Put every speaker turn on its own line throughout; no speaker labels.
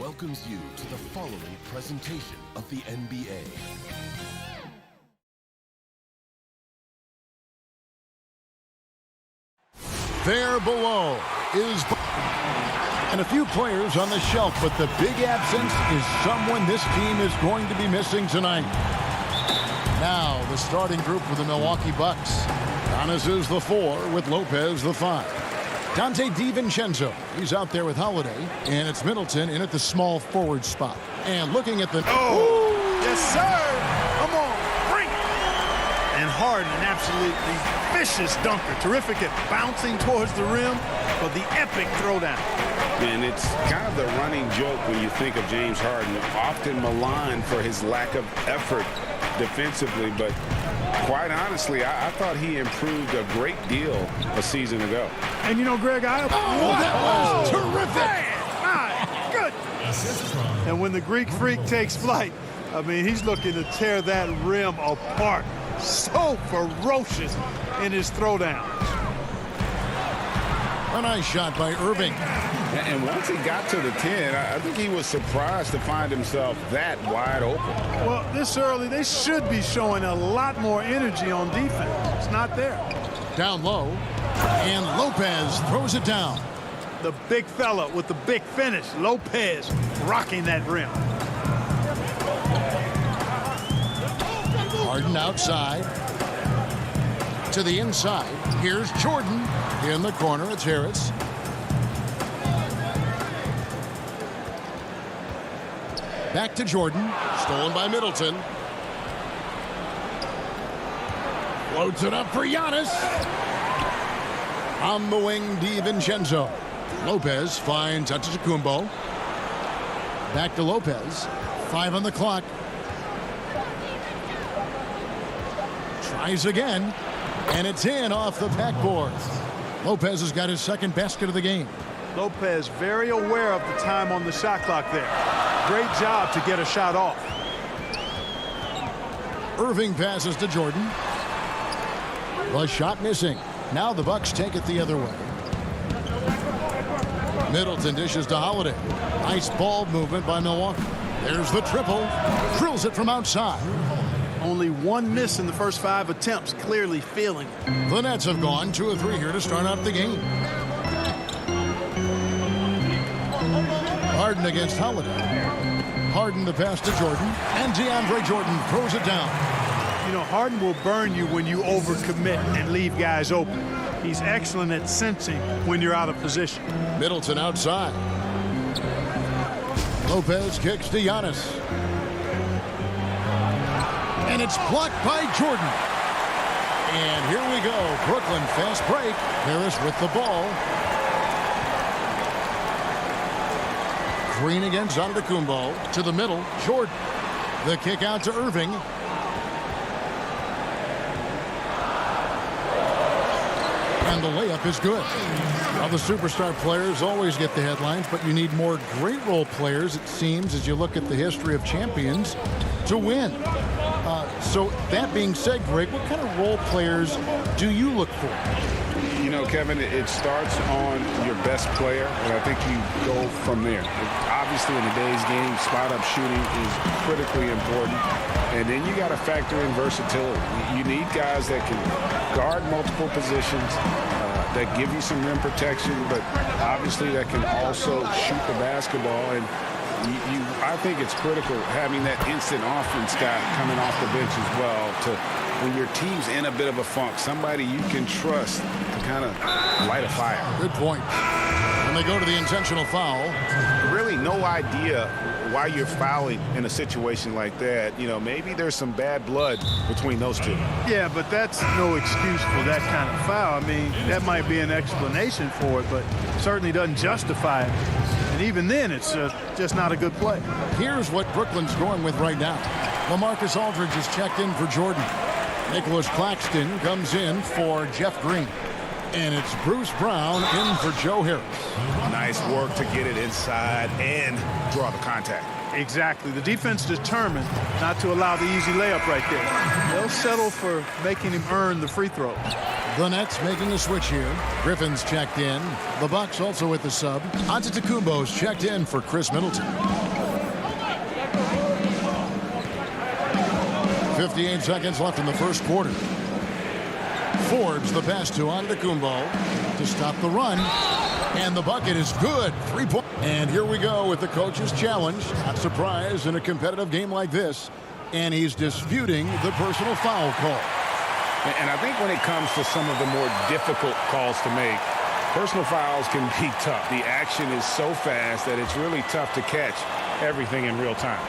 welcomes you to the following presentation of the NBA.
There below is... and a few players on the shelf, but the big absence is someone this team is going to be missing tonight. Now, the starting group for the Milwaukee Bucks. Giannis is the 4 with Lopez the 5. Dante DiVincenzo, he's out there with Holiday, and it's Middleton in at the small forward spot. And looking at the...
Oh, yes, sir. Come on, bring it. And Harden, an absolutely vicious dunker. Terrific at bouncing towards the rim for the epic throwdown.
And it's kind of the running joke when you think of James Harden, often maligned for his lack of effort defensively, but quite honestly, I thought he improved a great deal a season ago.
And you know, Greg,
that was terrific!
Man, my goodness! And when the Greek Freak takes flight, I mean, he's looking to tear that rim apart. So ferocious in his throwdown.
A nice shot by Irving.
And once he got to the 10, I think he was surprised to find himself that wide open.
Well, this early, they should be showing a lot more energy on defense. It's not there.
Down low, and Lopez throws it down.
The big fella with the big finish, Lopez rocking that rim.
Harden outside. To the inside. Here's Jordan. In the corner, it's Harris. Back to Jordan. Stolen by Middleton. Floats it up for Giannis. On the wing, DiVincenzo. Lopez finds Antetokounmpo. Back to Lopez. 5 on the clock. Tries again. And it's in off the backboard. Lopez has got his second basket of the game.
Lopez very aware of the time on the shot clock there. Great job to get a shot off.
Irving passes to Jordan. The shot missing. Now the Bucks take it the other way. Middleton dishes to Holiday. Nice ball movement by Milwaukee. There's the triple. Drills it from outside.
Only one miss in the first 5 attempts. Clearly feeling it.
The Nets have gone 2 of 3 here to start out the game. Harden against Holiday. Harden the pass to Jordan. And DeAndre Jordan throws it down.
You know, Harden will burn you when you overcommit and leave guys open. He's excellent at sensing when you're out of position.
Middleton outside. Lopez kicks to Giannis. And it's blocked by Jordan. And here we go. Brooklyn fast break. Harris with the ball. Green against Antetokounmpo. To the middle. Jordan. The kick out to Irving. And the layup is good. Now the superstar players always get the headlines, but you need more great role players, it seems, as you look at the history of champions, to win. So that being said, Greg, what kind of role players do you look for?
You know, Kevin, it starts on your best player, and I think you go from there. Obviously, in today's game, spot-up shooting is critically important. And then you got to factor in versatility. You need guys that can guard multiple positions, that give you some rim protection, but obviously that can also shoot the basketball. And I think it's critical having that instant offense guy coming off the bench as well to, when your team's in a bit of a funk, somebody you can trust to kind of light a fire.
Good point. And they go to the intentional foul.
Really no idea why you're fouling in a situation like that. You know, maybe there's some bad blood between those two.
Yeah, but that's no excuse for that kind of foul. I mean, that might be an explanation for it, but certainly doesn't justify it. And even then, it's just not a good play.
Here's what Brooklyn's going with right now. LaMarcus Aldridge is checked in for Jordan. Nicholas Claxton comes in for Jeff Green. And it's Bruce Brown in for Joe Harris.
Nice work to get it inside and draw the contact.
Exactly. The defense determined not to allow the easy layup right there. They'll settle for making him earn the free throw.
The Nets making a switch here. Griffin's checked in. The Bucks also with the sub. Antetokounmpo's checked in for Chris Middleton. 58 seconds left in the first quarter. Forbes the pass to Antetokounmpo to stop the run. And the bucket is good. 3-point. And here we go with the coach's challenge. Not surprised in a competitive game like this. And he's disputing the personal foul call.
And I think when it comes to some of the more difficult calls to make, personal fouls can be tough. The action is so fast that it's really tough to catch everything in real time.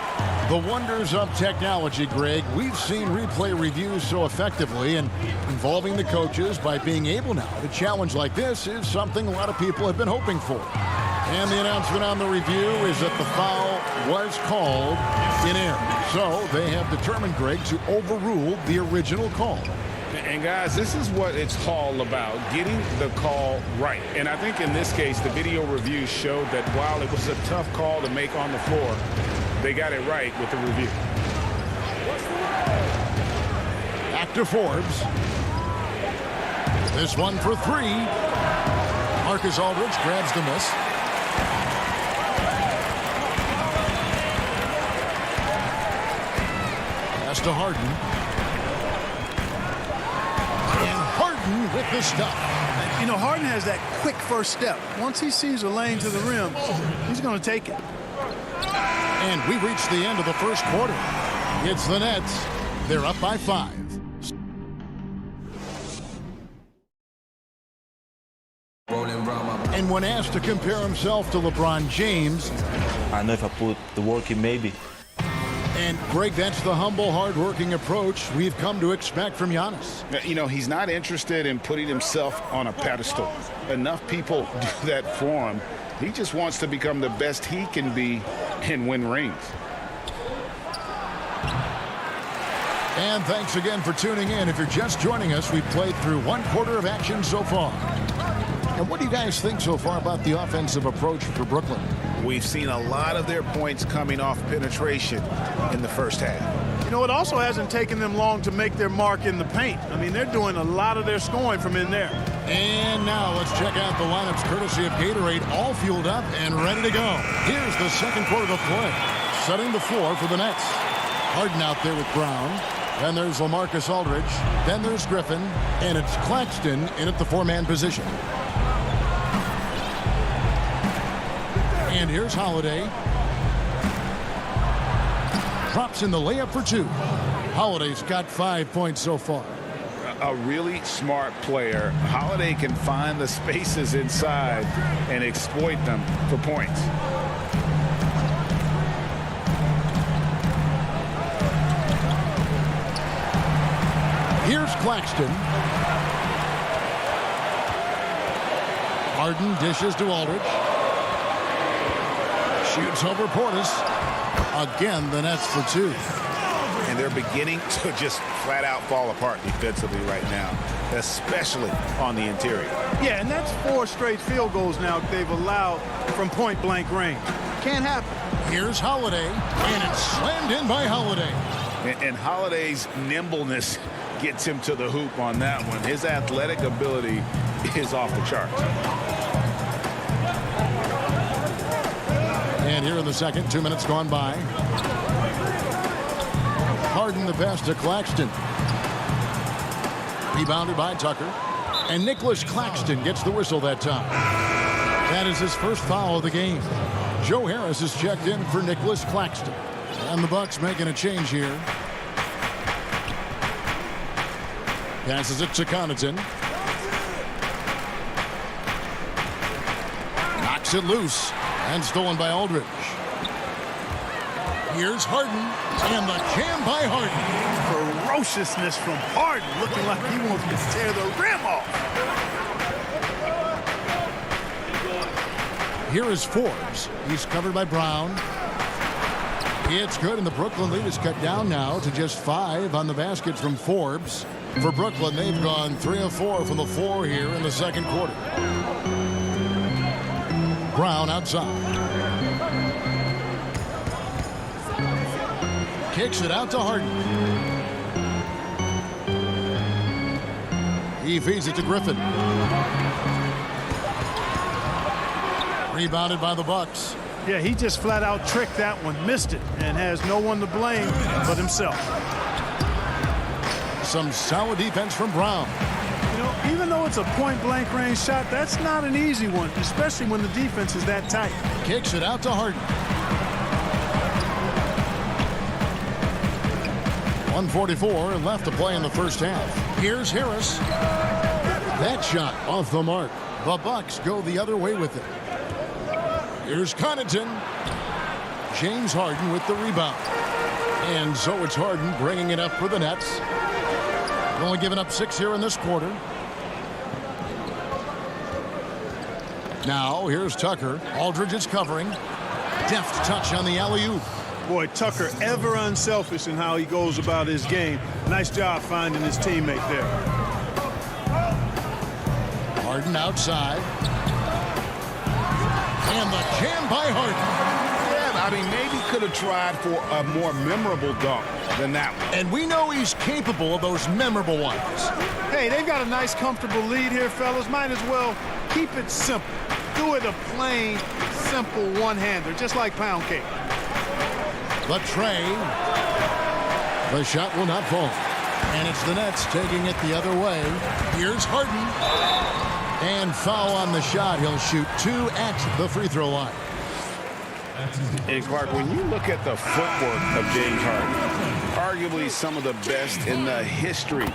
The wonders of technology, Greg. We've seen replay reviews so effectively, and involving the coaches by being able now to challenge like this is something a lot of people have been hoping for. And the announcement on the review is that the foul was called in error. So they have determined, Greg, to overrule the original call.
And guys, this is what it's all about, getting the call right. And I think in this case, the video review showed that while it was a tough call to make on the floor, they got it right with the review.
Back to Forbes. This one for three. Marcus Aldridge grabs the miss. Pass to Harden. With the stuff.
You know, Harden has that quick first step. Once he sees a lane to the rim, he's going to take it.
And we reached the end of the first quarter. It's the Nets. They're up by 5. And when asked to compare himself to LeBron James,
I know if I put the work in, maybe.
And Greg, that's the humble, hard-working approach we've come to expect from Giannis.
You know, he's not interested in putting himself on a pedestal. Enough people do that for him. He just wants to become the best he can be and win rings.
And thanks again for tuning in. If you're just joining us, we've played through one quarter of action so far. And what do you guys think so far about the offensive approach for Brooklyn?
We've seen a lot of their points coming off penetration in the first half.
You know, it also hasn't taken them long to make their mark in the paint. I mean, they're doing a lot of their scoring from in there.
And now let's check out the lineups courtesy of Gatorade, all fueled up and ready to go. Here's the second quarter of play. Setting the floor for the Nets. Harden out there with Brown. Then there's LaMarcus Aldridge. Then there's Griffin. And it's Claxton in at the four-man position. And here's Holiday. Drops in the layup for 2. Holiday's got 5 points so far.
A really smart player. Holiday can find the spaces inside and exploit them for points.
Here's Claxton. Harden dishes to Aldridge. Shoots over Portis. Again, the Nets for 2.
And they're beginning to just flat out fall apart defensively right now, especially on the interior.
Yeah, and that's 4 straight field goals now they've allowed from point-blank range. Can't happen.
Here's Holiday, and it's slammed in by Holiday.
And Holiday's nimbleness gets him to the hoop on that one. His athletic ability is off the charts.
And here in the second, 2 minutes gone by. Harden the pass to Claxton. Rebounded by Tucker. And Nicholas Claxton gets the whistle that time. That is his first foul of the game. Joe Harris is checked in for Nicholas Claxton. And the Bucks making a change here. Passes it to Connaughton. Knocks it loose. And stolen by Aldridge. Here's Harden. And the jam by Harden.
Ferociousness from Harden, looking like he wants to tear the rim off.
Here is Forbes. He's covered by Brown. It's good, and the Brooklyn lead is cut down now to just 5 on the basket from Forbes. For Brooklyn, they've gone 3 of 4 from the floor here in the second quarter. Brown outside. Kicks it out to Harden. He feeds it to Griffin. Rebounded by the Bucks.
Yeah, he just flat out tricked that one, missed it, and has no one to blame but himself.
Some solid defense from Brown.
You know, even though it's a point-blank range shot, that's not an easy one, especially when the defense is that tight.
Kicks it out to Harden. 1:44 left to play in the first half. Here's Harris. That shot off the mark. The Bucks go the other way with it. Here's Connaughton. James Harden with the rebound. And so it's Harden bringing it up for the Nets. Only giving up 6 here in this quarter. Now here's Tucker. Aldridge is covering. Deft touch on the alley-oop.
Boy, Tucker ever unselfish in how he goes about his game. Nice job finding his teammate there.
Harden outside. And the jam by Harden.
Yeah, I mean, maybe could have tried for a more memorable dunk than that one.
And we know he's capable of those memorable ones.
Hey, they've got a nice, comfortable lead here, fellas. Might as well keep it simple. Do it a plain, simple one-hander, just like pound cake.
The tray. The shot will not fall. And it's the Nets taking it the other way. Here's Harden. And foul on the shot. He'll shoot 2 at the free throw line.
And Clark, when you look at the footwork of James Harden, arguably some of the best in the history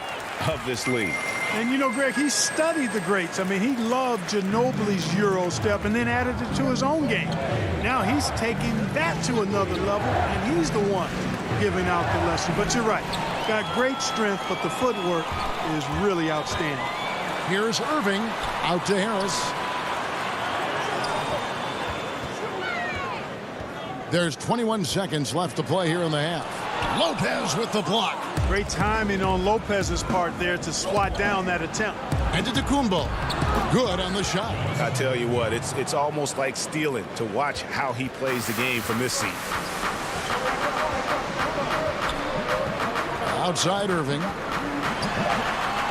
of this league.
And you know, Greg, he studied the greats. I mean, he loved Ginobili's Euro step and then added it to his own game. Now he's taking that to another level, and he's the one giving out the lesson. But you're right. Got great strength, but the footwork is really outstanding.
Here's Irving out to Harris. There's 21 seconds left to play here in the half. Lopez with the block.
Great timing on Lopez's part there to swat down that attempt.
And to Kumbo. Good on the shot.
I tell you what, it's almost like stealing to watch how he plays the game from this seat.
Outside Irving.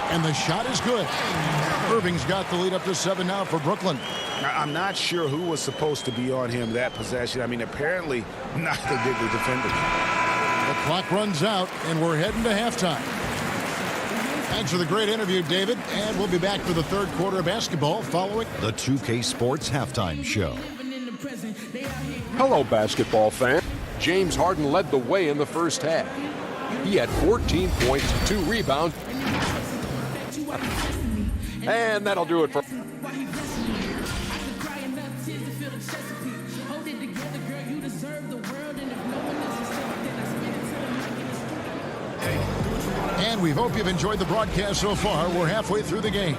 And the shot is good. Irving's got the lead up to 7 now for Brooklyn.
I'm not sure who was supposed to be on him that possession. I mean, apparently neither did the defender.
The clock runs out, and we're heading to halftime. Thanks for the great interview, David. And we'll be back for the third quarter of basketball following
The 2K Sports Halftime Show.
Hello, basketball fan. James Harden led the way in the first half. He had 14 points, 2 rebounds. And that'll do it for...
And we hope you've enjoyed the broadcast so far. We're halfway through the game.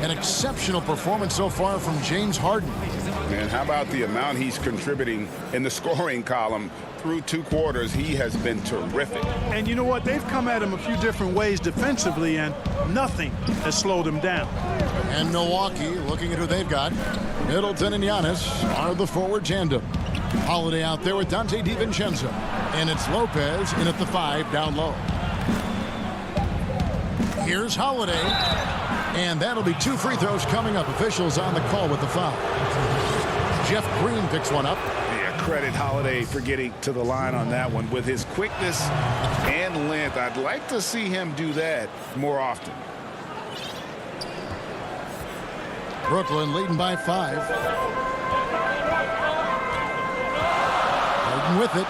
An exceptional performance so far from James Harden.
And how about the amount he's contributing in the scoring column? Through 2 quarters, he has been terrific.
And you know what? They've come at him a few different ways defensively, and nothing has slowed him down.
And Milwaukee, looking at who they've got, Middleton and Giannis are the forward tandem. Holiday out there with Dante DiVincenzo. And it's Lopez in at the 5 down low. Here's Holiday. And that'll be 2 free throws coming up. Officials on the call with the foul. Jeff Green picks one up.
Yeah, credit Holiday for getting to the line on that one. With his quickness and length, I'd like to see him do that more often.
Brooklyn leading by 5. Harden with it.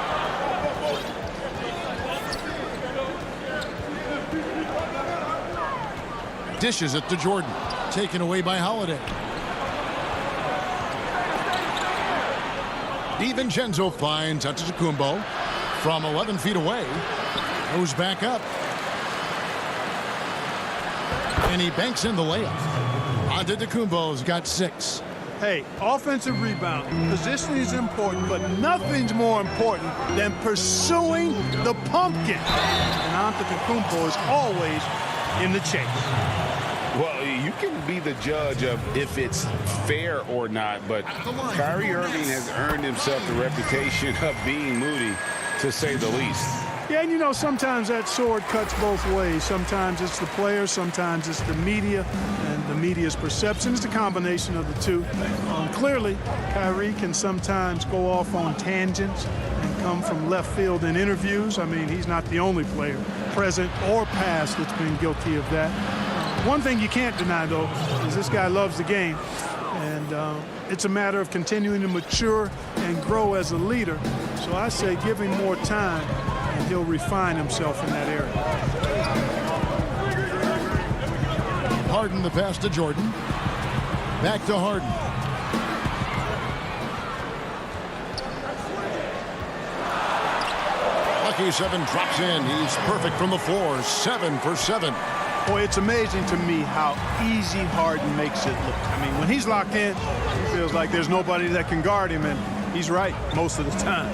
Dishes it to Jordan. Taken away by Holiday. DiVincenzo finds Antetokounmpo from 11 feet away. Goes back up. And he banks in the layup. Antetokounmpo's got 6.
Hey, offensive rebound. Positioning is important, but nothing's more important than pursuing the pumpkin. And Antetokounmpo is always in the chase.
Well, you can be the judge of if it's fair or not, but Kyrie Irving has earned himself the reputation of being moody, to say the least.
Yeah, and you know, sometimes that sword cuts both ways. Sometimes it's the player, sometimes it's the media, and the media's perception. It's a combination of the two. Clearly, Kyrie can sometimes go off on tangents and come from left field in interviews. I mean, he's not the only player, present or past, that's been guilty of that. One thing you can't deny, though, is this guy loves the game. And it's a matter of continuing to mature and grow as a leader. So I say give him more time, and he'll refine himself in that area.
Harden the pass to Jordan. Back to Harden. Lucky 7 drops in. He's perfect from the floor. 7 for 7.
Boy, it's amazing to me how easy Harden makes it look. I mean, when he's locked in, he feels like there's nobody that can guard him, and he's right most of the time.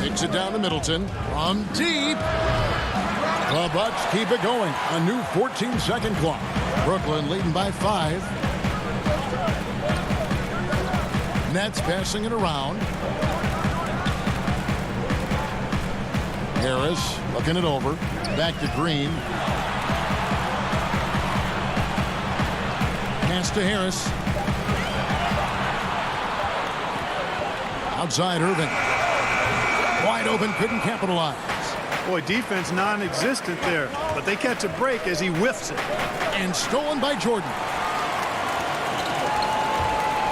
Takes it down to Middleton. From deep. The Bucks keep it going. A new 14-second clock. Brooklyn leading by 5. Nets passing it around. Harris looking it over. Back to Green. Pass to Harris. Outside Irving. Wide open, couldn't capitalize.
Boy, defense non-existent there, but they catch a break as he whiffs it.
And stolen by Jordan.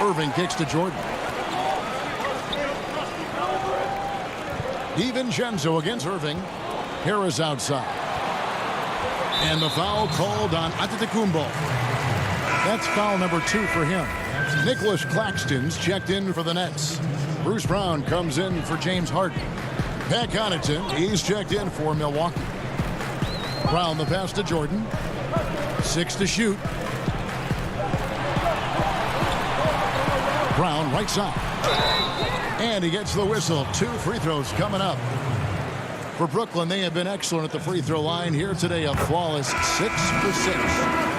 Irving kicks to Jordan. DiVincenzo against Irving. Harris outside. And the foul called on Antetokounmpo. That's foul number 2 for him. Nicholas Claxton's checked in for the Nets. Bruce Brown comes in for James Harden. Pat Connaughton, he's checked in for Milwaukee. Brown the pass to Jordan. 6 to shoot. Brown right side. And he gets the whistle. 2 free throws coming up. For Brooklyn, they have been excellent at the free throw line here today. A flawless 6 for 6.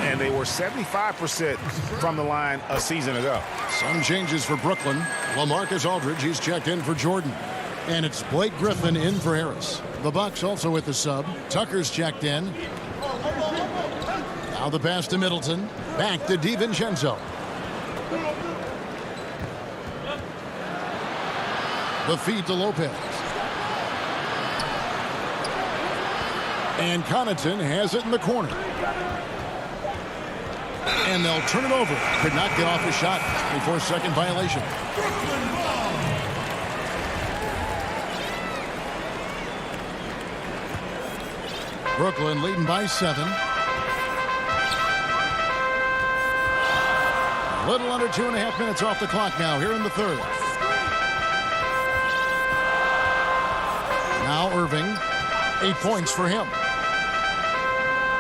And they were 75% from the line a season ago.
Some changes for Brooklyn. LaMarcus Aldridge, he's checked in for Jordan. And it's Blake Griffin in for Harris. The Bucks also with the sub. Tucker's checked in. Now the pass to Middleton. Back to DiVincenzo. The feed to Lopez. And Connaughton has it in the corner. And they'll turn it over. Could not get off the shot before second violation. Brooklyn leading by 7. A little under 2.5 minutes off the clock now here in the third. Now Irving. 8 points for him.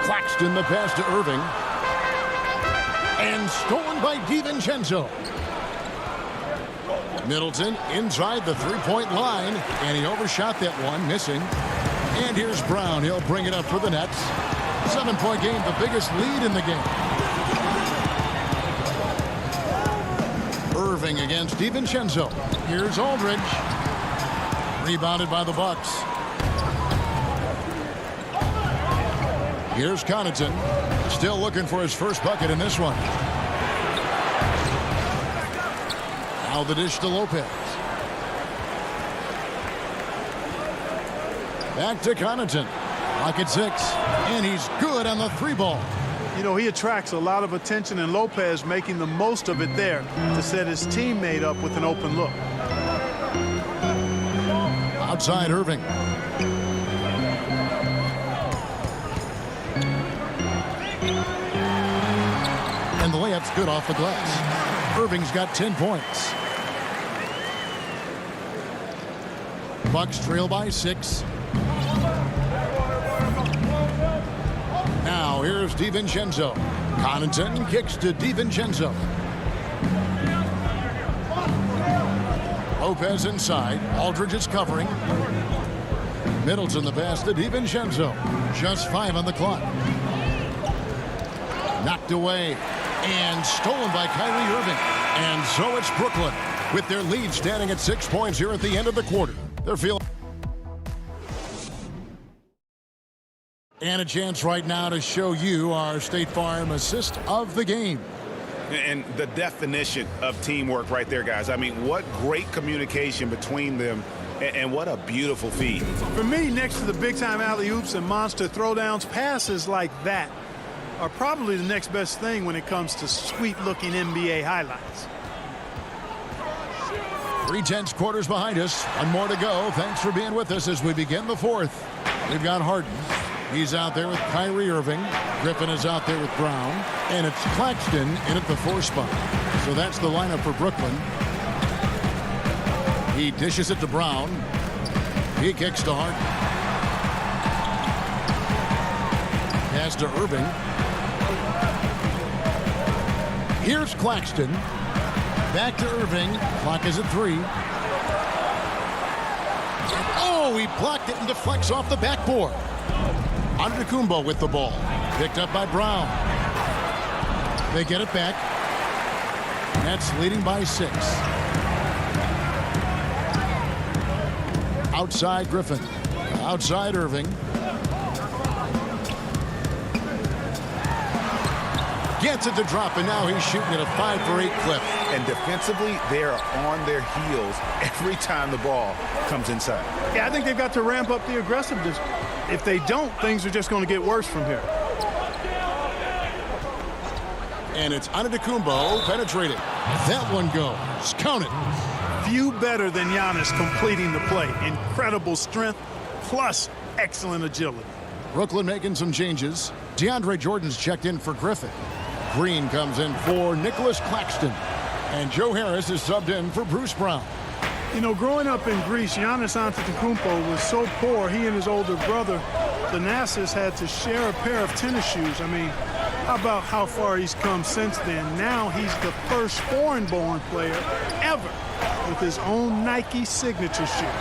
Claxton the pass to Irving. And stolen by DiVincenzo. Middleton inside the three-point line. And he overshot that one, missing. And here's Brown. He'll bring it up for the Nets. 7-point game, the biggest lead in the game. Irving against DiVincenzo. Here's Aldridge. Rebounded by the Bucks. Here's Connaughton. Still looking for his first bucket in this one. Now the dish to Lopez. Back to Connaughton. Lock at 6. And he's good on the 3-ball.
You know, he attracts a lot of attention, and Lopez making the most of it there to set his teammate up with an open look.
Outside Irving. And the layup's good off the glass. Irving's got 10 points. Bucks trail by 6. Now here's DiVincenzo. Connaughton kicks to DiVincenzo. Lopez inside. Aldridge is covering. Middleton the pass to DiVincenzo. Just 5 on the clock. Knocked away and stolen by Kyrie Irving. And so it's Brooklyn with their lead standing at 6 points here at the end of the quarter. They're feeling. And a chance right now to show you our State Farm assist of the game.
And the definition of teamwork right there, guys. I mean, what great communication between them, and what a beautiful feed.
For me, next to the big-time alley-oops and monster throwdowns, passes like that are probably the next best thing when it comes to sweet-looking NBA highlights.
3/10 quarters behind us. One more to go. Thanks for being with us as we begin the fourth. We've got Harden. He's out there with Kyrie Irving. Griffin is out there with Brown. And it's Claxton in at the 4 spot. So that's the lineup for Brooklyn. He dishes it to Brown. He kicks to Harden. Pass to Irving. Here's Claxton. Back to Irving. Clock is at 3. Oh, he blocked it and deflects off the backboard. Antetokounmpo with the ball. Picked up by Brown. They get it back. Nets leading by 6. Outside Griffin. Outside Irving. Gets it to drop, and now he's shooting at a 5-for-8 clip.
And defensively, they're on their heels every time the ball comes inside.
Yeah, I think they've got to ramp up the aggressiveness. If they don't, things are just going to get worse from here.
And it's Antetokounmpo penetrating. That one goes. Count it.
Few better than Giannis completing the play. Incredible strength plus excellent agility.
Brooklyn making some changes. DeAndre Jordan's checked in for Griffin. Green comes in for Nicholas Claxton. And Joe Harris is subbed in for Bruce Brown.
You know, growing up in Greece, Giannis Antetokounmpo was so poor, he and his older brother, Thanasis, had to share a pair of tennis shoes. I mean, how about how far he's come since then? Now he's the first foreign-born player ever with his own Nike signature shoe.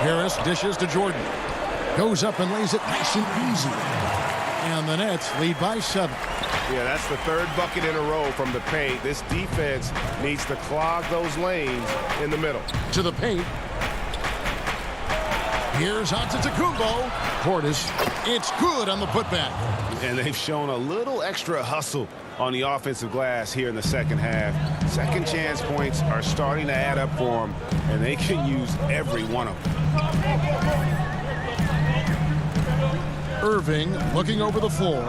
Harris dishes to Jordan. Goes up and lays it nice and easy. And the Nets lead by 7.
Yeah, that's the 3rd bucket in a row from the paint. This defense needs to clog those lanes in the middle.
To the paint. Here's Antetokounmpo. Portis. It's good on the putback.
And they've shown a little extra hustle on the offensive glass here in the second half. Second chance points are starting to add up for them, and they can use every one of them.
Irving looking over the floor.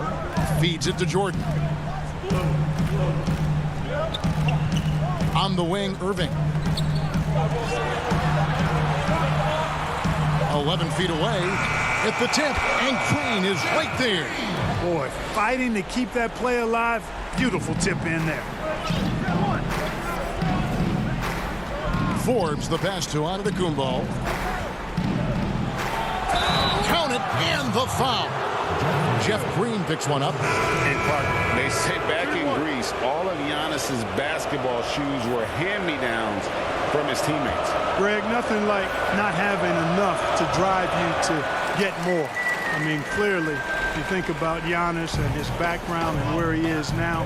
Feeds it to Jordan. On the wing, Irving. 11 feet away. At the tip, and Green is right there.
Boy, fighting to keep that play alive. Beautiful tip in there.
Forbes the pass to Antetokounmpo. Count it, and the foul. Jeff Green picks one up.
And Clark, they say back in Greece, all of Giannis's basketball shoes were hand-me-downs from his teammates.
Greg, nothing like not having enough to drive you to get more. I mean, clearly, if you think about Giannis and his background and where he is now,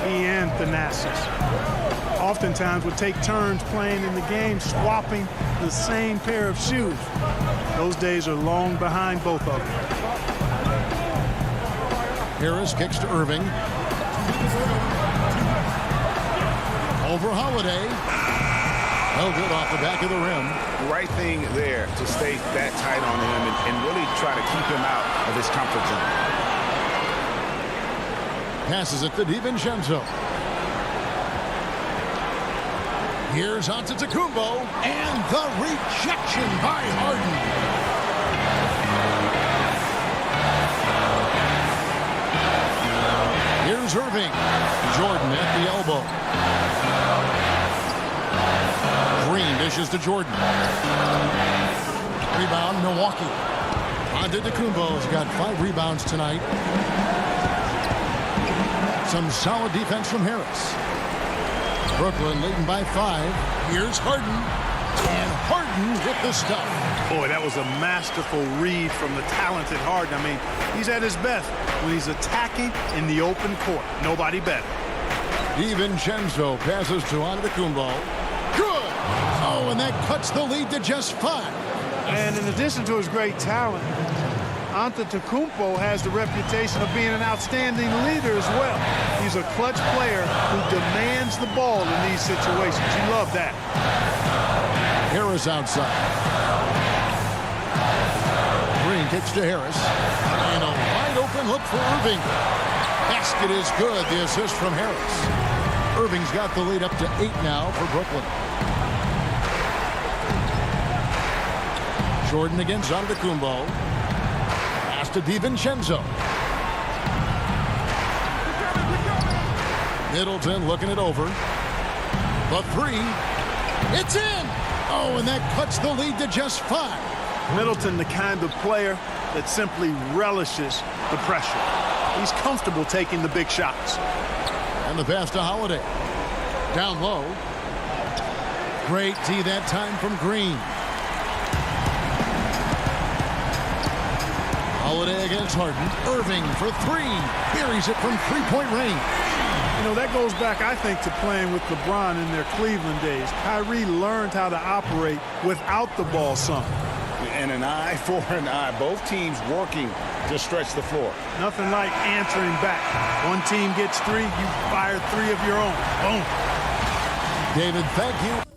he and Thanasis oftentimes would take turns playing in the game, swapping the same pair of shoes. Those days are long behind both of them.
Harris kicks to Irving. Over Holiday. No good off the back of the rim.
Right thing there to stay that tight on him and really try to keep him out of his comfort zone.
Passes it to DiVincenzo. Here's Antetokounmpo, and the rejection by Harden. Here's Irving. Jordan at the elbow. Green dishes to Jordan. Rebound, Milwaukee. Antetokounmpo's got 5 rebounds tonight. Some solid defense from Harris. Brooklyn leading by 5. Here's Harden. And Harden with the stuff.
Boy, that was a masterful read from the talented Harden. I mean, he's at his best when he's attacking in the open court. Nobody better.
DiVincenzo passes to Antetokounmpo. Good! Oh, and that cuts the lead to just 5.
And in addition to his great talent, Antetokounmpo has the reputation of being an outstanding leader as well. He's a clutch player who demands the ball in these situations. You love that.
Harris outside. Green kicks to Harris. And a wide open look for Irving. Basket is good. The assist from Harris. Irving's got the lead up to 8 now for Brooklyn. Jordan against Antetokounmpo. Pass to DiVincenzo. Middleton looking it over. The three. It's in! Oh, and that cuts the lead to just 5.
Middleton, the kind of player that simply relishes the pressure. He's comfortable taking the big shots.
And the pass to Holiday. Down low. Great D that time from Green. Holiday against Harden. Irving for 3. Buries it from 3-point range.
You know, that goes back, I think, to playing with LeBron in their Cleveland days. Kyrie learned how to operate without the ball some.
And an eye for an eye. Both teams working to stretch the floor.
Nothing like answering back. One team gets 3, you fire 3 of your own. Boom.
David, thank you.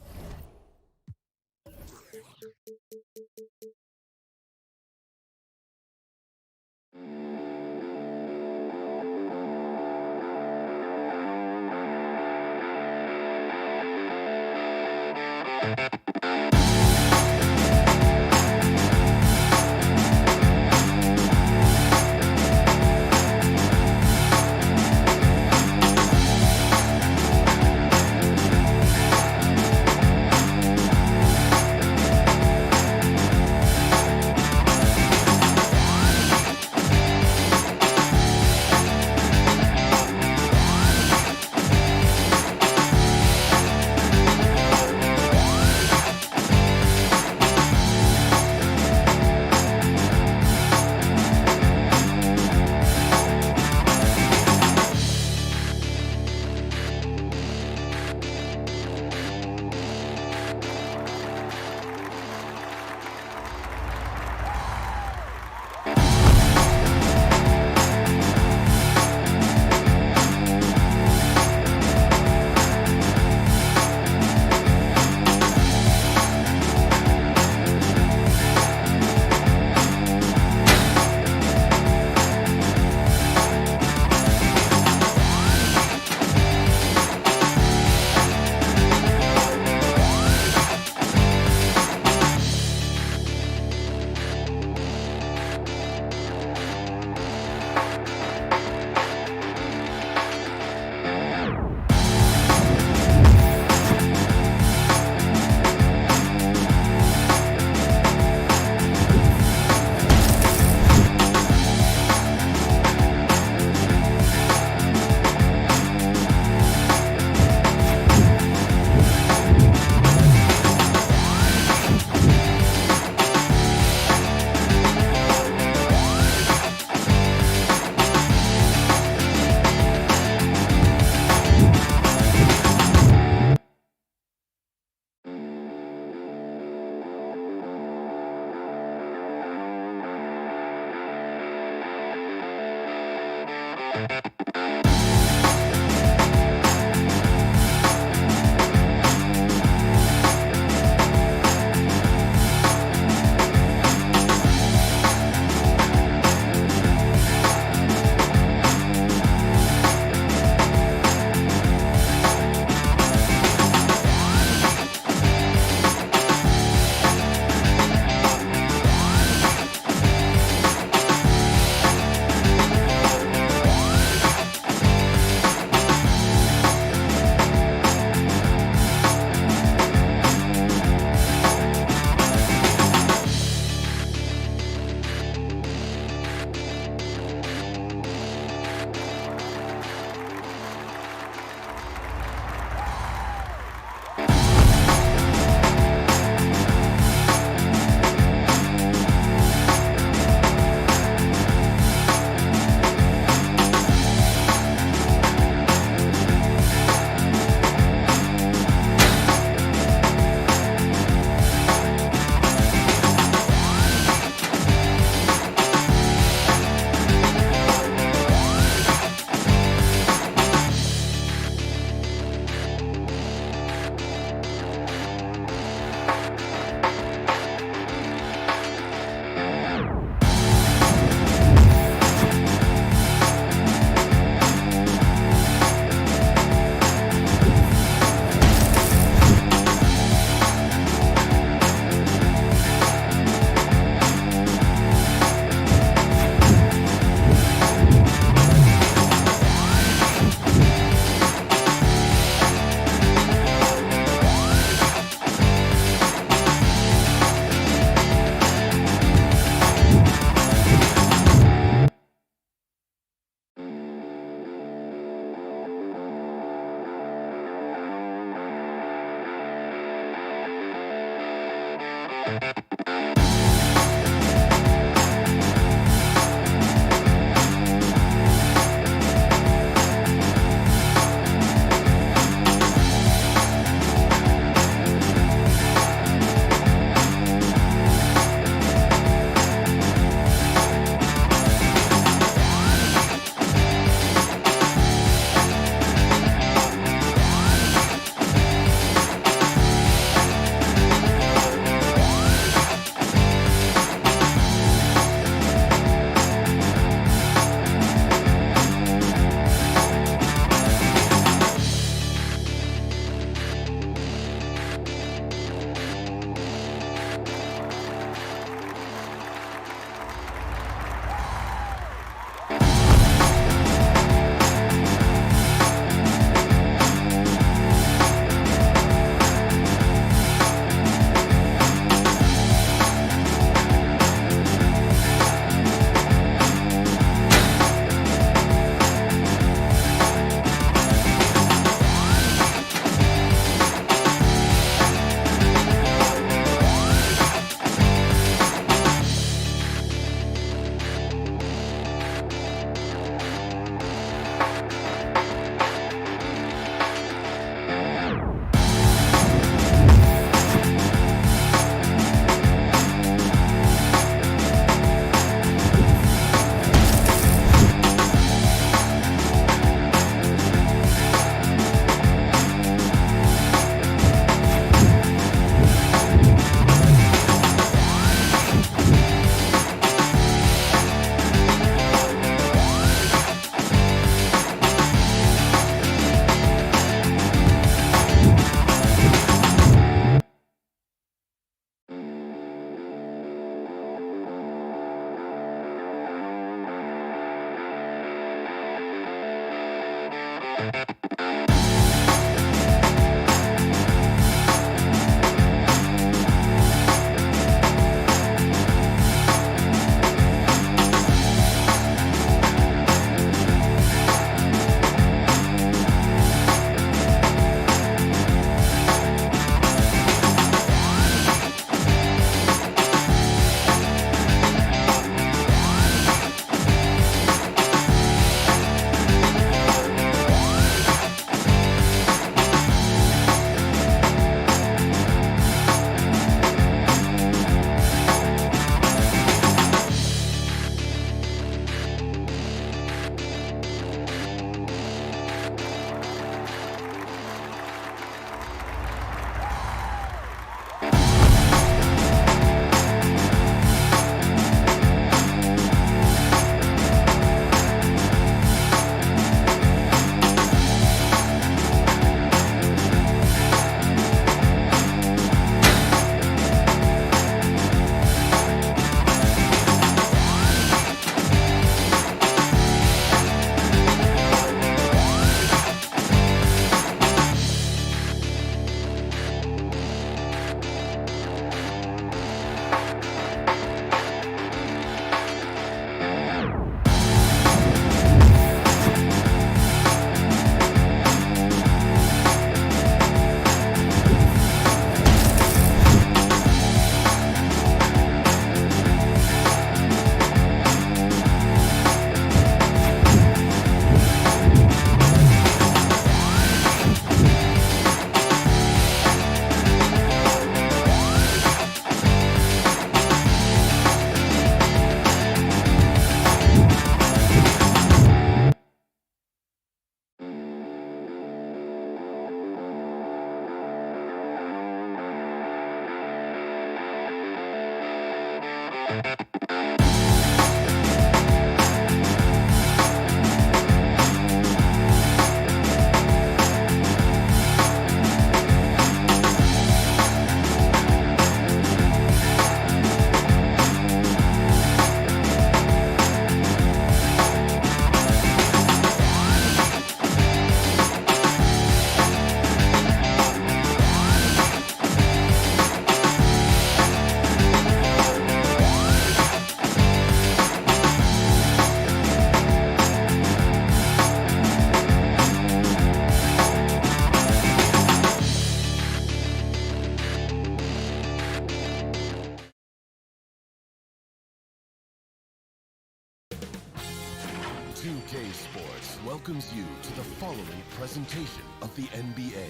2K Sports welcomes you to the following presentation of the NBA.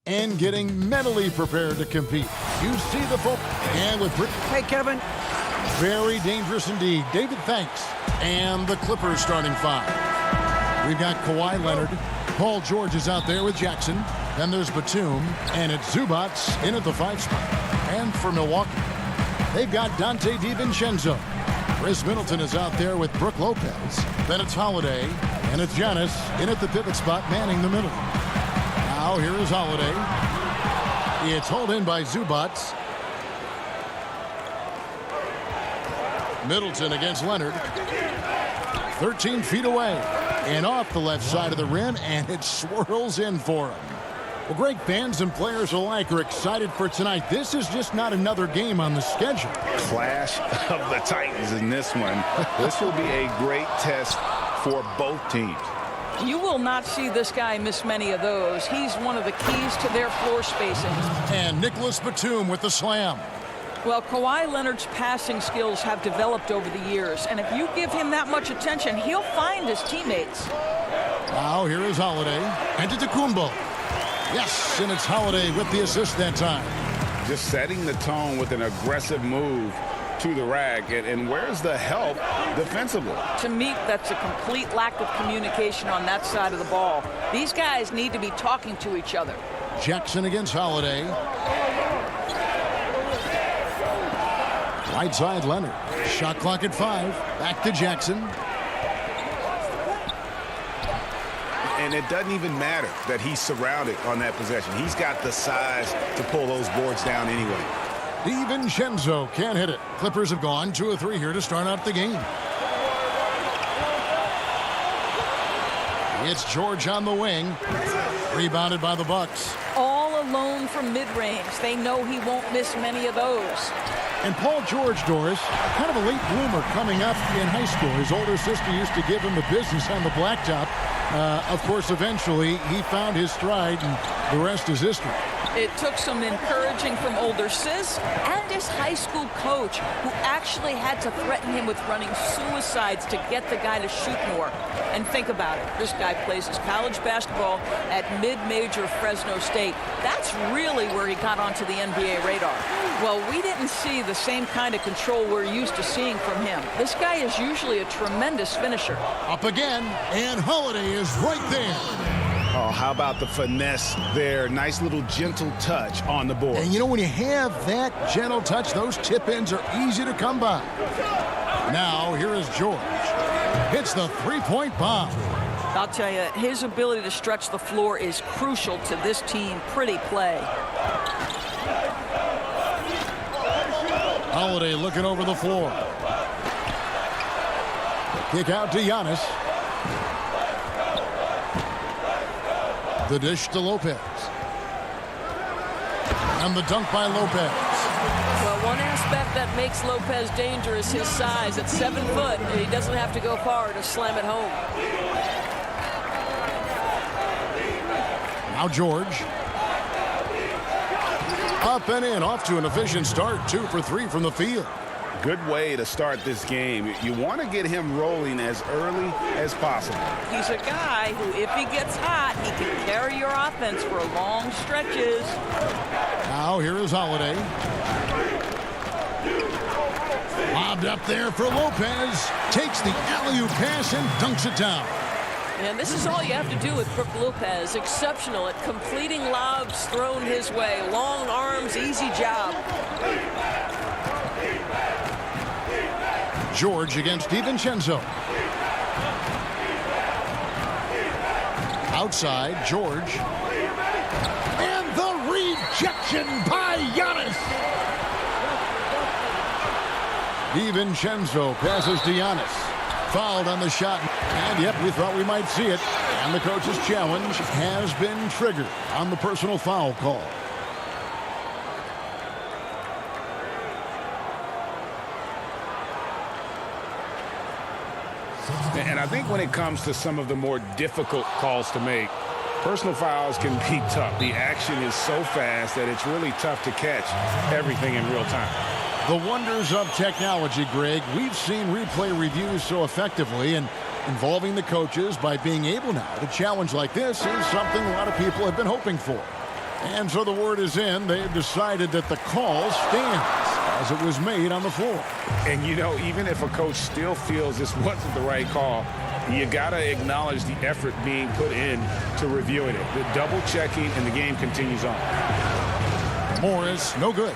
And getting mentally prepared to compete. You see the full. And with
Hey, Kevin.
Very dangerous indeed. David, thanks. And the Clippers starting five. We've got Kawhi Leonard. Paul George is out there with Jackson. Then there's Batum. And it's Zubac in at the 5 spot. And for Milwaukee, they've got Dante DiVincenzo. Chris Middleton is out there with Brook Lopez. Then it's Holiday. And it's Giannis in at the pivot spot, manning the middle. Now here is Holiday. It's hauled in by Zubac. Middleton against Leonard. 13 feet away. And off the left side of the rim, and it swirls in for him. Well, Greg, fans and players alike are excited for tonight. This is just not another game on the schedule.
Clash of the Titans in this one. This will be a great test for both teams.
You will not see this guy miss many of those. He's one of the keys to their floor spacing.
And Nicholas Batum with the slam.
Well, Kawhi Leonard's passing skills have developed over the years, and if you give him that much attention, he'll find his teammates.
Now here is Holiday. Antetokounmpo. Yes, and it's Holiday with the assist that time.
Just setting the tone with an aggressive move to the rack. And where's the help defensively?
To me, that's a complete lack of communication on that side of the ball. These guys need to be talking to each other.
Jackson against Holiday. Right side, Leonard. Shot clock at 5. Back to Jackson.
And it doesn't even matter that he's surrounded on that possession. He's got the size to pull those boards down anyway.
DiVincenzo can't hit it. Clippers have gone 2 of 3 here to start out the game. It's George on the wing. Rebounded by the Bucks.
All alone from mid-range. They know he won't miss many of those.
And Paul George, Doris, kind of a late bloomer coming up in high school. His older sister used to give him the business on the blacktop. Of course, eventually, he found his stride, and the rest is history.
It took some encouraging from older sis and his high school coach, who actually had to threaten him with running suicides to get the guy to shoot more. And think about it. This guy plays his college basketball at mid-major Fresno State. That's really where he got onto the NBA radar. Well, we didn't see the same kind of control we're used to seeing from him. This guy is usually a tremendous finisher.
Up again, and Holiday is right there.
Oh, how about the finesse there? Nice little gentle touch on the board.
And you know, when you have that gentle touch, those tip-ins are easy to come by. Now, here is George. Hits the three-point bomb.
I'll tell you, his ability to stretch the floor is crucial to this team. Pretty play.
Holiday looking over the floor. Kick out to Giannis. The dish to Lopez. And the dunk by Lopez.
Well, one aspect that makes Lopez dangerous, his size. At 7 foot, he doesn't have to go far to slam it home.
Now George. Up and in, off to an efficient start. 2 for 3 from the field.
Good way to start this game. You want to get him rolling as early as possible.
He's a guy who, if he gets hot, he can carry your offense for long stretches.
Now here is Holiday. Lobbed up there for Lopez. Takes the alley-oop pass and dunks it down.
And this is all you have to do with Brook Lopez. Exceptional at completing lobs thrown his way. Long arms, easy job.
George against DiVincenzo. Outside, George. And the rejection by Giannis. DiVincenzo passes to Giannis. Fouled on the shot. And, yep, we thought we might see it. And the coach's challenge has been triggered on the personal foul call.
And I think when it comes to some of the more difficult calls to make, personal fouls can be tough. The action is so fast that it's really tough to catch everything in real time.
The wonders of technology, Greg. We've seen replay reviews so effectively, and involving the coaches by being able now to challenge like this is something a lot of people have been hoping for. And so the word is in. They've decided that the call stands as it was made on the floor.
And, you know, even if a coach still feels this wasn't the right call, you got to acknowledge the effort being put in to reviewing it. The double checking, and the game continues on.
Morris, no good.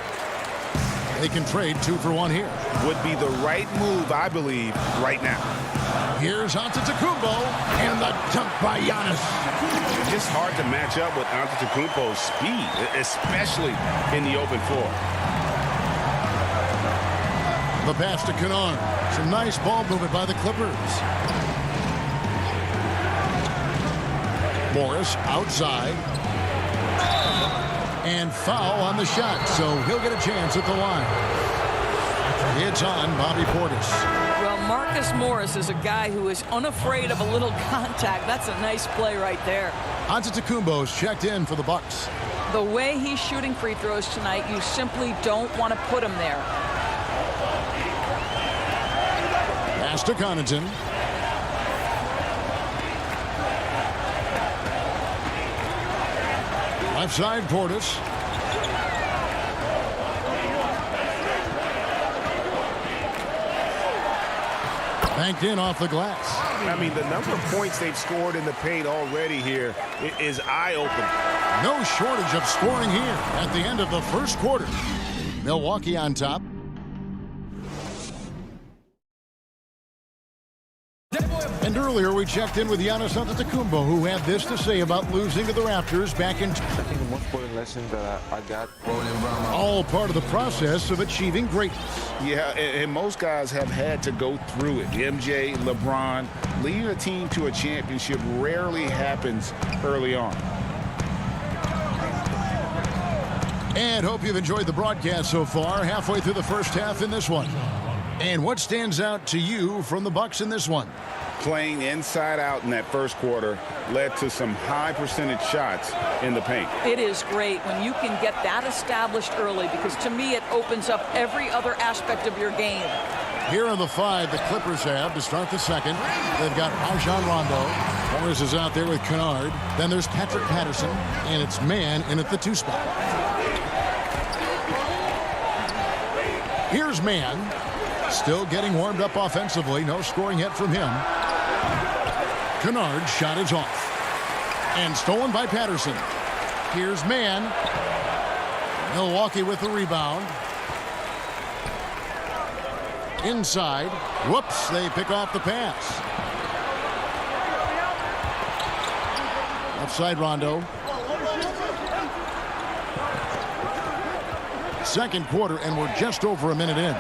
They can trade 2 for 1 here.
Would be the right move, I believe, right now.
Here's Antetokounmpo, and the dunk by Giannis.
It's just hard to match up with Antetokounmpo's speed, especially in the open floor.
The pass to Kennard. Some nice ball movement by the Clippers. Morris outside. And foul on the shot, so he'll get a chance at the line. It's on Bobby Portis.
Well, Marcus Morris is a guy who is unafraid of a little contact. That's a nice play right there.
Antetokounmpo's checked in for the Bucks.
The way he's shooting free throws tonight, you simply don't want to put him there.
Pass to Connaughton. Left side, Portis. Banked in off the glass.
I mean, the number of points they've scored in the paint already here is eye-opening.
No shortage of scoring here at the end of the first quarter. Milwaukee on top. And earlier we checked in with Giannis Antetokounmpo, who had this to say about losing to the Raptors back in...
I think the most important lesson that I got.
All part of the process of achieving greatness.
Yeah, and most guys have had to go through it. MJ, LeBron, leading a team to a championship rarely happens early on.
And hope you've enjoyed the broadcast so far, halfway through the first half in this one. And what stands out to you from the Bucks in this one?
Playing inside out in that first quarter led to some high percentage shots in the paint.
It is great when you can get that established early, because to me it opens up every other aspect of your game.
Here are the 5 the Clippers have to start the second. They've got Rajon Rondo. Morris is out there with Kennard. Then there's Patrick Patterson, and it's Man in at the 2 spot. Here's Man. Still getting warmed up offensively. No scoring yet from him. Kennard's shot is off. And stolen by Patterson. Here's Man. Milwaukee with the rebound. Inside. Whoops, they pick off the pass. Left side, Rondo. Second quarter, and we're just over a minute in.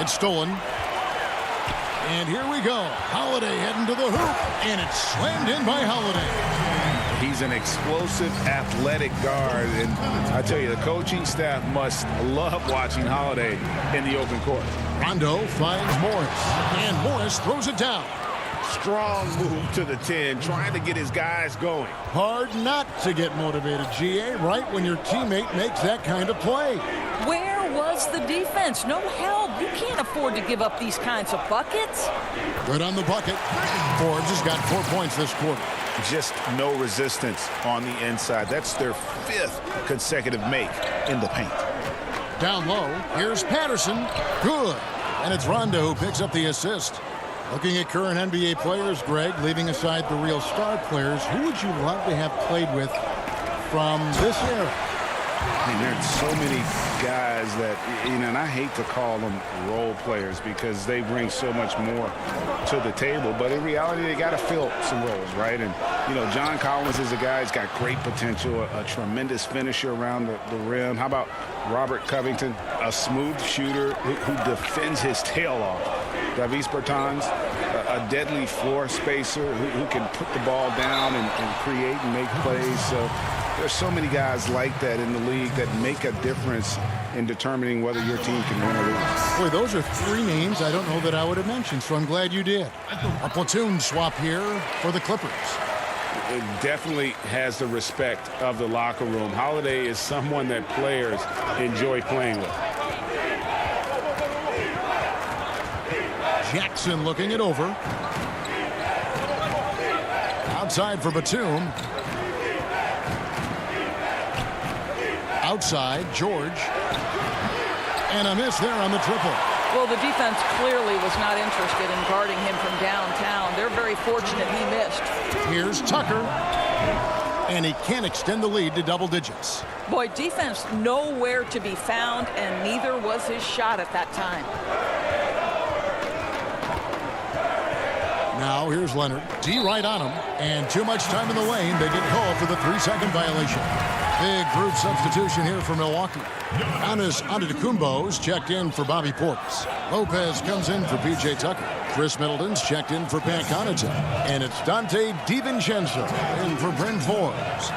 It's stolen. And here we go. Holiday heading to the hoop, and it's slammed in by Holiday.
He's an explosive, athletic guard, and I tell you, the coaching staff must love watching Holiday in the open court.
Rondo finds Morris, and Morris throws it down.
Strong move to the 10, trying to get his guys going.
Hard not to get motivated, GA, right when your teammate makes that kind of play.
Where was the defense? No help. You can't afford to give up these kinds of buckets.
Good on the bucket. Forbes has got 4 points this quarter.
Just no resistance on the inside. That's their 5th consecutive make in the paint.
Down low, here's Patterson. Good. And it's Rondo who picks up the assist. Looking at current NBA players, Greg, leaving aside the real star players, who would you love to have played with from this era?
I mean, there's so many guys that, you know, and I hate to call them role players because they bring so much more to the table. But in reality, they got to fill some roles, right? And, you know, John Collins is a guy who's got great potential, a tremendous finisher around the rim. How about Robert Covington, a smooth shooter who defends his tail off? Davis Bertans, a deadly floor spacer who can put the ball down and create and make plays. So there's so many guys like that in the league that make a difference in determining whether your team can win or lose.
Boy, those are 3 names I don't know that I would have mentioned, so I'm glad you did. A platoon swap here for the Clippers.
It definitely has the respect of the locker room. Holiday is someone that players enjoy playing with.
Jackson looking it over. Outside for Batum. Outside, George. And a miss there on the triple.
Well, the defense clearly was not interested in guarding him from downtown. They're very fortunate he missed.
Here's Tucker. And he can't extend the lead to double digits.
Boy, defense nowhere to be found, and neither was his shot at that time.
Now here's Leonard. D right on him. And too much time in the lane. They get called for the 3-second violation. Big group substitution here for Milwaukee. Giannis Antetokounmpo's checked in for Bobby Portis. Lopez comes in for P.J. Tucker. Chris Middleton's checked in for Pat Connaughton. And it's Dante DiVincenzo in for Bryn Forbes.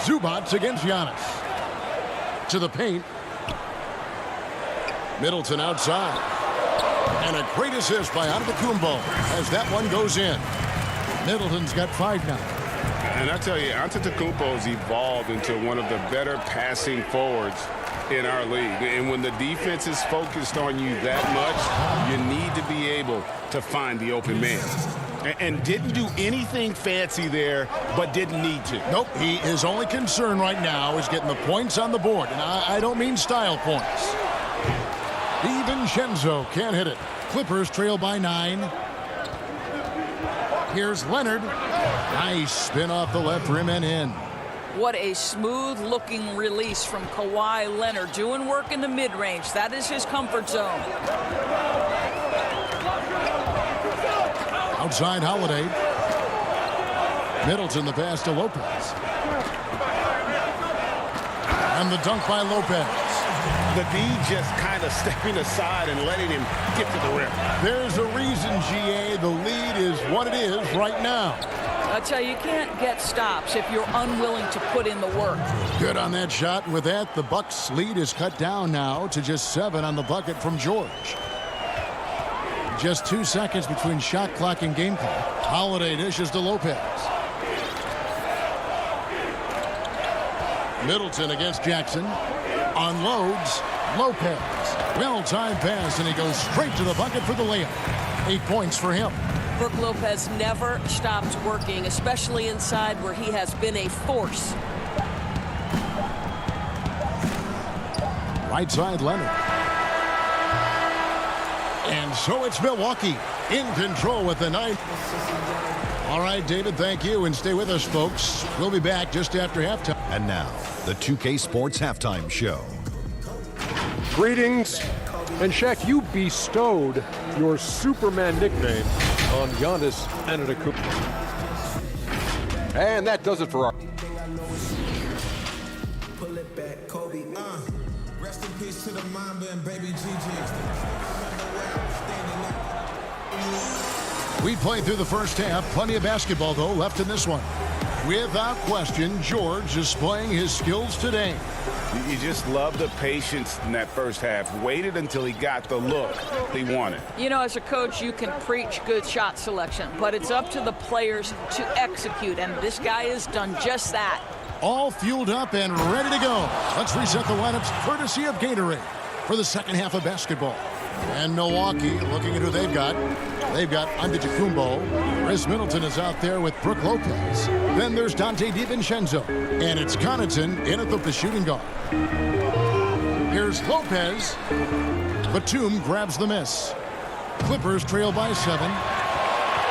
Zubats against Giannis. To the paint. Middleton outside. And a great assist by Antetokounmpo as that one goes in. Middleton's got 5 now.
And I tell you, Antetokounmpo's evolved into one of the better passing forwards in our league. And when the defense is focused on you that much, you need to be able to find the open man.
And didn't do anything fancy there, but didn't need to.
Nope, his only concern right now is getting the points on the board. And I don't mean style points. DiVincenzo can't hit it. Clippers trail by 9. Here's Leonard. Nice spin off the left rim and in.
What a smooth-looking release from Kawhi Leonard. Doing work in the mid-range. That is his comfort zone.
Outside Holiday. Middleton the pass to Lopez. And the dunk by Lopez.
The D just kind of stepping aside and letting him get to the rim.
There's a reason, GA. The lead is what it is right now.
I tell you, you can't get stops if you're unwilling to put in the work.
Good on that shot. With that, the Bucks' lead is cut down now to just 7 on the bucket from George. Just 2 seconds between shot clock and game clock. Holiday dishes to Lopez. Middleton against Jackson. Unloads. Lopez. Well-timed pass, and he goes straight to the bucket for the layup. 8 points for him.
Brook Lopez never stops working, especially inside where he has been a force.
Right side, Leonard. And so it's Milwaukee in control with the 9th. All right, David, thank you, and stay with us, folks. We'll be back just after halftime.
And now, the 2K Sports Halftime Show.
Greetings. And Shaq, you bestowed your Superman nickname on Giannis Antetokounmpo. And that does it for our...
Pull it back, Kobe. Rest in peace to the Mamba and baby Gigi.
We played through the first half. Plenty of basketball, though, left in this one. Without question, George is displaying his skills today.
You just love the patience in that first half. Waited until he got the look he wanted.
You know, as a coach, you can preach good shot selection, but it's up to the players to execute, and this guy has done just that.
All fueled up and ready to go. Let's reset the lineups courtesy of Gatorade for the second half of basketball. And Milwaukee, looking at who they've got. They've got Antetokounmpo. Chris Middleton is out there with Brook Lopez. Then there's Dante DiVincenzo. And it's Connaughton in at the shooting guard. Here's Lopez. Batum grabs the miss. Clippers trail by 7.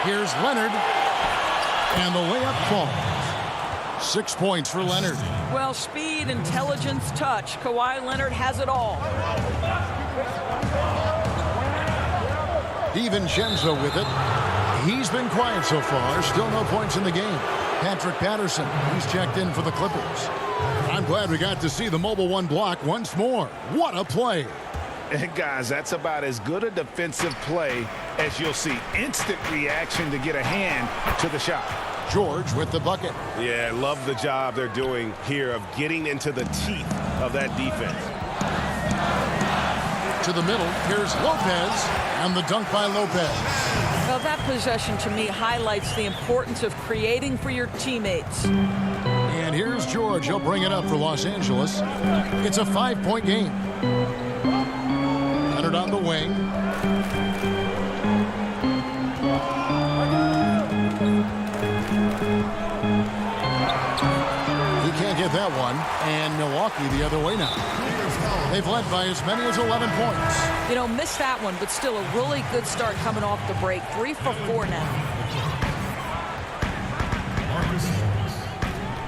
Here's Leonard. And the layup falls. 6 points for Leonard.
Well, speed, intelligence, touch. Kawhi Leonard has it all.
DiVincenzo with it. He's been quiet so far. Still no points in the game. Patrick Patterson, he's checked in for the Clippers. I'm glad we got to see the mobile one block once more. What a play.
Guys, that's about as good a defensive play as you'll see. Instant reaction to get a hand to the shot.
George with the bucket.
Yeah, love the job they're doing here of getting into the teeth of that defense.
To the middle, here's Lopez, and the dunk by Lopez.
Well, that possession to me highlights the importance of creating for your teammates.
And here's George. He'll bring it up for Los Angeles. It's a 5-point game. Leonard on the wing. He can't get that one. And Milwaukee the other way now. They've led by as many as 11 points.
You know, missed that one, but still a really good start coming off the break. 3 for 4 now.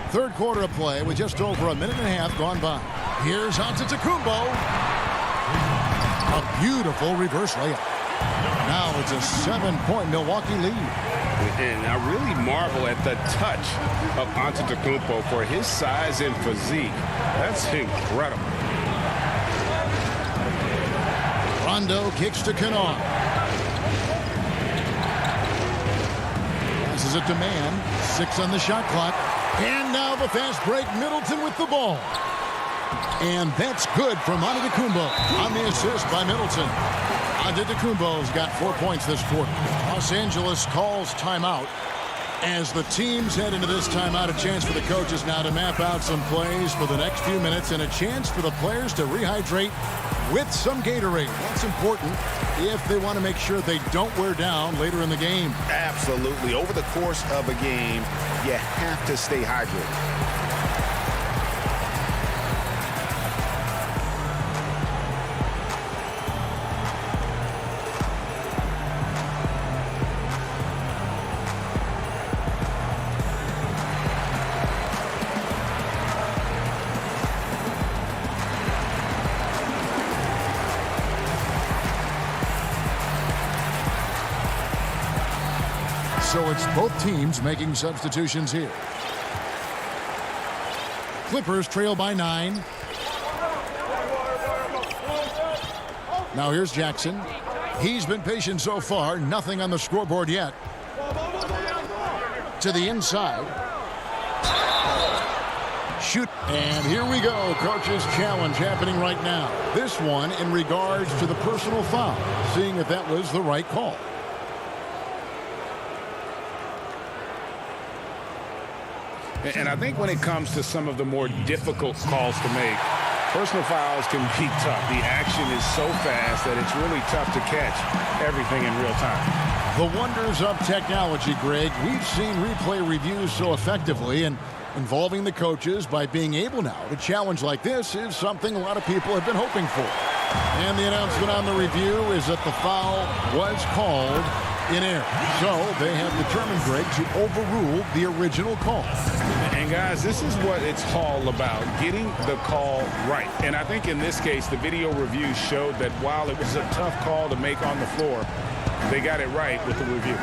Third quarter of play with just over a minute and a half gone by. Here's Antetokounmpo. A beautiful reverse layup. Now it's a 7-point Milwaukee lead.
And I really marvel at the touch of Antetokounmpo for his size and physique. That's incredible.
Rondo kicks to Kennard. Passes it to Mann. 6 on the shot clock. And now the fast break. Middleton with the ball. And that's good from Antetokounmpo on the assist by Middleton. Antetokounmpo's got 4 points this quarter. Los Angeles calls timeout. As the teams head into this timeout, a chance for the coaches now to map out some plays for the next few minutes and a chance for the players to rehydrate with some Gatorade. That's important if they want to make sure they don't wear down later in the game.
Absolutely. Over the course of a game, you have to stay hydrated.
So it's both teams making substitutions here. Clippers trail by 9. Now here's Jackson. He's been patient so far. Nothing on the scoreboard yet. To the inside. Shoot. And here we go. Coach's challenge happening right now. This one in regards to the personal foul. Seeing if that was the right call.
And I think when it comes to some of the more difficult calls to make, personal fouls can be tough. The action is so fast that it's really tough to catch everything in real time.
The wonders of technology, Greg. We've seen replay reviews so effectively, and involving the coaches by being able now to challenge like this is something a lot of people have been hoping for. And the announcement on the review is that the foul was called in error. So they have determined, Greg, to overrule the original call.
And guys, this is what it's all about, getting the call right. And I think in this case, the video review showed that while it was a tough call to make on the floor, they got it right with the review.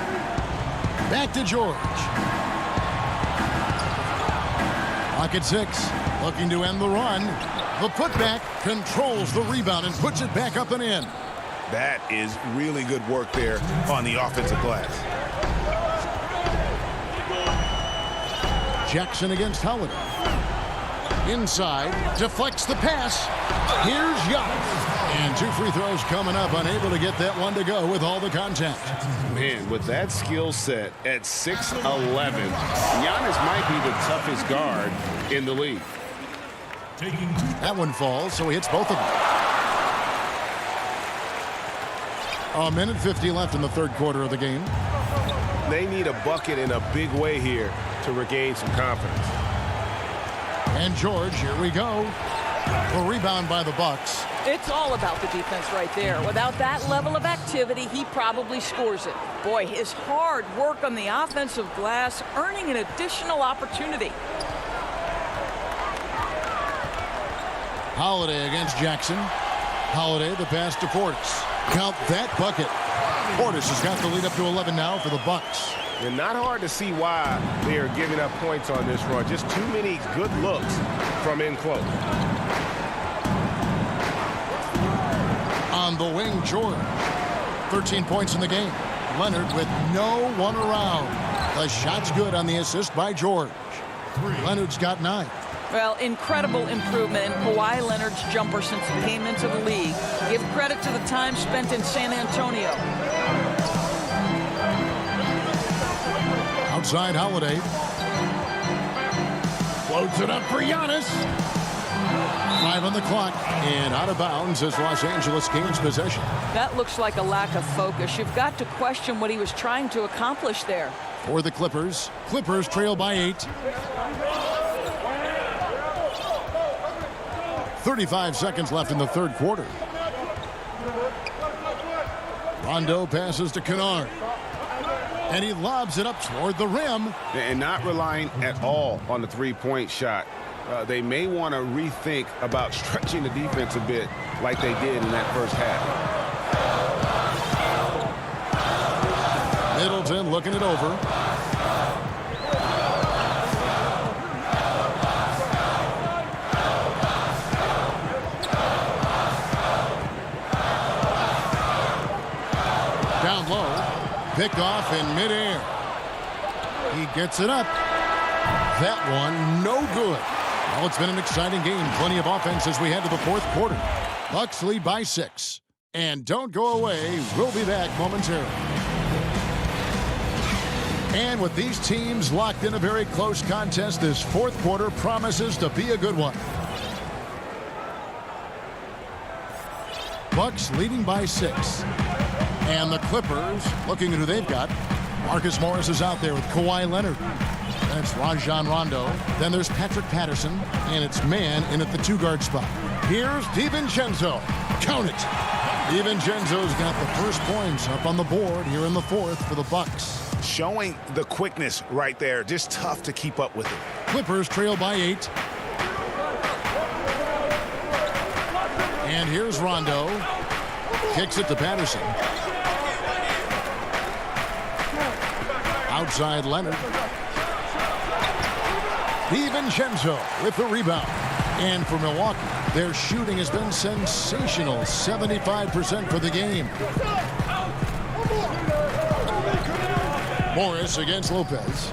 Back to George. Clock at 6, looking to end the run. The putback controls the rebound and puts it back up and in.
That is really good work there on the offensive glass.
Jackson against Holiday. Inside, deflects the pass. Here's Giannis. And 2 free throws coming up, unable to get that one to go with all the contact.
Man, with that skill set at 6'11", Giannis might be the toughest guard in the league.
That one falls, so he hits both of them. A minute 50 left in the third quarter of the game.
They need a bucket in a big way here to regain some confidence.
And George, here we go. A rebound by the Bucks.
It's all about the defense right there. Without that level of activity, he probably scores it. Boy, his hard work on the offensive glass, earning an additional opportunity.
Holiday against Jackson. Holiday, the pass to Portis. Count that bucket. Portis has got the lead up to 11 now for the Bucks.
And not hard to see why they are giving up points on this run. Just too many good looks from in close.
On the wing, George. 13 points in the game. Leonard with no one around. The shot's good on the assist by George. Leonard's got 9.
Well, incredible improvement in Kawhi Leonard's jumper since he came into the league. Give credit to the time spent in San Antonio.
Outside Holiday. Floats it up for Giannis. 5 on the clock, and out of bounds as Los Angeles gains possession.
That looks like a lack of focus. You've got to question what he was trying to accomplish there.
For the Clippers trail by 8. 35 seconds left in the third quarter. Rondo passes to Kennard. And he lobs it up toward the rim.
And not relying at all on the three-point shot. They may want to rethink about stretching the defense a bit like they did in that first half.
Middleton looking it over. Down low. Picked off in midair. He gets it up. That one, no good. Well, it's been an exciting game. Plenty of offense as we head to the fourth quarter. Bucks lead by 6. And don't go away. We'll be back momentarily. And with these teams locked in a very close contest, this fourth quarter promises to be a good one. Bucks leading by 6. And the Clippers looking at who they've got. Marcus Morris is out there with Kawhi Leonard. And it's Rajon Rondo. Then there's Patrick Patterson. And it's man in at the 2-guard spot. Here's DiVincenzo. Count it. DiVincenzo's got the first points up on the board here in the fourth for the Bucks.
Showing the quickness right there. Just tough to keep up with it.
Clippers trail by 8. And here's Rondo. Kicks it to Patterson. Outside Leonard. DiVincenzo with the rebound. And for Milwaukee, their shooting has been sensational. 75% for the game. Morris against Lopez.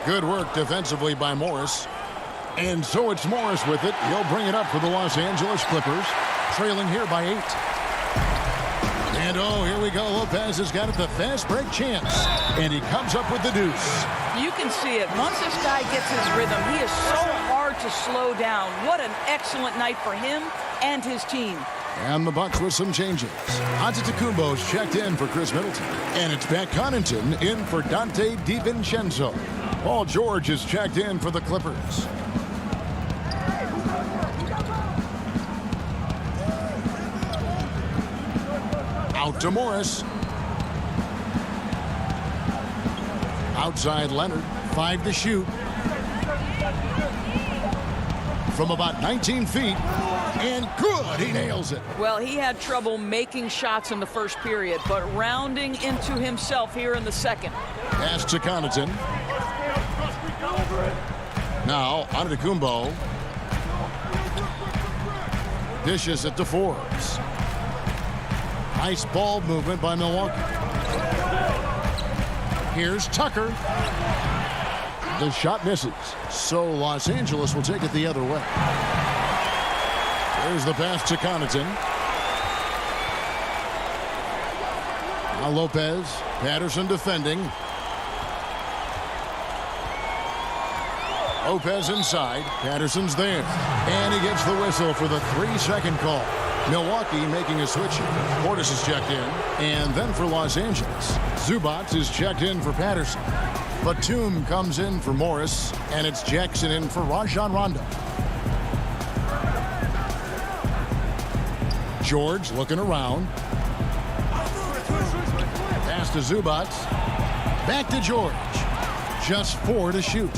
Good work defensively by Morris. And so it's Morris with it. He'll bring it up for the Los Angeles Clippers. Trailing here by 8. And oh, here we go. Lopez has got it, the fast break chance. And he comes up with the deuce.
You can see it. Once this guy gets his rhythm, he is so hard to slow down. What an excellent night for him and his team.
And the Bucks with some changes. Antetokounmpo's checked in for Chris Middleton. And it's Pat Connaughton in for Dante DiVincenzo. Paul George is checked in for the Clippers. Out to Morris. Outside Leonard. 5 to shoot. From about 19 feet. And good. He nails it.
Well, he had trouble making shots in the first period, but rounding into himself here in the second.
Pass to Connaughton. Now, Antetokounmpo. Dishes it to Forbes. Nice ball movement by Milwaukee. Here's Tucker. The shot misses. So Los Angeles will take it the other way. There's the pass to Connaughton. Now Lopez. Patterson defending. Lopez inside. Patterson's there. And he gets the whistle for the 3-second call. Milwaukee making a switch. Portis is checked in. And then for Los Angeles, Zubac is checked in for Patterson. Batum comes in for Morris. And it's Jackson in for Rajon Rondo. George looking around. Pass to Zubac. Back to George. Just 4 to shoot.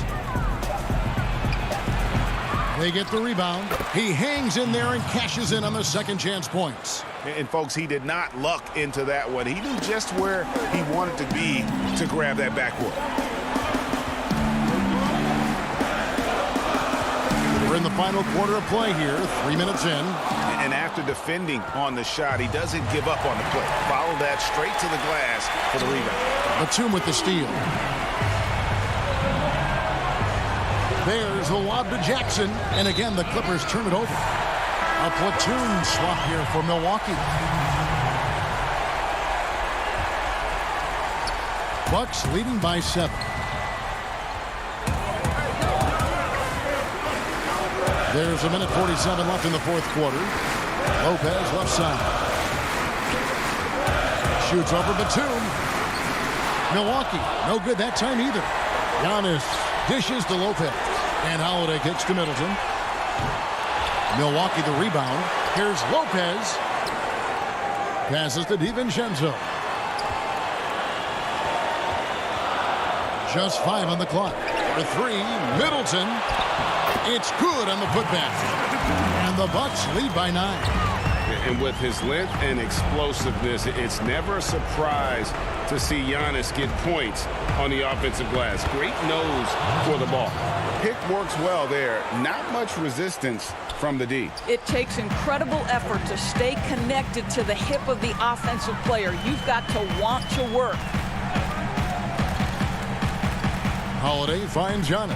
They get the rebound. He hangs in there and cashes in on the second chance points.
And folks, he did not luck into that one. He knew just where he wanted to be to grab that backboard.
We're in the final quarter of play here, 3 minutes in.
And after defending on the shot, he doesn't give up on the play. Follow that straight to the glass for the rebound.
Batum with the steal. There's a lob to Jackson. And again, the Clippers turn it over. A platoon swap here for Milwaukee. Bucks leading by 7. There's 1:47 left in the fourth quarter. Lopez left side. Shoots over Batum. Milwaukee, no good that time either. Giannis dishes to Lopez. And Holiday kicks to Middleton. Milwaukee the rebound. Here's Lopez. Passes to DiVincenzo. Just 5 on the clock. For 3, Middleton. It's good on the putback. And the Bucks lead by 9.
And with his length and explosiveness, it's never a surprise to see Giannis get points on the offensive glass. Great nose for the ball. Pick works well there. Not much resistance from the D.
It takes incredible effort to stay connected to the hip of the offensive player. You've got to want to work.
Holiday finds Giannis.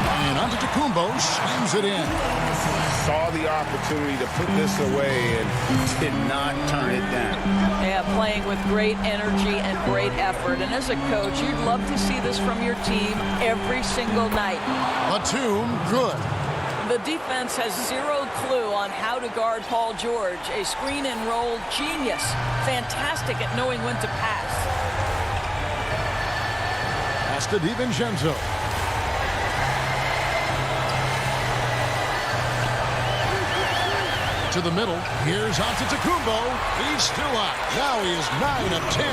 And Antetokounmpo slams it in.
Saw the opportunity to put this away and did not turn it down.
Yeah, playing with great energy and great effort. And as a coach, you'd love to see this from your team every single night.
Batum, good.
The defense has zero clue on how to guard Paul George. A screen and roll genius. Fantastic at knowing when to pass.
Pass to DiVincenzo. To the middle. Here's Antetokounmpo. He's still out. Now he is 9 of 10.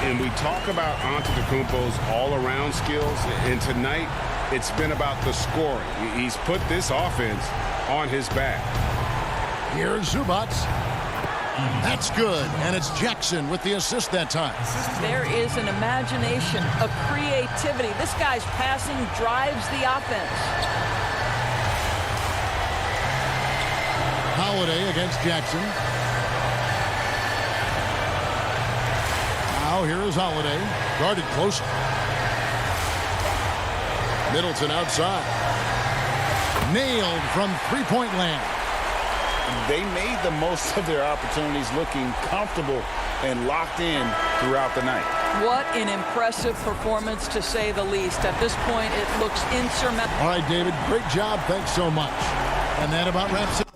And we talk about Antetokounmpo's all-around skills. And tonight, it's been about the scoring. He's put this offense on his back.
Here's Zubac. That's good. And it's Jackson with the assist that time.
There is an imagination, a creativity. This guy's passing drives the offense.
Holiday against Jackson. Now here is Holiday. Guarded closely. Middleton outside. Nailed from three-point land.
They made the most of their opportunities, looking comfortable and locked in throughout the night.
What an impressive performance, to say the least. At this point, it looks insurmountable.
All right, David, great job. Thanks so much. And that about wraps it.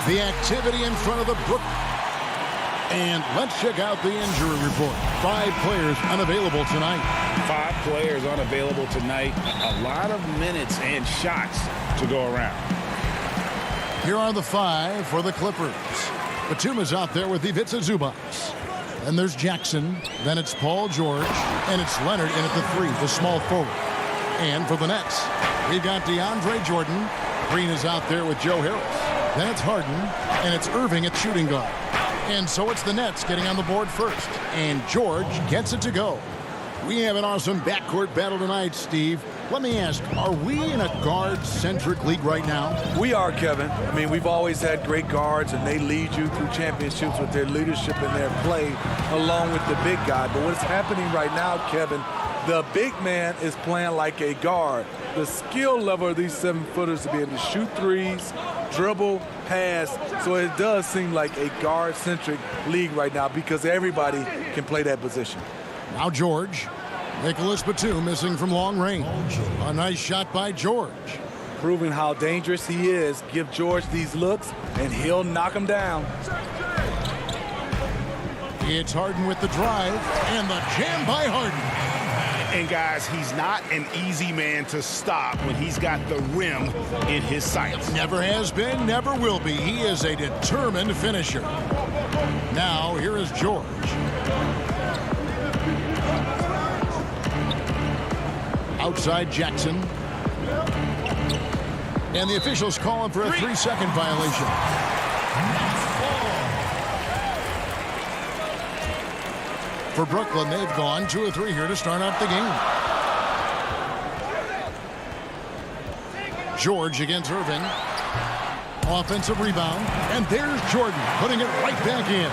The activity in front of the Brook. And let's check out the injury report. 5 players unavailable tonight.
5 players unavailable tonight. A lot of minutes and shots to go around.
Here are the 5 for the Clippers. Batum is out there with Ivica Zubac. Then there's Jackson. Then it's Paul George. And it's Leonard in at the 3, the small forward. And for the Nets, we've got DeAndre Jordan. Green is out there with Joe Harris. Then it's Harden, and it's Irving at shooting guard. And so it's the Nets getting on the board first. And George gets it to go. We have an awesome backcourt battle tonight, Steve. Let me ask, are we in a guard-centric league right now?
We are, Kevin. I mean, we've always had great guards, and they lead you through championships with their leadership and their play, along with the big guy. But what's happening right now, Kevin, the big man is playing like a guard. The skill level of these 7-footers to be able to shoot threes, dribble, pass. So it does seem like a guard-centric league right now because everybody can play that position.
Now George. Nicholas Batum missing from long range. A nice shot by George.
Proving how dangerous he is. Give George these looks, and he'll knock him down.
It's Harden with the drive, and the jam by Harden.
And guys, he's not an easy man to stop when he's got the rim in his sights.
Never has been, never will be. He is a determined finisher. Now, here is George. Outside Jackson. And the officials call him for a 3-second violation. For Brooklyn, they've gone 2 of 3 here to start out the game. George against Irving. Offensive rebound. And there's Jordan putting it right back in.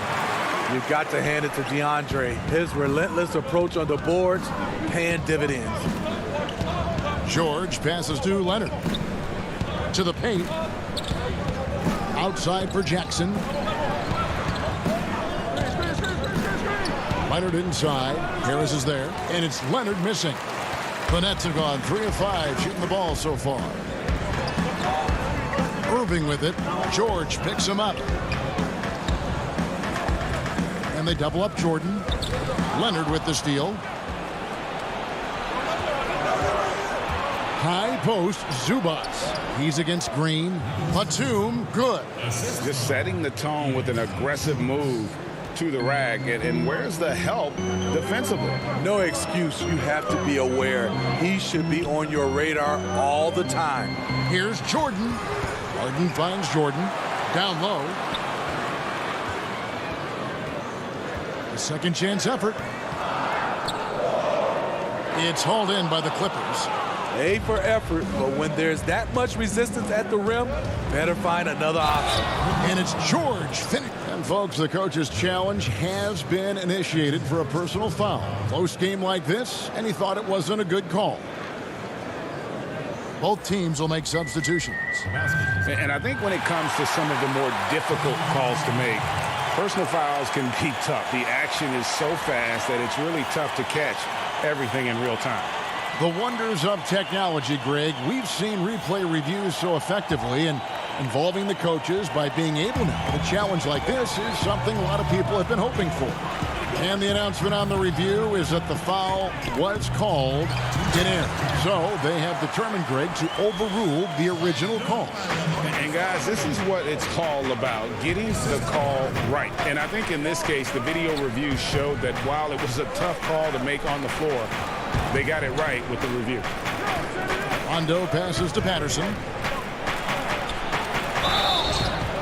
You've got to hand it to DeAndre. His relentless approach on the boards, paying dividends.
George passes to Leonard. To the paint. Outside for Jackson. Leonard inside. Harris is there. And it's Leonard missing. The Nets have gone 3 of 5 shooting the ball so far. Irving with it. George picks him up. And they double up Jordan. Leonard with the steal. High post, Zubac. He's against Green. Batum, good.
Just setting the tone with an aggressive move to the rack. And where's the help defensively?
No excuse. You have to be aware. He should be on your radar all the time.
Here's Jordan. Harden finds Jordan. Down low. A second chance effort. It's hauled in by the Clippers.
A for effort, but when there's that much resistance at the rim, better find another option.
And it's George finish. And folks, the coach's challenge has been initiated for a personal foul. Close game like this, and he thought it wasn't a good call. Both teams will make substitutions.
And I think when it comes to some of the more difficult calls to make, personal fouls can be tough. The action is so fast that it's really tough to catch everything in real time.
The wonders of technology, Greg. We've seen replay reviews so effectively, and involving the coaches by being able now to challenge like this is something a lot of people have been hoping for. And the announcement on the review is that the foul was called in. So they have determined, Greg, to overrule the original call.
And guys, this is what it's all about, getting the call right. And I think in this case, the video review showed that while it was a tough call to make on the floor, they got it right with the review.
Rondo passes to Patterson.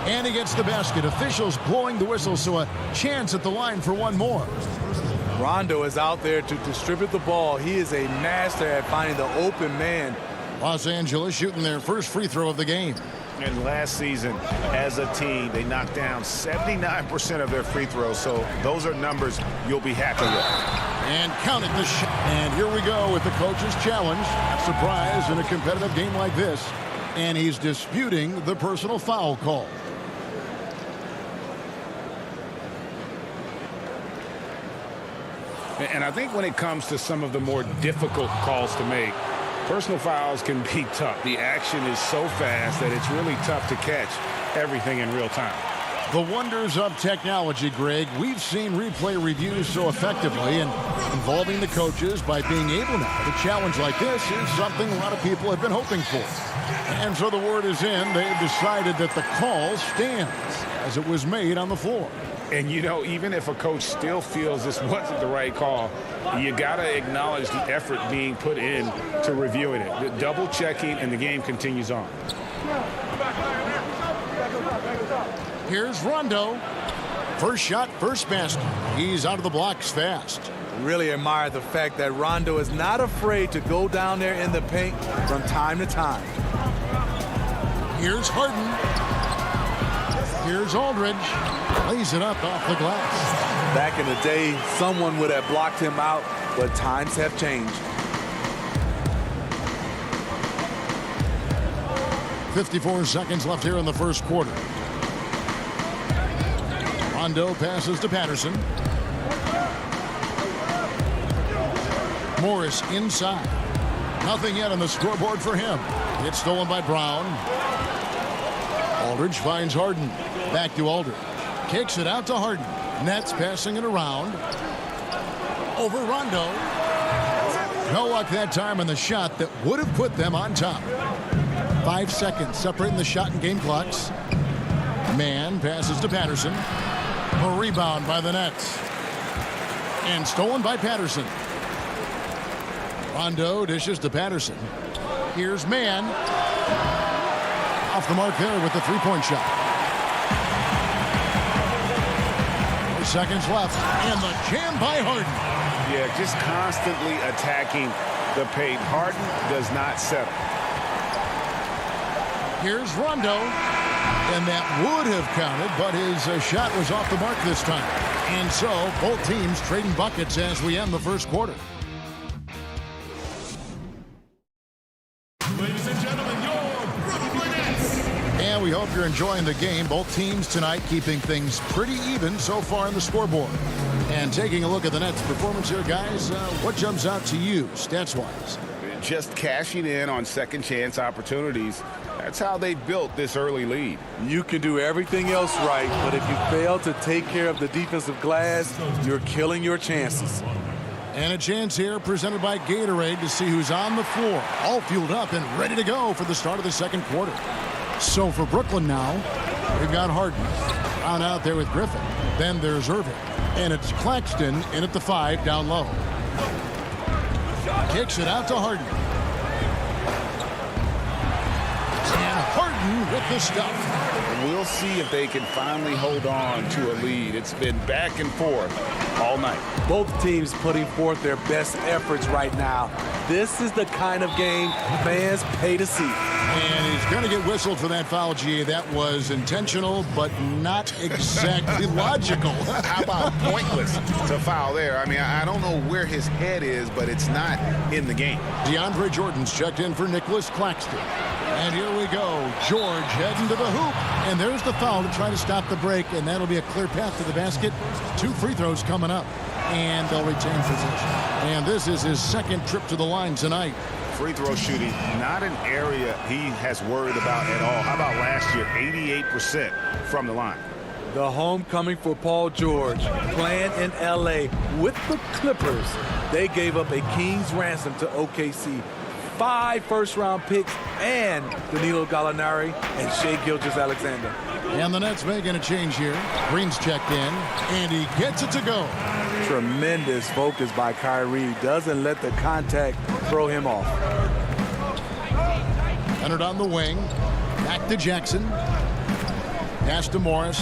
And he gets the basket. Officials blowing the whistle, so a chance at the line for one more.
Rondo is out there to distribute the ball. He is a master at finding the open man.
Los Angeles shooting their first free throw of the game.
And last season, as a team, they knocked down 79% of their free throws, so those are numbers you'll be happy with.
And counted the shot. And here we go with the coach's challenge. Surprise in a competitive game like this. And he's disputing the personal foul call.
And I think when it comes to some of the more difficult calls to make, personal fouls can be tough. The action is so fast that it's really tough to catch everything in real time.
The wonders of technology, Greg. We've seen replay reviews so effectively, and involving the coaches by being able now to challenge like this is something a lot of people have been hoping for. And so the word is in. They've decided that the call stands as it was made on the floor.
And, you know, even if a coach still feels this wasn't the right call, you got to acknowledge the effort being put in to reviewing it. The double checking, and the game continues on.
Here's Rondo. First shot, first basket. He's out of the blocks fast.
Really admire the fact that Rondo is not afraid to go down there in the paint from time to time.
Here's Harden. Here's Aldridge. Lays it up off the glass.
Back in the day, someone would have blocked him out, but times have changed.
54 seconds left here in the first quarter. Rondo passes to Patterson. Morris inside. Nothing yet on the scoreboard for him. It's stolen by Brown. Aldridge finds Harden. Back to Aldridge. Kicks it out to Harden. Nets passing it around. Over Rondo. No luck that time on the shot that would have put them on top. 5 seconds separating the shot and game clocks. Man passes to Patterson. A rebound by the Nets. And stolen by Patterson. Rondo dishes to Patterson. Here's Man. Off the mark there with the three-point shot. 4 seconds left. And the jam by Harden.
Yeah, just constantly attacking the paint. Harden does not settle.
Here's Rondo. And that would have counted, but his shot was off the mark this time. And so, both teams trading buckets as we end the first quarter.
Ladies and gentlemen, your Brooklyn Nets.
And we hope you're enjoying the game. Both teams tonight keeping things pretty even so far in the scoreboard. And taking a look at the Nets' performance here, guys, what jumps out to you, stats-wise?
Just cashing in on second-chance opportunities. That's how they built this early lead.
You can do everything else right, but if you fail to take care of the defensive glass, you're killing your chances.
And a chance here presented by Gatorade to see who's on the floor, all fueled up and ready to go for the start of the second quarter. So for Brooklyn now, we've got Harden on out there with Griffin. Then there's Irving. And it's Claxton in at the 5 down low. Kicks it out to Harden. And Harden with the stuff.
We'll see if they can finally hold on to a lead. It's been back and forth all night.
Both teams putting forth their best efforts right now. This is the kind of game fans pay to see.
And he's going to get whistled for that foul, GA. That was intentional, but not exactly logical.
How about pointless to foul there? I mean, I don't know where his head is, but it's not in the game.
DeAndre Jordan's checked in for Nicholas Claxton. And here we go. George heading to the hoop. And there's the foul to try to stop the break, and that'll be a clear path to the basket. 2 free throws coming up, and they'll retain possession. And this is his second trip to the line tonight.
Free throw shooting, not an area he has worried about at all. How about last year, 88% from the line?
The homecoming for Paul George, playing in L.A. with the Clippers. They gave up a king's ransom to OKC. 5 first-round picks and Danilo Gallinari and Shai Gilgeous-Alexander.
And the Nets making a change here. Green's checked in, and he gets it to go.
Tremendous focus by Kyrie. Doesn't let the contact throw him off.
Leonard on the wing. Back to Jackson. Pass to Morris.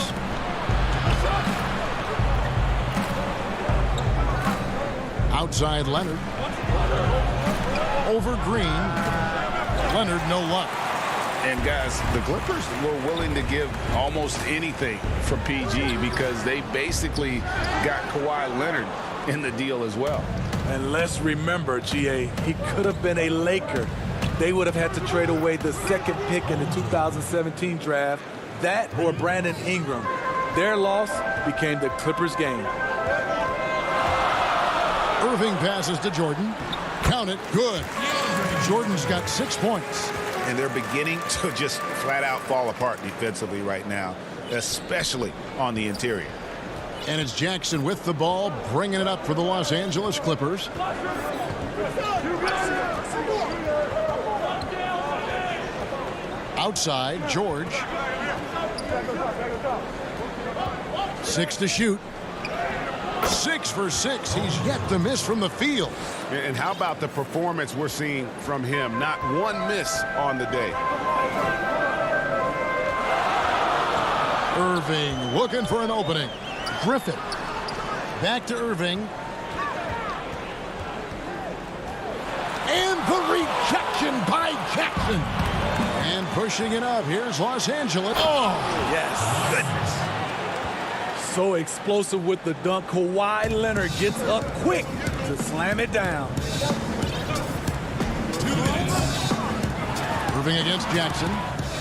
Outside Leonard. Over Green. Leonard, no luck.
And guys, the Clippers were willing to give almost anything for PG because they basically got Kawhi Leonard in the deal as well.
And let's remember, GA, he could have been a Laker. They would have had to trade away the second pick in the 2017 draft, that or Brandon Ingram. Their loss became the Clippers' game.
Irving passes to Jordan. Count it. Good. Jordan's got 6 points.
And they're beginning to just flat out fall apart defensively right now, especially on the interior.
And it's Jackson with the ball, bringing it up for the Los Angeles Clippers. Outside, George. 6 to shoot. 6 for 6. He's yet to miss from the field.
And how about the performance we're seeing from him? Not one miss on the day.
Irving looking for an opening. Griffin. Back to Irving. And the rejection by Jackson. And pushing it up. Here's Los Angeles. Oh,
yes.
Goodness.
So explosive with the dunk. Kawhi Leonard gets up quick to slam it down.
Irving against Jackson.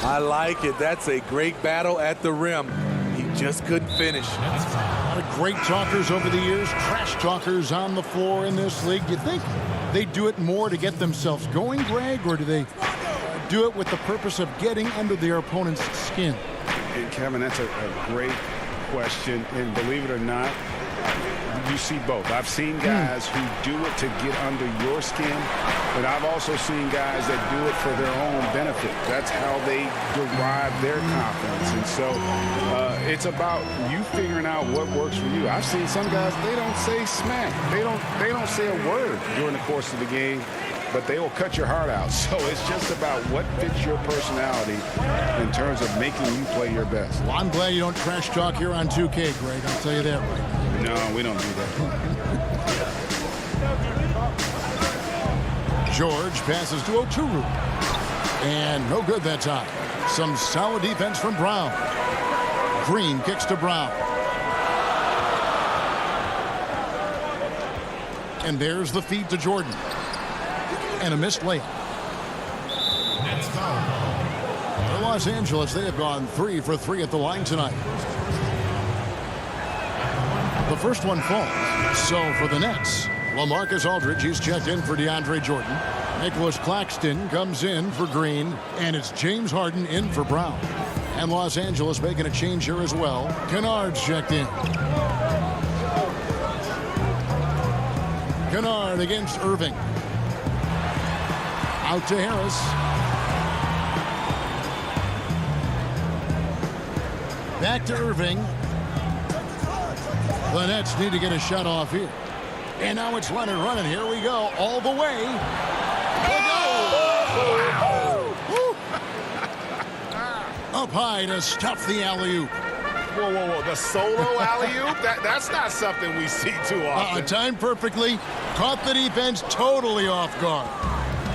I like it. That's a great battle at the rim. He just couldn't finish.
A lot of great talkers over the years, trash talkers on the floor in this league. Do you think they do it more to get themselves going, Greg, or do they do it with the purpose of getting under their opponent's skin?
Hey, Kevin, that's a great question, and believe it or not, you see both. I've seen guys who do it to get under your skin, but I've also seen guys that do it for their own benefit. That's how they derive their confidence. And so it's about you figuring out what works for you. I've seen some guys, they don't say smack. They don't say a word during the course of the game, but they will cut your heart out. So it's just about what fits your personality in terms of making you play your best.
Well, I'm glad you don't trash talk here on 2K, Greg. I'll tell you that right.
No, we don't do that.
George passes to Oturu. And no good that time. Some solid defense from Brown. Green kicks to Brown. And there's the feed to Jordan. And a missed layup. For Los Angeles, they have gone 3 for 3 at the line tonight. The first one falls. So for the Nets, LaMarcus Aldridge, he's checked in for DeAndre Jordan. Nicholas Claxton comes in for Green. And it's James Harden in for Brown. And Los Angeles making a change here as well. Kennard's checked in. Kennard against Irving. Out to Harris. Back to Irving. The Nets need to get a shot off here. And now it's Leonard running. Here we go. All the way. Up high to stuff the alley-oop.
Whoa. The solo alley-oop? That's not something we see too often.
Timed perfectly. Caught the defense totally off guard.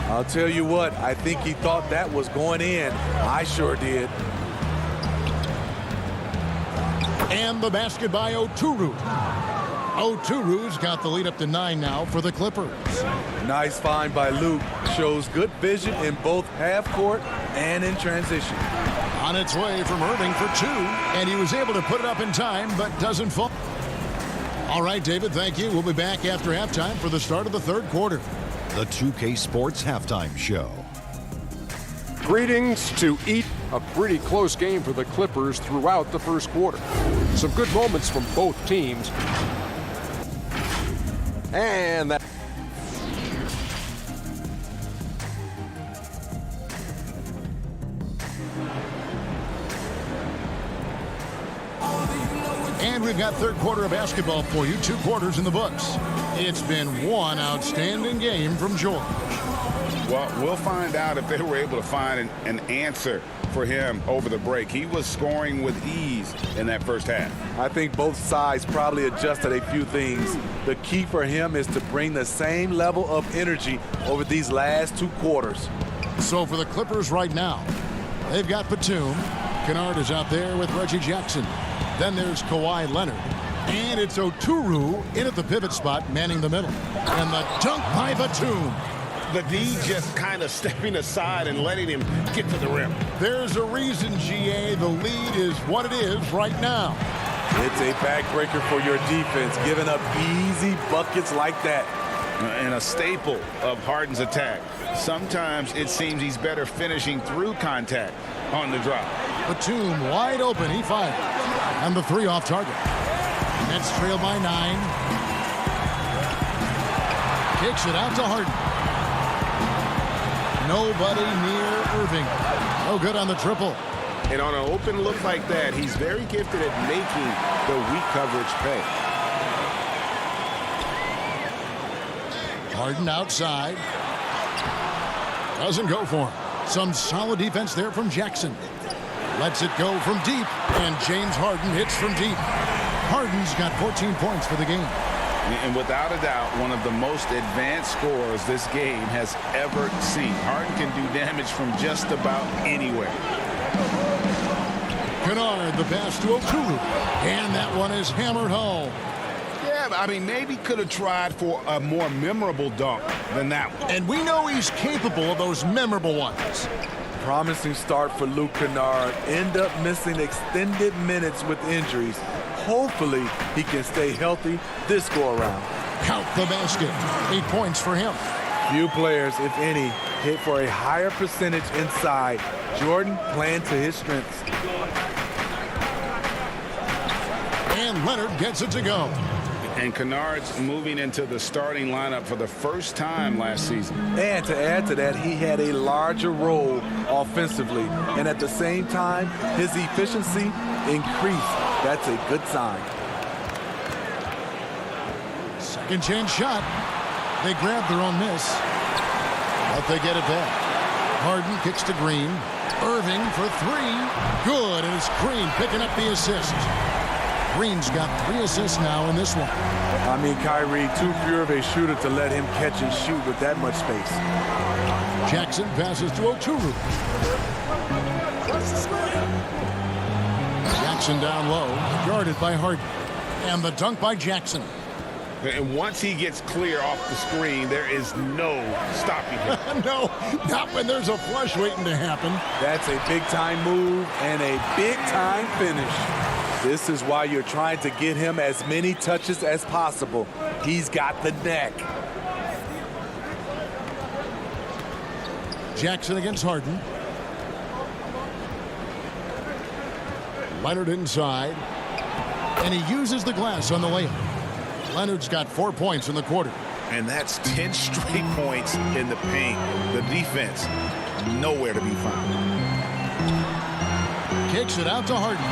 I'll tell you what, I think he thought that was going in. I sure did.
And the basket by Oturu. Oturu's got the lead up to 9 now for the Clippers.
Nice find by Luke. Shows good vision in both half court and in transition.
On its way from Irving for 2, and he was able to put it up in time, but doesn't fall. All right, David, thank you. We'll be back after halftime for the start of the third quarter.
The 2K Sports Halftime Show.
Greetings to eat. A pretty close game for the Clippers throughout the first quarter. Some good moments from both teams. And that.
And we've got third quarter of basketball for you. 2 quarters in the books. It's been one outstanding game from George.
Well, we'll find out if they were able to find an answer for him over the break. He was scoring with ease in that first half.
I think both sides probably adjusted a few things. The key for him is to bring the same level of energy over these last 2 quarters.
So for the Clippers right now, they've got Batum. Kennard is out there with Reggie Jackson. Then there's Kawhi Leonard. And it's Oturu in at the pivot spot, manning the middle. And the dunk by Batum.
The D just kind of stepping aside and letting him get to the rim.
There's a reason, GA, the lead is what it is right now.
It's a backbreaker for your defense, giving up easy buckets like that.
And a staple of Harden's attack. Sometimes it seems he's better finishing through contact on the drop.
Batum wide open, he fires. And the 3 off target. Nets trail by 9. Kicks it out to Harden. Nobody near Irving. No good on the triple.
And on an open look like that, he's very gifted at making the weak coverage pay.
Harden outside. Doesn't go for him. Some solid defense there from Jackson. Lets it go from deep. And James Harden hits from deep. Harden's got 14 points for the game.
And without a doubt, one of the most advanced scorers this game has ever seen. Harden can do damage from just about anywhere.
Kennard, the pass to Oturu. And that one is hammered home.
Yeah, I mean, maybe could have tried for a more memorable dunk than that one.
And we know he's capable of those memorable ones.
Promising start for Luke Kennard. End up missing extended minutes with injuries. Hopefully, he can stay healthy this go-around.
Count the basket. 8 points for him.
Few players, if any, hit for a higher percentage inside. Jordan playing to his strengths.
And Leonard gets it to go.
And Kennard's moving into the starting lineup for the first time last season.
And to add to that, he had a larger role offensively. And at the same time, his efficiency increased. That's a good sign.
Second chance shot. They grab their own miss. But they get it back. Harden kicks to Green. Irving for 3. Good, and it's Green picking up the assist. Green's got 3 assists now in this one.
I mean, Kyrie, too pure of a shooter to let him catch and shoot with that much space.
Jackson passes to Oturu. Jackson down low, guarded by Harden. And the dunk by Jackson.
And once he gets clear off the screen, there is no stopping him.
No, not when there's a flush waiting to happen.
That's a big-time move and a big-time finish. This is why you're trying to get him as many touches as possible. He's got the neck.
Jackson against Harden. Leonard inside. And he uses the glass on the layup. Leonard's got 4 points in the quarter.
And that's 10 straight points in the paint. The defense, nowhere to be found.
Kicks it out to Harden.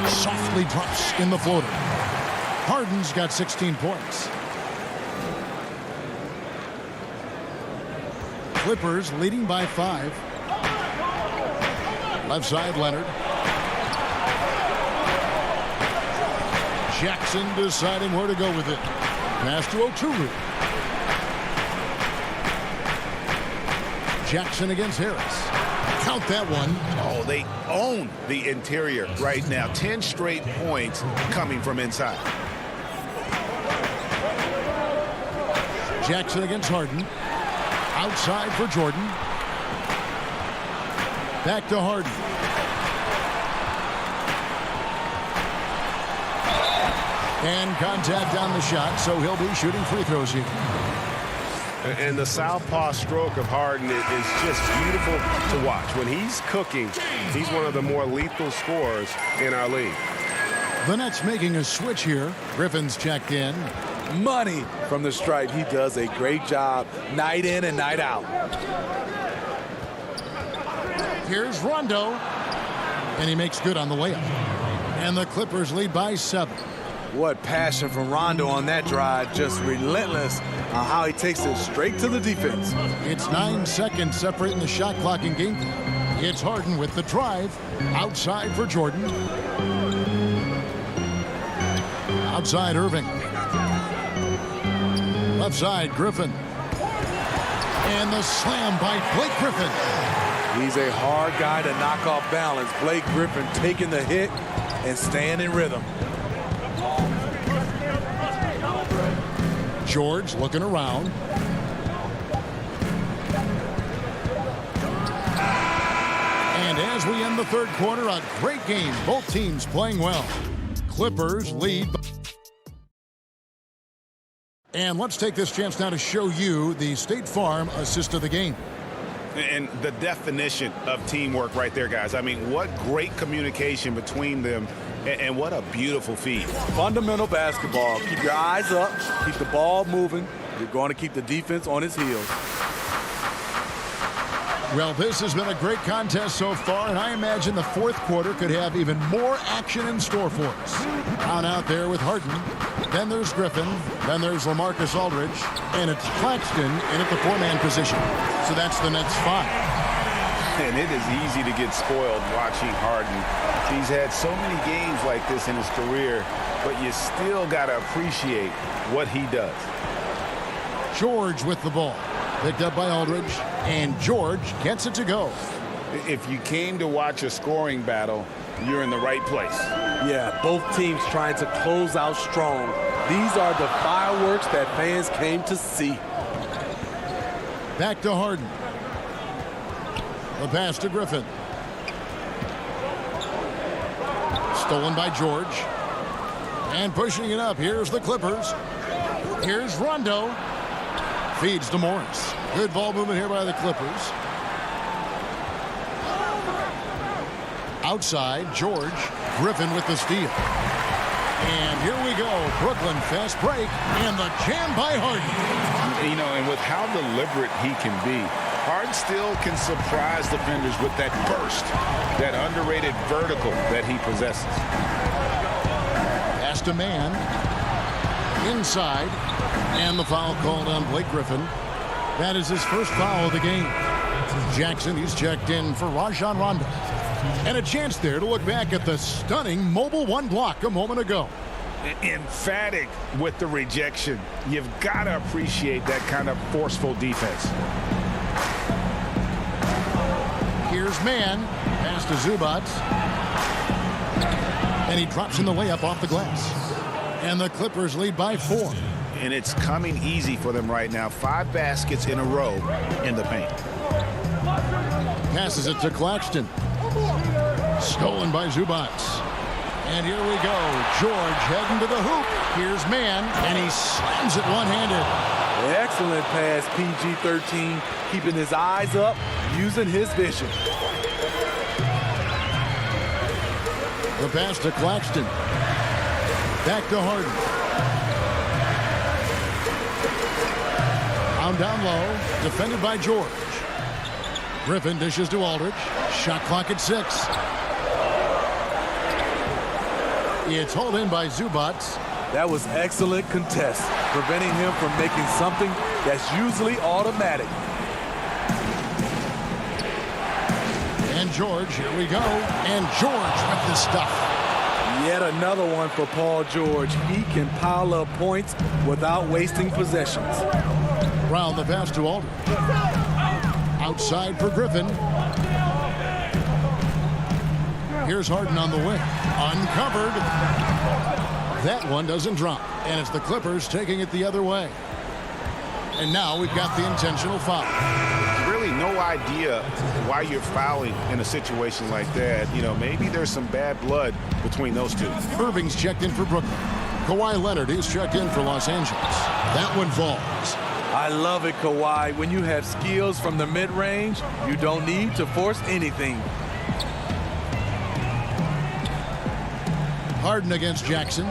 Softly drops in the floater. Harden's got 16 points. Clippers leading by 5. Left side, Leonard. Jackson deciding where to go with it. Pass to Oturu. Jackson against Harris. Count that one.
Oh, they own the interior right now. 10 straight points coming from inside.
Jackson against Harden. Outside for Jordan. Back to Harden. And contact on the shot, so he'll be shooting free throws here.
And the southpaw stroke of Harden is just beautiful to watch. When he's cooking, he's one of the more lethal scorers in our league.
The Nets making a switch here. Griffin's checked in.
Money from the stripe. He does a great job night in and night out.
Here's Rondo. And he makes good on the layup. And the Clippers lead by 7.
What passion from Rondo on that drive. Just relentless on how he takes it straight to the defense.
It's 9 seconds separating the shot clock and game clock. It's Harden with the drive. Outside for Jordan. Outside Irving. Left side Griffin. And the slam by Blake Griffin.
He's a hard guy to knock off balance. Blake Griffin taking the hit and staying in rhythm.
George looking around. And as we end the third quarter, a great game. Both teams playing well. Clippers lead. And let's take this chance now to show you the State Farm assist of the game.
And the definition of teamwork right there, guys. I mean, what great communication between them, and what a beautiful feed.
Fundamental basketball. Keep your eyes up. Keep the ball moving. You're going to keep the defense on its heels.
Well, this has been a great contest so far, and I imagine the fourth quarter could have even more action in store for us. On out there with Harden. Then there's Griffin. Then there's LaMarcus Aldridge. And it's Claxton in at the 4-man position. So that's the Nets 5.
And it is easy to get spoiled watching Harden. He's had so many games like this in his career, but you still got to appreciate what he does.
George with the ball. Picked up by Aldridge. And George gets it to go.
If you came to watch a scoring battle, you're in the right place.
Yeah, both teams trying to close out strong. These are the fireworks that fans came to see.
Back to Harden. The pass to Griffin. Stolen by George. And pushing it up. Here's the Clippers. Here's Rondo. Feeds to Morris. Good ball movement here by the Clippers. Outside, George. Griffin with the steal. And here we go. Brooklyn fast break. And the jam by Harden.
You know, and with how deliberate he can be, Harden still can surprise defenders with that burst, that underrated vertical that he possesses.
Pass to man. Inside. And the foul called on Blake Griffin. That is his first foul of the game. Jackson, he's checked in for Rajon Rondo. And a chance there to look back at the stunning mobile 1 block a moment ago.
Emphatic with the rejection. You've got to appreciate that kind of forceful defense.
Here's man. Pass to Zubac. And he drops in the layup off the glass. And the Clippers lead by 4.
And it's coming easy for them right now. 5 baskets in a row in the paint.
Passes it to Claxton. Stolen by Zubac. And here we go. George heading to the hoop. Here's man, and he slams it one-handed.
Excellent pass, PG-13, keeping his eyes up, using his vision.
The pass to Claxton. Back to Harden. Down low, defended by George. Griffin dishes to Aldridge. Shot clock at 6. It's hauled in by Zubac.
That was excellent contest, preventing him from making something that's usually automatic.
And And George, here we go. And George with the stuff.
Yet another one for Paul George. He can pile up points without wasting possessions.
Round the pass to Aldridge. Outside for Griffin. Here's Harden on the wing. Uncovered. That one doesn't drop. And it's the Clippers taking it the other way. And now we've got the intentional foul.
Really no idea why you're fouling in a situation like that. You know, maybe there's some bad blood between those two.
Irving's checked in for Brooklyn. Kawhi Leonard is checked in for Los Angeles. That one falls.
I love it, Kawhi. When you have skills from the mid-range, you don't need to force anything.
Harden against Jackson.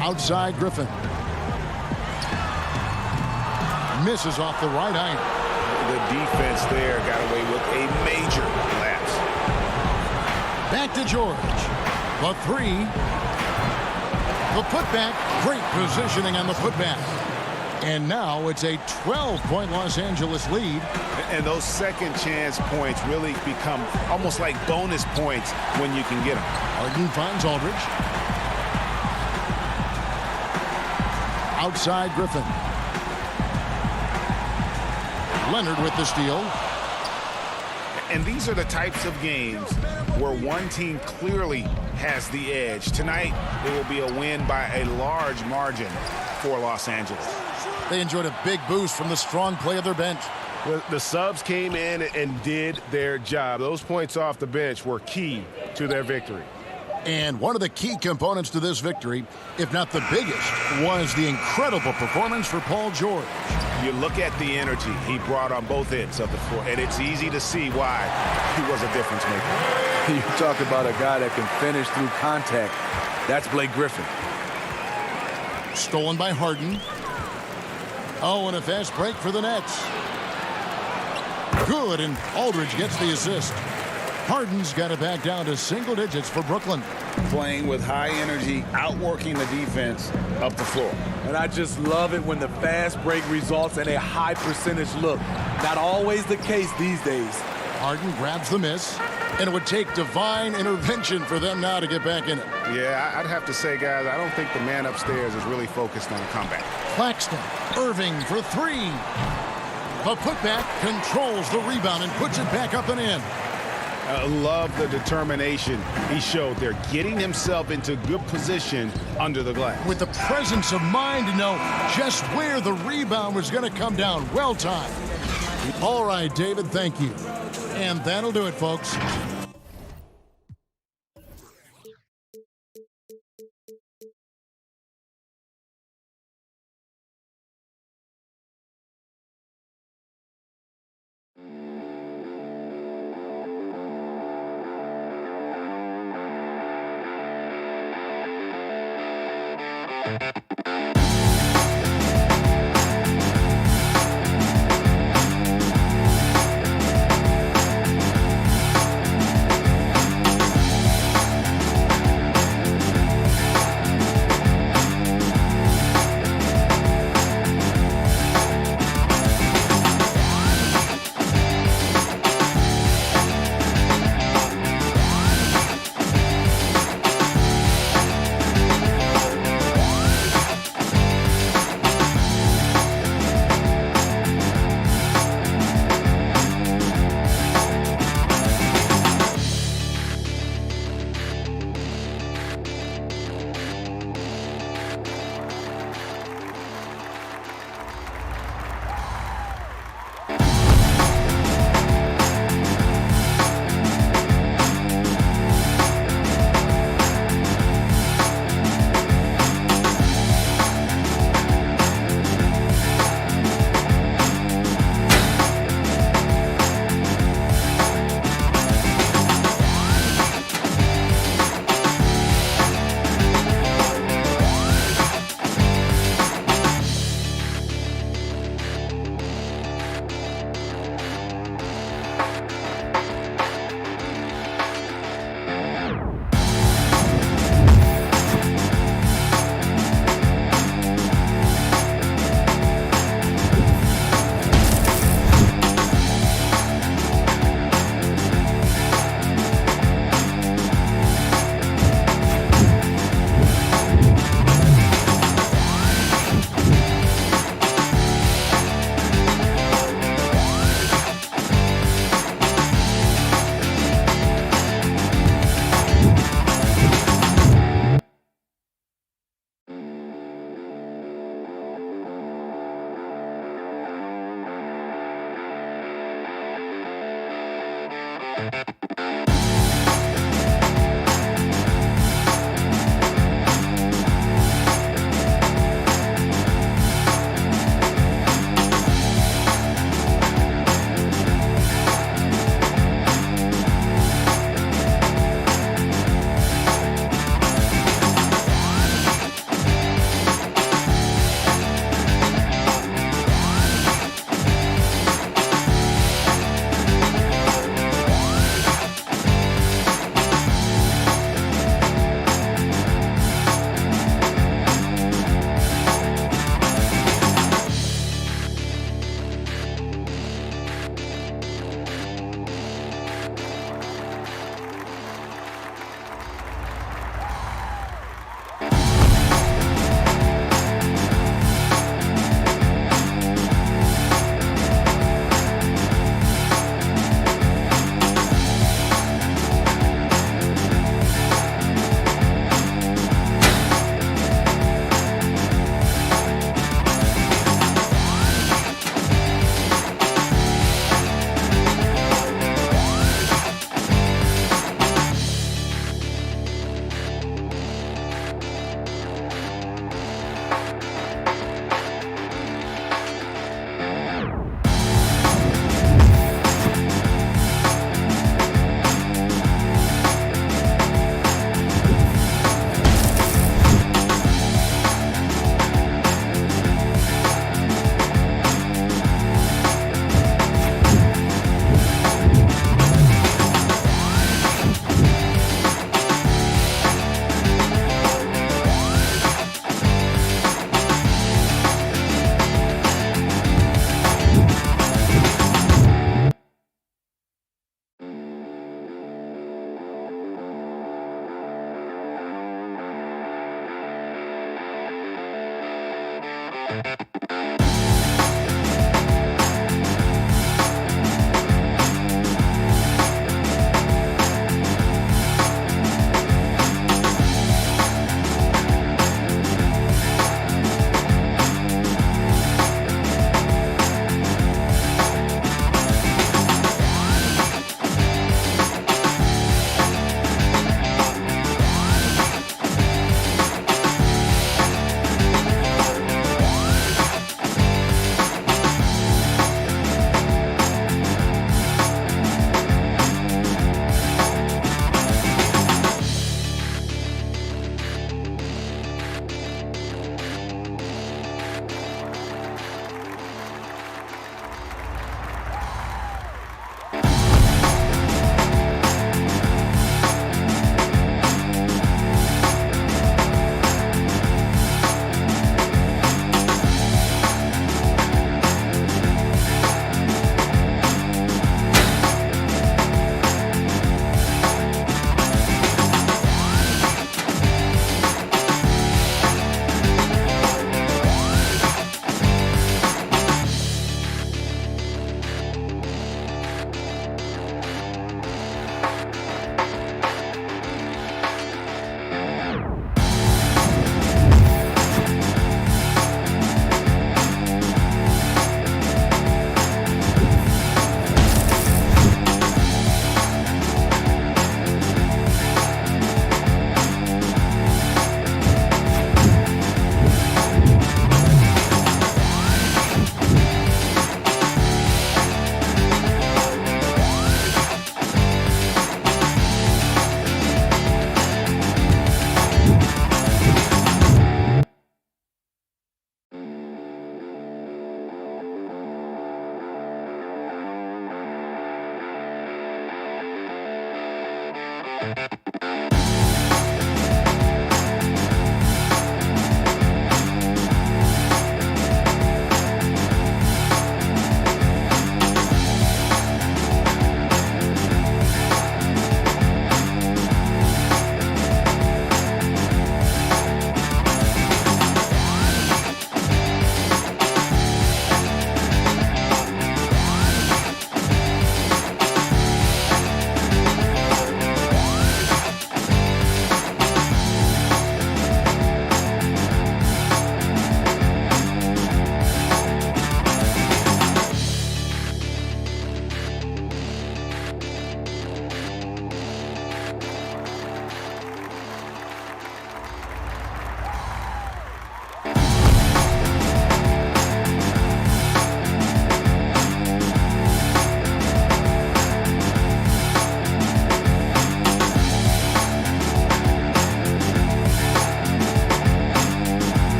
Outside Griffin. Misses off the right iron.
The defense there got away with a major lapse.
Back to George. The three. The putback. Great positioning on the putback. And now it's a 12-point Los Angeles lead.
And those second chance points really become almost like bonus points when you can get them.
Harden finds Aldridge. Outside Griffin. Leonard with the steal.
And these are the types of games where one team clearly has the edge. Tonight, it will be a win by a large margin for Los Angeles.
They enjoyed a big boost from the strong play of their bench.
The subs came in and did their job. Those points off the bench were key to their victory.
And one of the key components to this victory, if not the biggest, was the incredible performance for Paul George.
You look at the energy he brought on both ends of the floor, and it's easy to see why he was a difference maker.
You talk about a guy that can finish through contact. That's Blake Griffin.
Stolen by Harden. Oh, and a fast break for the Nets. Good, and Aldridge gets the assist. Harden's got it back down to single digits for Brooklyn.
Playing with high energy, outworking the defense up the floor.
And I just love it when the fast break results in a high percentage look. Not always the case these days.
Harden grabs the miss, and it would take divine intervention for them now to get back in it.
Yeah, I'd have to say, guys, I don't think the man upstairs is really focused on a comeback.
Claxton, Irving for three. The putback controls the rebound and puts it back up and in.
I love the determination he showed there, getting himself into good position under the glass.
With the presence of mind to know just where the rebound was going to come down. Well timed. All right, David, thank you. And that'll do it, folks.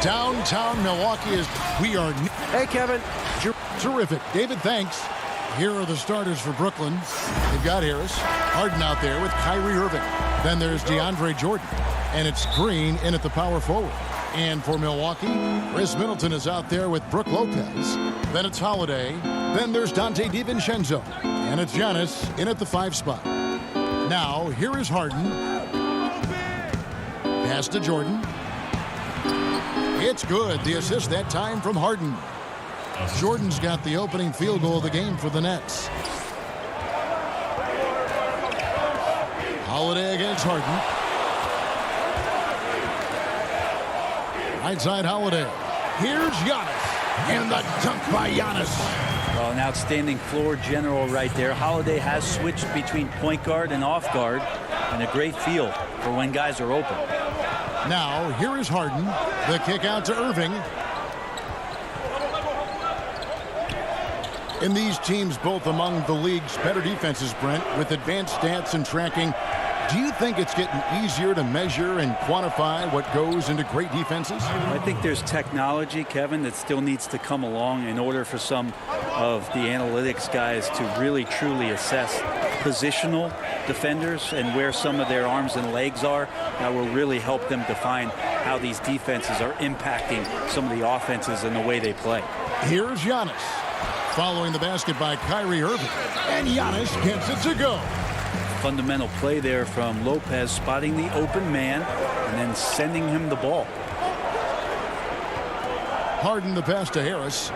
Downtown Milwaukee is, we are.
Hey, Kevin.
Terrific. David, thanks. Here are the starters for Brooklyn. They've got Harris, Harden out there with Kyrie Irving. Then there's DeAndre Jordan. And it's Green in at the power forward. And for Milwaukee, Chris Middleton is out there with Brook Lopez. Then it's Holiday. Then there's Dante DiVincenzo. And it's Giannis in at the 5 spot. Now, here is Harden. Pass to Jordan. It's good. The assist that time from Harden. Jordan's got the opening field goal of the game for the Nets. Holiday against Harden. Right side Holiday. Here's Giannis. And the dunk by Giannis.
Well, an outstanding floor general right there. Holiday has switched between point guard and off guard. And a great feel for when guys are open.
Now, here is Harden. The kick out to Irving. In these teams, both among the league's better defenses, Brent, with advanced stats and tracking, do you think it's getting easier to measure and quantify what goes into great defenses?
I think there's technology, Kevin, that still needs to come along in order for some of the analytics guys to really truly assess positional defenders and where some of their arms and legs are. That will really help them define how these defenses are impacting some of the offenses and the way they play.
Here's Giannis. Following the basket by Kyrie Irving. And Giannis gets it to go.
Fundamental play there from Lopez, spotting the open man and then sending him the ball.
Harden the pass to Harris.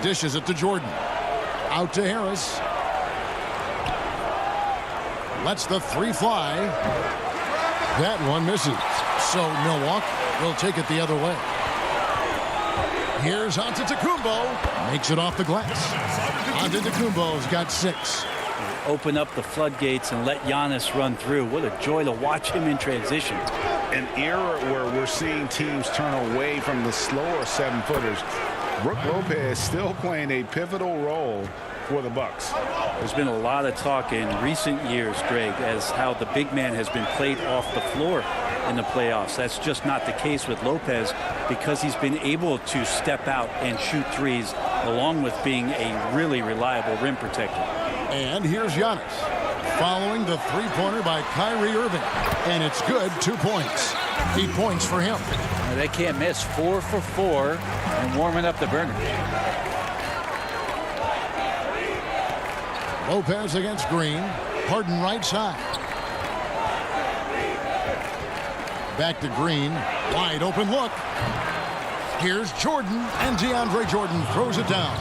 Dishes it to Jordan. Out to Harris. Lets the 3 fly. That one misses. So Milwaukee will take it the other way. Here's Antetokounmpo. Makes it off the glass. Antetokounmpo's got 6.
Open up the floodgates and let Giannis run through. What a joy to watch him in transition.
An era where we're seeing teams turn away from the slower 7-footers. Brook Lopez still playing a pivotal role for the Bucks.
There's been a lot of talk in recent years, Greg, as how the big man has been played off the floor in the playoffs. That's just not the case with Lopez because he's been able to step out and shoot threes along with being a really reliable rim protector.
And here's Giannis following the 3-pointer by Kyrie Irving. And it's good. 2 points. 8 points for him.
They can't miss. 4 for 4 and warming up the burner.
Lopez against Green. Harden right side. Back to Green. Wide open look. Here's Jordan. And DeAndre Jordan throws it down.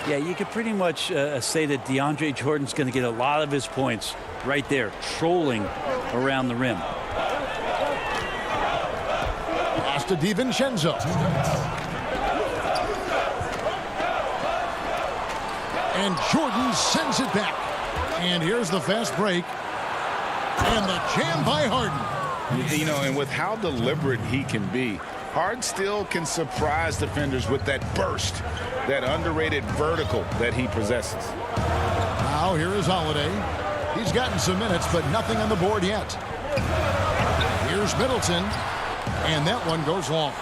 Yeah, you could pretty much say that DeAndre Jordan's going to get a lot of his points right there, trolling around the rim.
Pass to DiVincenzo. And Jordan sends it back. And here's the fast break. And the jam by Harden.
You know, and with how deliberate he can be, Harden still can surprise defenders with that burst, that underrated vertical that he possesses.
Now here is Holiday. He's gotten some minutes, but nothing on the board yet. Here's Middleton. And that one goes long.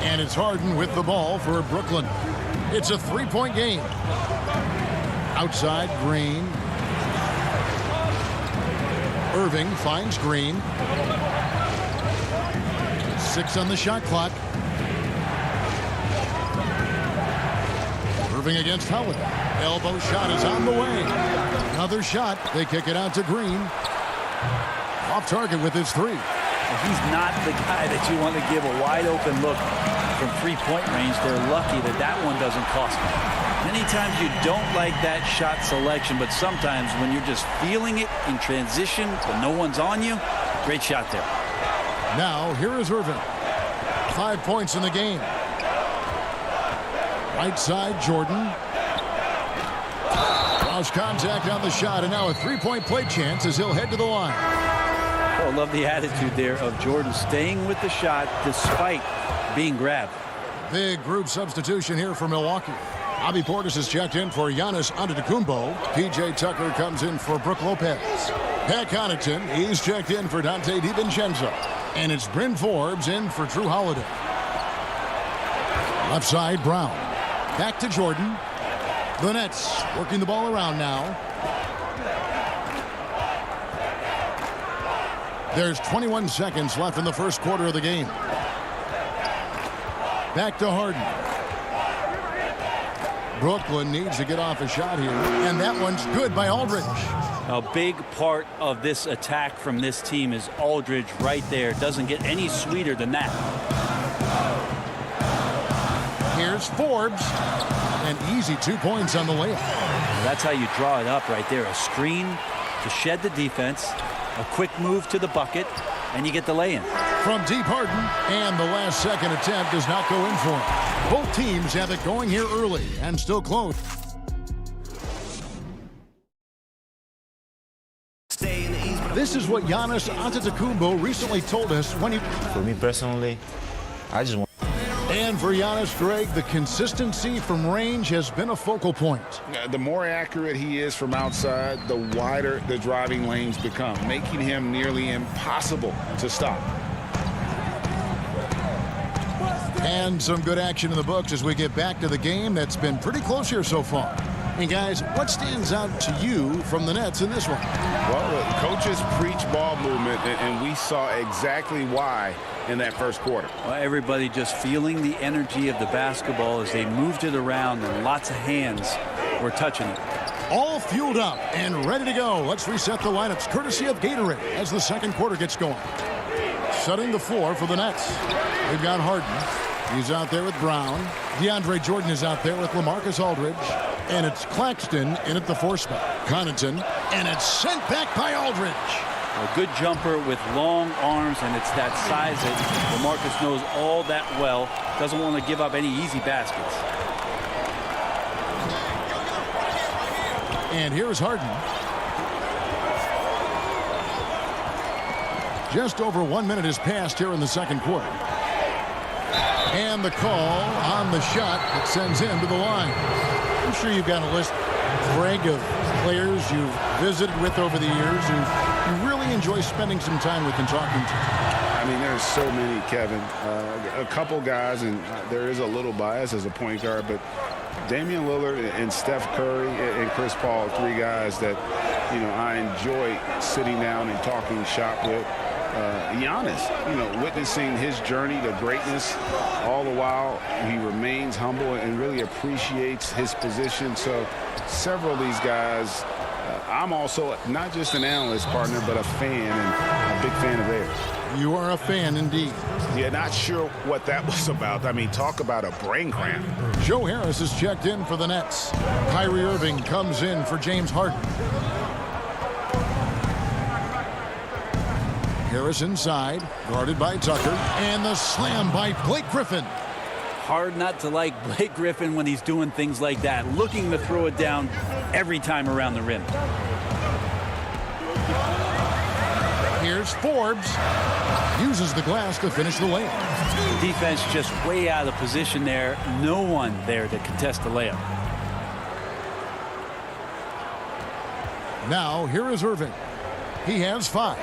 And it's Harden with the ball for Brooklyn. It's a 3-point game. Outside, Green. Irving finds Green. 6 on the shot clock. Irving against Howard. Elbow shot is on the way. Another shot. They kick it out to Green. Off target with his 3.
He's not the guy that you want to give a wide open look from 3-point range. They're lucky that that one doesn't cost them. Many times you don't like that shot selection, but sometimes when you're just feeling it in transition when no one's on you, great shot there.
Now here is Irving. 5 points in the game. Right side, Jordan. Lost contact on the shot, and now a 3-point play chance as he'll head to the line.
Oh, love the attitude there of Jordan staying with the shot despite being grabbed.
Big group substitution here for Milwaukee. Bobby Portis has checked in for Giannis Antetokounmpo. P.J. Tucker comes in for Brook Lopez. Pat Connaughton, he's checked in for Dante DiVincenzo. And it's Bryn Forbes in for Drew Holiday. Left side, Brown. Back to Jordan. The Nets working the ball around now. There's 21 seconds left in the first quarter of the game. Back to Harden. Brooklyn needs to get off a shot here, and that one's good by Aldridge.
A big part of this attack from this team is Aldridge right there. Doesn't get any sweeter than that.
Here's Forbes. An easy 2 points on the layup.
That's how you draw it up right there. A screen to shed the defense, a quick move to the bucket, and you get the lay-in.
From deep, Harden, and the last second attempt does not go in for him. Both teams have it going here early and still close. This is what Giannis Antetokounmpo recently told us when he...
For me personally, I just want...
And for Giannis, Greg, the consistency from range has been a focal point.
The more accurate he is from outside, the wider the driving lanes become, making him nearly impossible to stop.
And some good action in the books as we get back to the game that's been pretty close here so far. And guys, what stands out to you from the Nets in this one?
Well, coaches preach ball movement, and we saw exactly why in that first quarter.
Well, everybody just feeling the energy of the basketball as they moved it around, and lots of hands were touching it.
All fueled up and ready to go. Let's reset the lineups courtesy of Gatorade as the second quarter gets going. Setting the floor for the Nets. We've got Harden. He's out there with Brown. DeAndre Jordan is out there with LaMarcus Aldridge. And it's Claxton in at the 4 spot. Connaughton, and it's sent back by Aldridge.
A good jumper with long arms, and it's that size that LaMarcus knows all that well. Doesn't want to give up any easy baskets.
And here's Harden. Just over 1 minute has passed here in the second quarter. And the call on the shot that sends him to the line. I'm sure you've got a list, Greg, of players you've visited with over the years and you really enjoy spending some time with and talking to.
I mean, there's so many, Kevin. A couple guys, and there is a little bias as a point guard, but Damian Lillard and Steph Curry and Chris Paul, 3 guys that, you know, I enjoy sitting down and talking shop with. Giannis, witnessing his journey to greatness, all the while he remains humble and really appreciates his position. So several of these guys, I'm also not just an analyst partner, but a fan and a big fan of theirs.
You are a fan indeed.
Yeah, not sure what that was about. I mean, talk about a brain cramp.
Joe Harris is checked in for the Nets. Kyrie Irving comes in for James Harden. Harris inside, guarded by Tucker, and the slam by Blake Griffin.
Hard not to like Blake Griffin when he's doing things like that, looking to throw it down every time around the rim.
Here's Forbes. Uses the glass to finish the layup.
The defense just way out of position there. No one there to contest the layup.
Now, here is Irving. He has 5.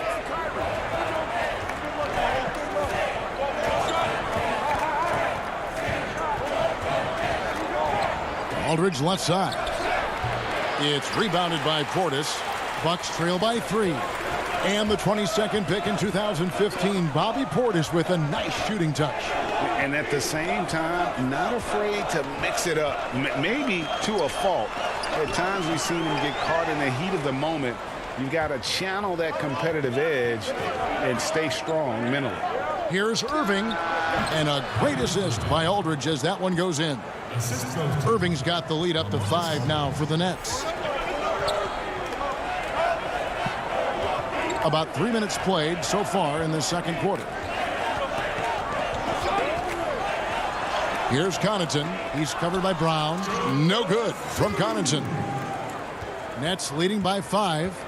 Aldridge left side. It's rebounded by Portis. Bucks trail by 3. And the 22nd pick in 2015, Bobby Portis with a nice shooting touch.
And at the same time, not afraid to mix it up. Maybe to a fault. At times we've seen him get caught in the heat of the moment. You've got to channel that competitive edge and stay strong mentally.
Here's Irving, and a great assist by Aldridge as that one goes in. Irving's got the lead up to 5 now for the Nets. About 3 minutes played so far in the second quarter. Here's Connaughton. He's covered by Brown. No good from Connaughton. Nets leading by 5.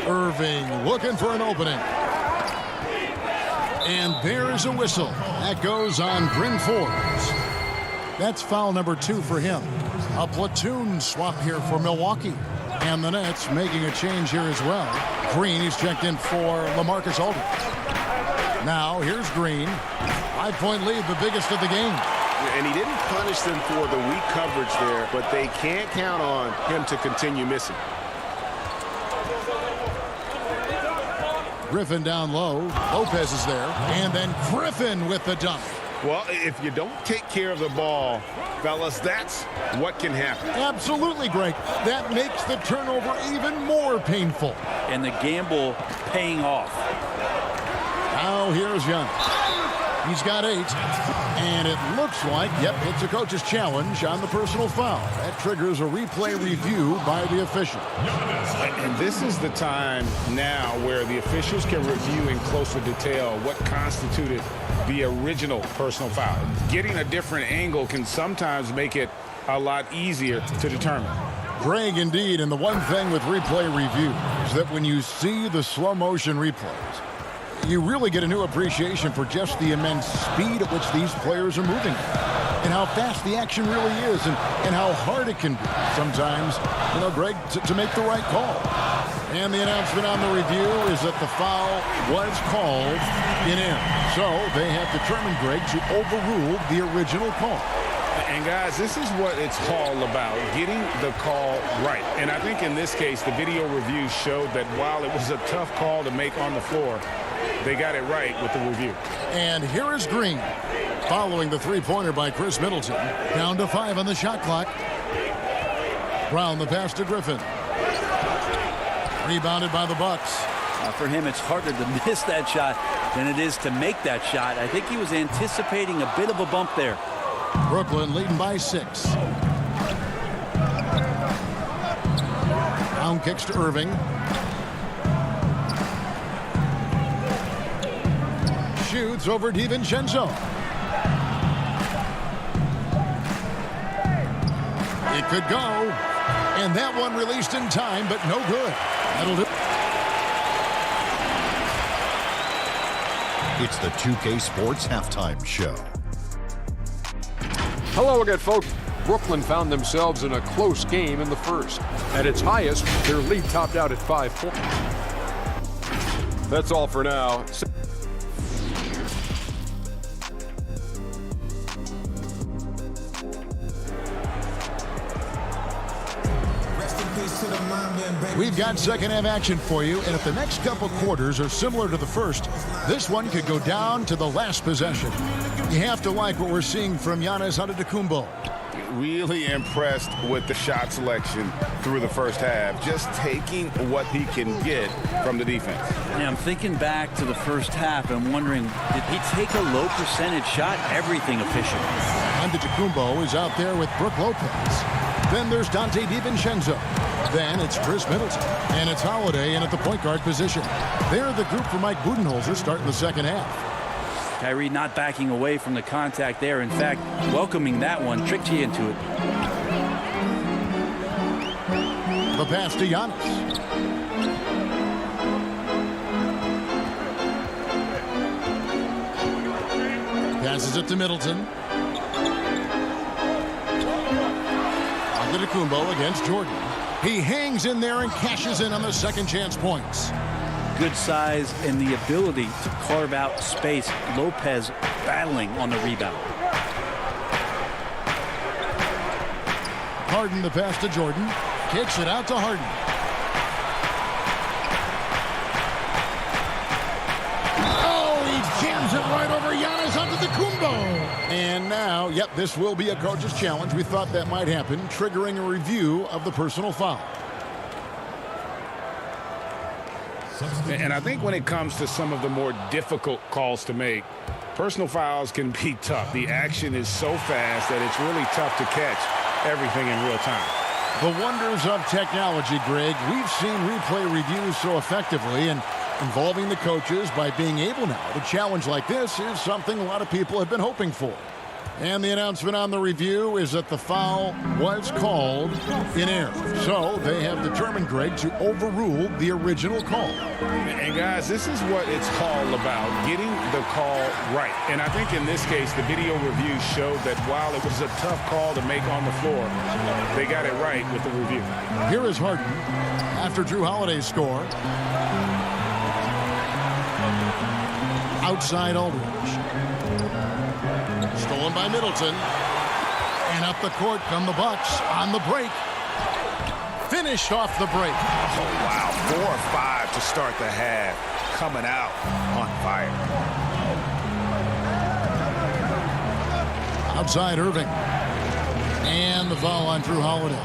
Irving looking for an opening. And there is a whistle. That goes on Bryn Forbes. That's foul number 2 for him. A platoon swap here for Milwaukee. And the Nets making a change here as well. Green is checked in for LaMarcus Aldridge. Now here's Green. 5-point lead, the biggest of the game.
And he didn't punish them for the weak coverage there, but they can't count on him to continue missing.
Griffin down low. Lopez is there. And then Griffin with the dunk.
Well, if you don't take care of the ball, fellas, that's what can happen.
Absolutely, Greg. That makes the turnover even more painful.
And the gamble paying off.
Now here's Young. He's got 8. And it looks like, yep, it's a coach's challenge on the personal foul. That triggers a replay review by the official.
And this is the time now where the officials can review in closer detail what constituted the original personal foul. Getting a different angle can sometimes make it a lot easier to determine.
Greg, indeed, and the one thing with replay review is that when you see the slow motion replays, you really get a new appreciation for just the immense speed at which these players are moving and how fast the action really is and how hard it can be sometimes, you know, Greg, to make the right call. And the announcement on the review is that the foul was called in air. So they have determined, Greg, to overrule the original call.
And guys, this is what it's all about, getting the call right. And I think in this case, the video review showed that while it was a tough call to make on the floor, they got it right with the review.
And here is Green, following the three-pointer by Chris Middleton. Down to 5 on the shot clock. Brown the pass to Griffin. Rebounded by the Bucks.
For him, it's harder to miss that shot than it is to make that shot. I think he was anticipating a bit of a bump there.
Brooklyn leading by 6. Brown kicks to Irving. Shoots over DiVincenzo. It could go. And that one released in time, but no good. That'll do.
It's the 2K Sports Halftime Show.
Hello again, folks. Brooklyn found themselves in a close game in the first. At its highest, their lead topped out at 5 points. That's all for now.
We've got second half action for you, and if the next couple quarters are similar to the first, this one could go down to the last possession. You have to like what we're seeing from Giannis Antetokounmpo.
Really impressed with the shot selection through the first half, just taking what he can get from the defense.
Yeah, I'm thinking back to the first half and wondering, did he take a low percentage shot? Everything efficient.
Antetokounmpo is out there with Brook Lopez. Then there's Dante DiVincenzo. Then it's Chris Middleton. And it's Holiday in at the point guard position. They're the group for Mike Budenholzer starting the second half.
Kyrie not backing away from the contact there. In fact, welcoming that one tricked you into it.
The pass to Giannis. Passes it to Middleton. Antetokounmpo against Jordan. He hangs in there and cashes in on the second chance points.
Good size and the ability to carve out space. Lopez battling on the rebound.
Harden the pass to Jordan. Kicks it out to Harden. Oh, he jams it right over Giannis Antetokounmpo. And now, yep, this will be a coach's challenge. We thought that might happen, triggering a review of the personal foul.
And I think when it comes to some of the more difficult calls to make, personal fouls can be tough. The action is so fast that it's really tough to catch everything in real time.
The wonders of technology, Greg. We've seen replay reviews so effectively, and involving the coaches by being able now to challenge like this is something a lot of people have been hoping for. And the announcement on the review is that the foul was called in error. So they have determined, Greg, to overrule the original call.
And guys, this is what it's all about, getting the call right. And I think in this case, the video review showed that while it was a tough call to make on the floor, they got it right with the review.
Here is Harden after Drew Holiday's score. Outside Aldridge. Stolen by Middleton. And up the court come the Bucks on the break. Finished off the break.
Oh, wow. 4 or 5 to start the half. Coming out on fire.
Outside Irving. And the foul on Drew Holiday.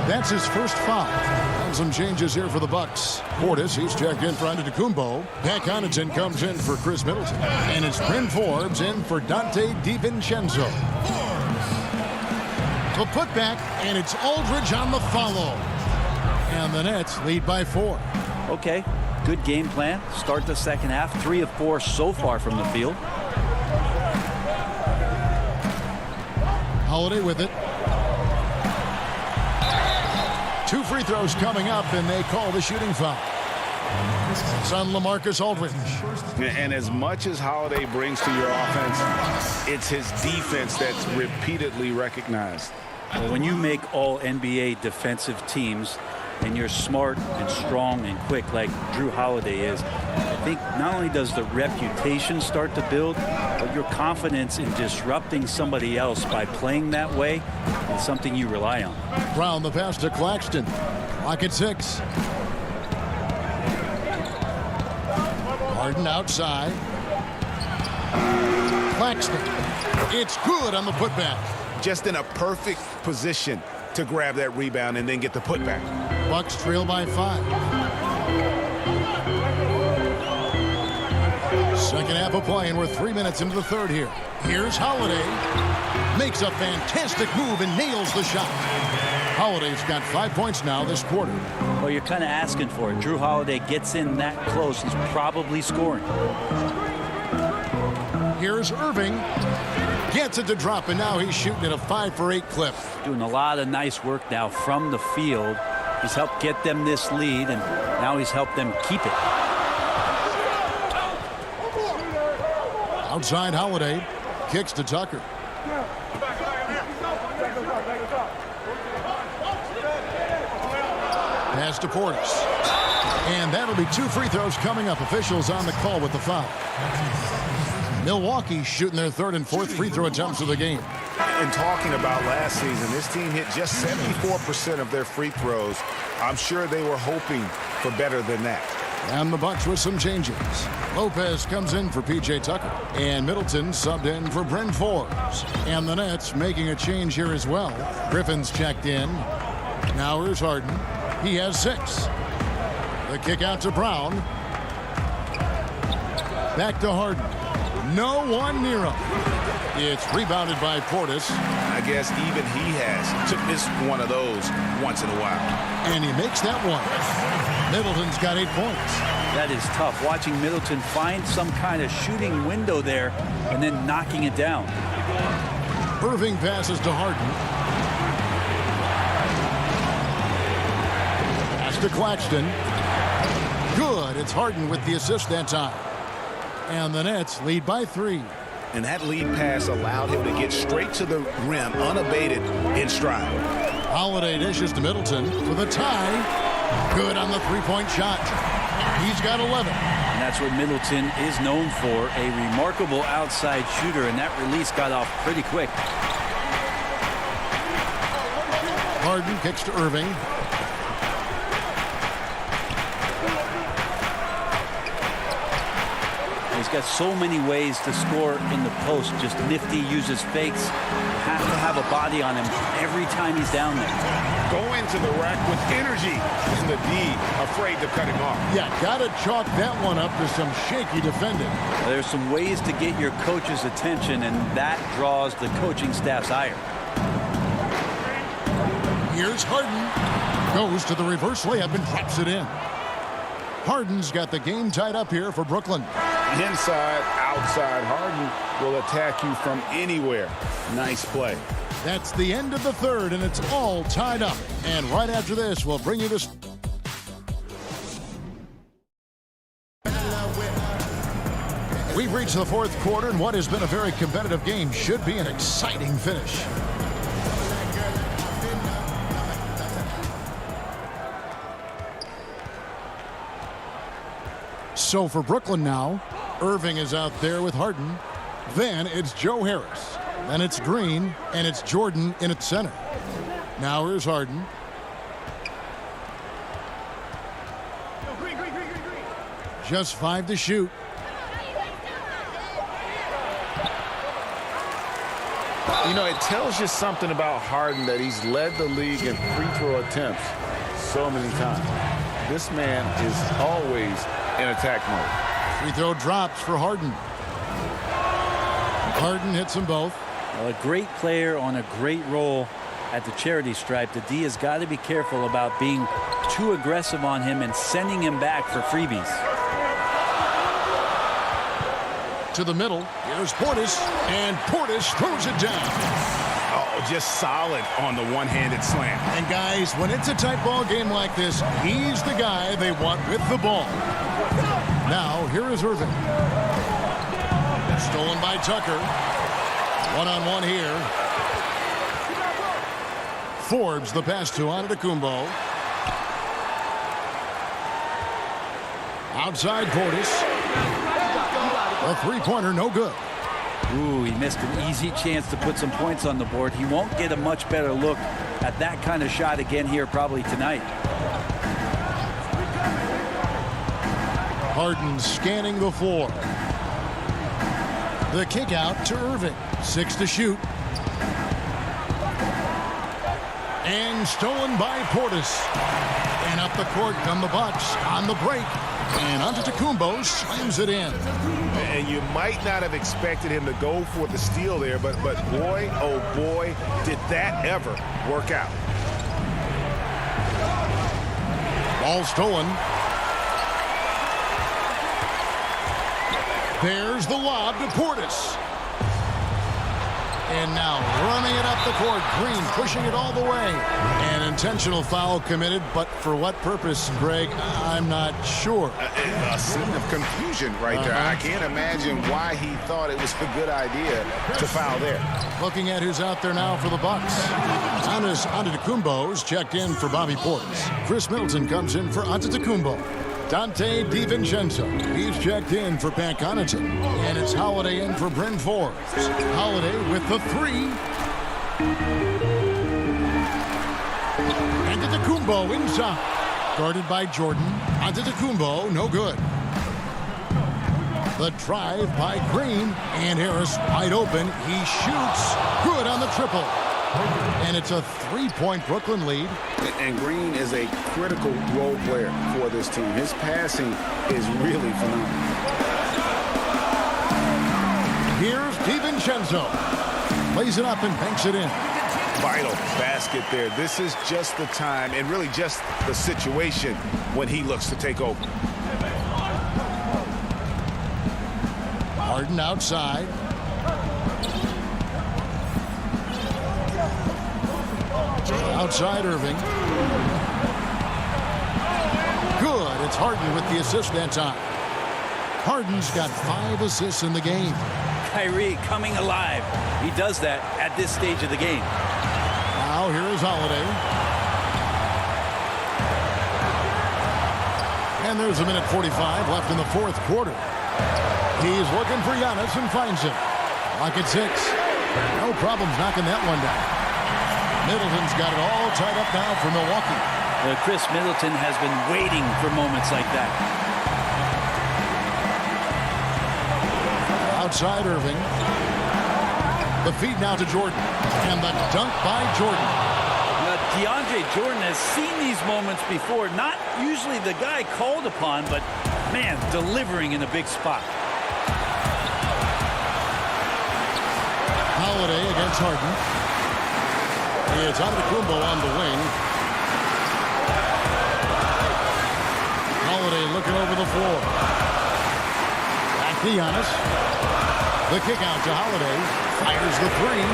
That's his first foul. And some changes here for the Bucks. Portis, he's checked in for Antetokounmpo. Pat Connaughton comes in for Chris Middleton. And it's Bryn Forbes in for Dante DiVincenzo. The putback, and it's Aldridge on the follow. And the Nets lead by 4.
Okay, good game plan. Start the second half. 3 of 4 so far from the field.
Holiday with it. 2 free throws coming up, and they call the shooting foul. It's on LaMarcus Aldridge.
And as much as Holiday brings to your offense, it's his defense that's repeatedly recognized.
Well, when you make all NBA defensive teams and you're smart and strong and quick like Drew Holiday is, I think not only does the reputation start to build, but your confidence in disrupting somebody else by playing that way is something you rely on.
Brown the pass to Claxton. Clock at 6. Harden outside. Claxton. It's good on the putback.
Just in a perfect position to grab that rebound and then get the putback.
Bucks trail by 5. Second half of play, and we're 3 minutes into the third here. Here's Holiday. Makes a fantastic move and nails the shot. Holiday's got 5 points now this quarter.
Well, you're kind of asking for it. Drew Holiday gets in that close. He's probably scoring.
Here's Irving. Gets it to drop, and now he's shooting at a 5 for 8 clip.
Doing a lot of nice work now from the field. He's helped get them this lead, and now he's helped them keep it.
Outside Holiday. Kicks to Tucker. Pass to Portis. And that'll be 2 free throws coming up. Officials on the call with the foul. Milwaukee shooting their 3rd and 4th free throw attempts of the game.
And talking about last season, this team hit just 74% of their free throws. I'm sure they were hoping for better than that.
And the Bucks with some changes. Lopez comes in for P.J. Tucker. And Middleton subbed in for Bryn Forbes. And the Nets making a change here as well. Griffin's checked in. Now here's Harden. He has 6. The kick out to Brown. Back to Harden. No one near him. It's rebounded by Portis.
I guess even he has to miss one of those once in a while.
And he makes that one. Middleton's got 8 points.
That is tough. Watching Middleton find some kind of shooting window there and then knocking it down.
Irving passes to Harden. Pass to Claxton. Good. It's Harden with the assist that time. And the Nets lead by 3.
And that lead pass allowed him to get straight to the rim, unabated, in stride.
Holiday dishes to Middleton with a tie. Good on the 3-point shot. He's got 11.
And that's what Middleton is known for, a remarkable outside shooter, and that release got off pretty quick.
Harden kicks to Irving.
He's got so many ways to score in the post. Just nifty, uses fakes. You have to have a body on him every time he's down there.
Go into the rack with energy. And the D afraid to cut him off.
Yeah, got to chalk that one up to some shaky defending.
There's some ways to get your coach's attention, and that draws the coaching staff's ire.
Here's Harden. Goes to the reverse layup and drops it in. Harden's got the game tied up here for Brooklyn.
Inside, outside, Harden will attack you from anywhere. Nice play.
That's the end of the third, and it's all tied up. And right after this, we'll bring you this. We've reached the fourth quarter, and what has been a very competitive game should be an exciting finish. So for Brooklyn now, Irving is out there with Harden. Then it's Joe Harris. Then it's Green, and it's Jordan in at center. Now here's Harden. Just 5 to shoot.
You know, it tells you something about Harden that he's led the league in free throw attempts so many times. This man is always in attack mode.
Free throw drops for Harden. Harden hits them both.
Well, a great player on a great role at the charity stripe. The D has got to be careful about being too aggressive on him and sending him back for freebies.
To the middle. Here's Portis, and Portis throws it down.
Oh, just solid on the one-handed slam.
And guys, when it's a tight ball game like this, he's the guy they want with the ball. Now, here is Irving. Stolen by Tucker. One-on-one here. Forbes the pass to Antetokounmpo. Outside Portis. A three-pointer, no good.
Ooh, he missed an easy chance to put some points on the board. He won't get a much better look at that kind of shot again here probably tonight.
Harden scanning the floor. The kick out to Irving. 6 to shoot. And stolen by Portis. And up the court come the Bucks on the break. And Antetokounmpo slams it in.
And you might not have expected him to go for the steal there, but boy, oh boy, did that ever work out.
Ball stolen. There's the lob to Portis. And now running it up the court. Green pushing it all the way. An intentional foul committed, but for what purpose, Greg? I'm not sure.
A scene of confusion right there. I can't imagine why he thought it was a good idea to foul there.
Looking at who's out there now for the Bucks. Giannis Antetokounmpo's checked in for Bobby Portis. Chris Middleton comes in for Antetokounmpo. Dante DiVincenzo, he's checked in for Pat Connaughton. And it's Holiday in for Bryn Forbes. Holiday with the three. Antetokounmpo inside. Guarded by Jordan. Antetokounmpo, no good. The drive by Green. And Harris wide open. He shoots. Good on the triple. And it's a three-point Brooklyn lead.
And Green is a critical role player for this team. His passing is really phenomenal.
Here's DiVincenzo. Lays it up and banks it in.
Vital basket there. This is just the time and really just the situation when he looks to take over.
Harden outside. Outside Irving. Good. It's Harden with the assist that time. Harden's got 5 assists in the game.
Kyrie coming alive. He does that at this stage of the game.
Now here is Holiday. And there's a minute 45 left in the fourth quarter. He's looking for Giannis and finds him. Lock at 6. No problems knocking that one down. Middleton's got it all tied up now for Milwaukee.
Chris Middleton has been waiting for moments like that.
Outside Irving. The feed now to Jordan. And the dunk by Jordan.
DeAndre Jordan has seen these moments before. Not usually the guy called upon, but, man, delivering in a big spot.
Holiday against Harden. It's Antetokounmpo on the wing. Holiday looking over the floor. Back To Giannis. The kick out to Holiday. Fires the three.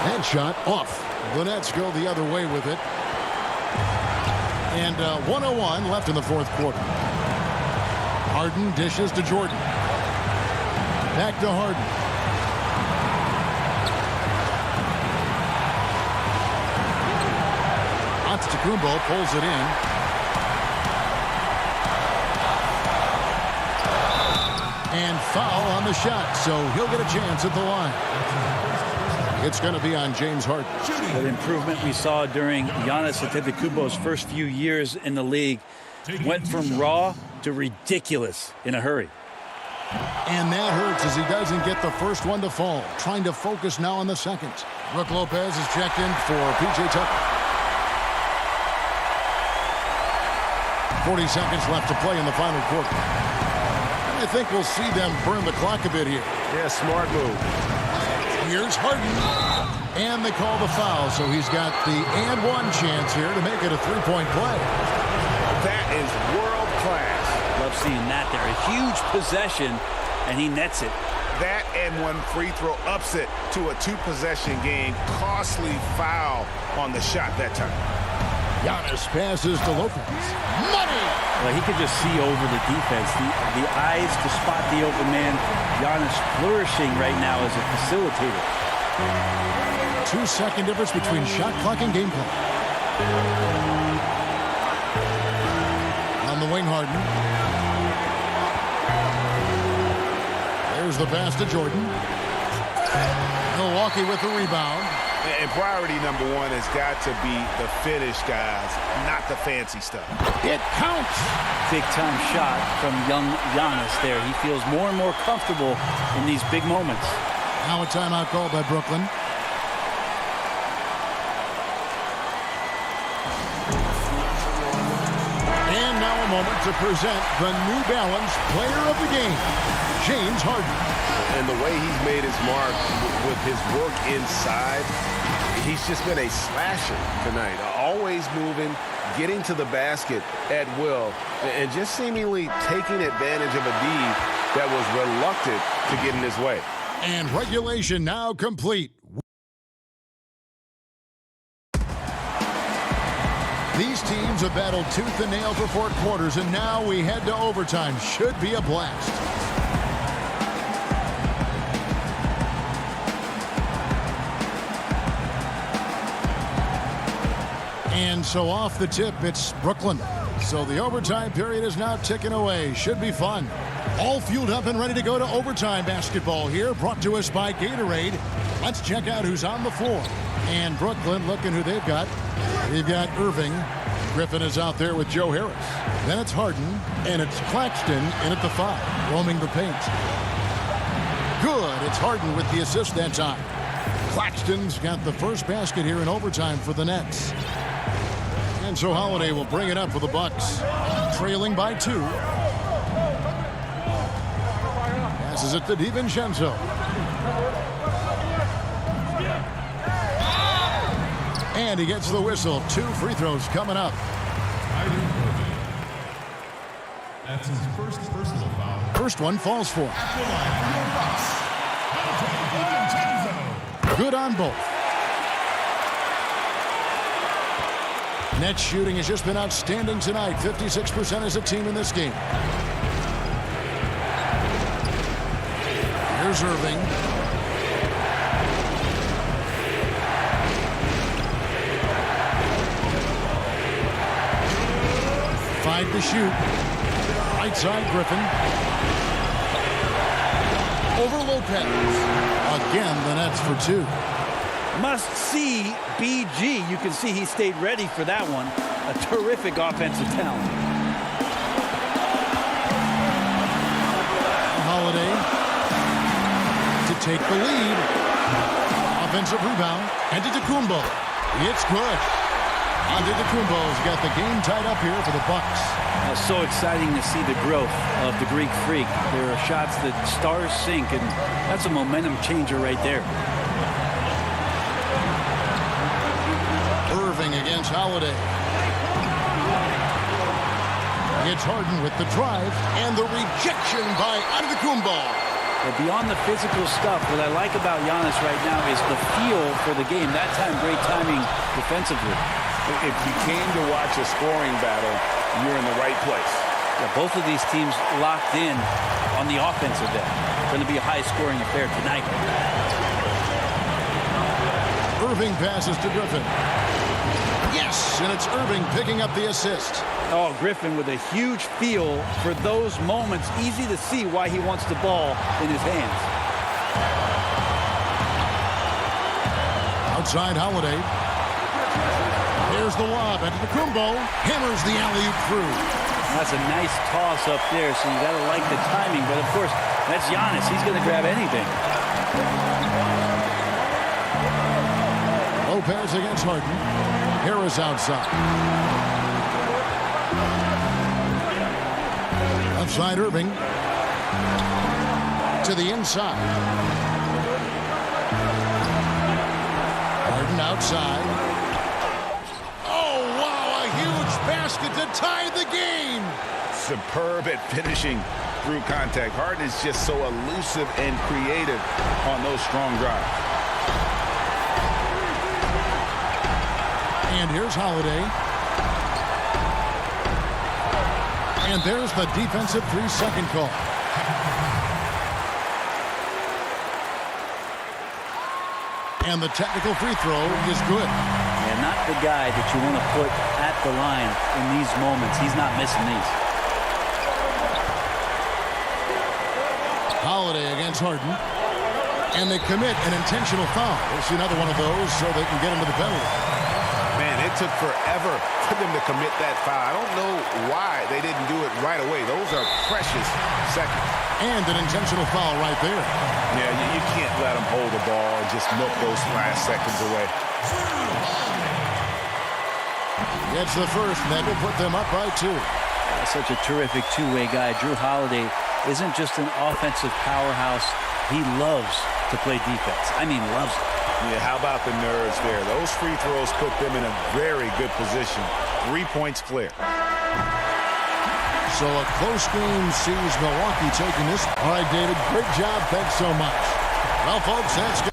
Headshot off. The Nets go the other way with it. And 1:01 left in the fourth quarter. Harden dishes to Jordan. Back to Harden. Antetokounmpo pulls it in. And foul on the shot, so he'll get a chance at the line. It's going to be on James Harden.
That improvement we saw during Giannis Antetokounmpo's first few years in the league went from raw to ridiculous in a hurry.
And that hurts as he doesn't get the first one to fall. Trying to focus now on the second. Brook Lopez is checked in for P.J. Tucker. 40 seconds left to play in the final quarter. I think we'll see them burn the clock a bit here.
Yeah, smart move.
Here's Harden. And they call the foul, so he's got the and one chance here to make it a three-point play.
That is world class.
Love seeing that there. A huge possession, and he nets it.
That and one free throw ups it to a two-possession game. Costly foul on the shot that time.
Giannis passes to Lopez. Money!
Well, he could just see over the defense. The eyes to spot the open man. Giannis flourishing right now as a facilitator.
2-second difference between shot clock and game clock. On the wing, Harden. There's the pass to Jordan. Milwaukee with the rebound.
And priority number one has got to be the finish, guys, not the fancy stuff.
It counts.
Big-time shot from young Giannis there. He feels more and more comfortable in these big moments.
Now a timeout called by Brooklyn. And now a moment to present the New Balance Player of the Game, James Harden.
And the way he's made his mark with his work inside, he's just been a slasher tonight. Always moving, getting to the basket at will, and just seemingly taking advantage of a D that was reluctant to get in his way.
And regulation now complete. These teams have battled tooth and nail for 4 quarters, and now we head to overtime. Should be a blast. And so off the tip, it's Brooklyn. So the overtime period is now ticking away. Should be fun. All fueled up and ready to go to overtime basketball here, brought to us by Gatorade. Let's check out who's on the floor. And Brooklyn, looking who they've got. They've got Irving. Griffin is out there with Joe Harris. Then it's Harden, and it's Claxton in at the 5, roaming the paint. Good, it's Harden with the assist that time. Claxton's got the first basket here in overtime for the Nets. And so Holiday will bring it up for the Bucks, trailing by 2. Passes it to DiVincenzo. And he gets the whistle. 2 free throws coming up.
That's his first personal foul.
First one falls for him. Good on both. Nets shooting has just been outstanding tonight. 56% as a team in this game. Here's Irving. To shoot. Right side, Griffin. Over Lopez. Again, the Nets for 2.
Must see BG. You can see he stayed ready for that one. A terrific offensive talent.
Holiday to take the lead. Offensive rebound. And to Antetokounmpo. It's good. Antetokounmpo's got the game tied up here for the Bucks.
So exciting to see the growth of the Greek Freak. There are shots that stars sink, and that's a momentum changer right there. Irving
against Holiday. It's Harden with the drive and the rejection by Antetokounmpo.
Well, beyond the physical stuff, what I like about Giannis right now is the feel for the game. That time, great timing defensively.
If you came to watch a scoring battle, you're in the right place.
Yeah, both of these teams locked in on the offensive end. Going to be a high-scoring affair tonight.
Irving passes to Griffin. Yes, and it's Irving picking up the assist.
Oh, Griffin with a huge feel for those moments. Easy to see why he wants the ball in his hands.
Outside Holiday. There's the lob. Antetokounmpo hammers the alley-oop through.
That's a nice toss up there, so you got to like the timing. But, of course, that's Giannis. He's going to grab anything.
Lopez against Harden. Harris outside. Outside Irving. To the inside. Harden outside. Oh, wow, a huge basket to tie the game.
Superb at finishing through contact. Harden is just so elusive and creative on those strong drives.
And here's Holiday. And there's the defensive 3-second call. And the technical free throw is good.
Yeah, not the guy that you want to put at the line in these moments. He's not missing these.
Holiday against Harden. And they commit an intentional foul. We'll see another one of those so they can get into the penalty.
Man, it took forever for them to commit that foul. I don't know why they didn't do it right away. Those are precious seconds.
And an intentional foul right there.
Yeah, you can't let them hold the ball and just milk those last seconds away.
Gets the first, and that will put them up by 2.
Such a terrific two-way guy. Drew Holiday isn't just an offensive powerhouse. He loves to play defense. I mean, loves it.
Yeah, how about the nerves there? Those free throws put them in a very good position. 3 points clear.
So a close game sees Milwaukee taking this. All right, David, great job. Thanks so much. Well, folks, that's good.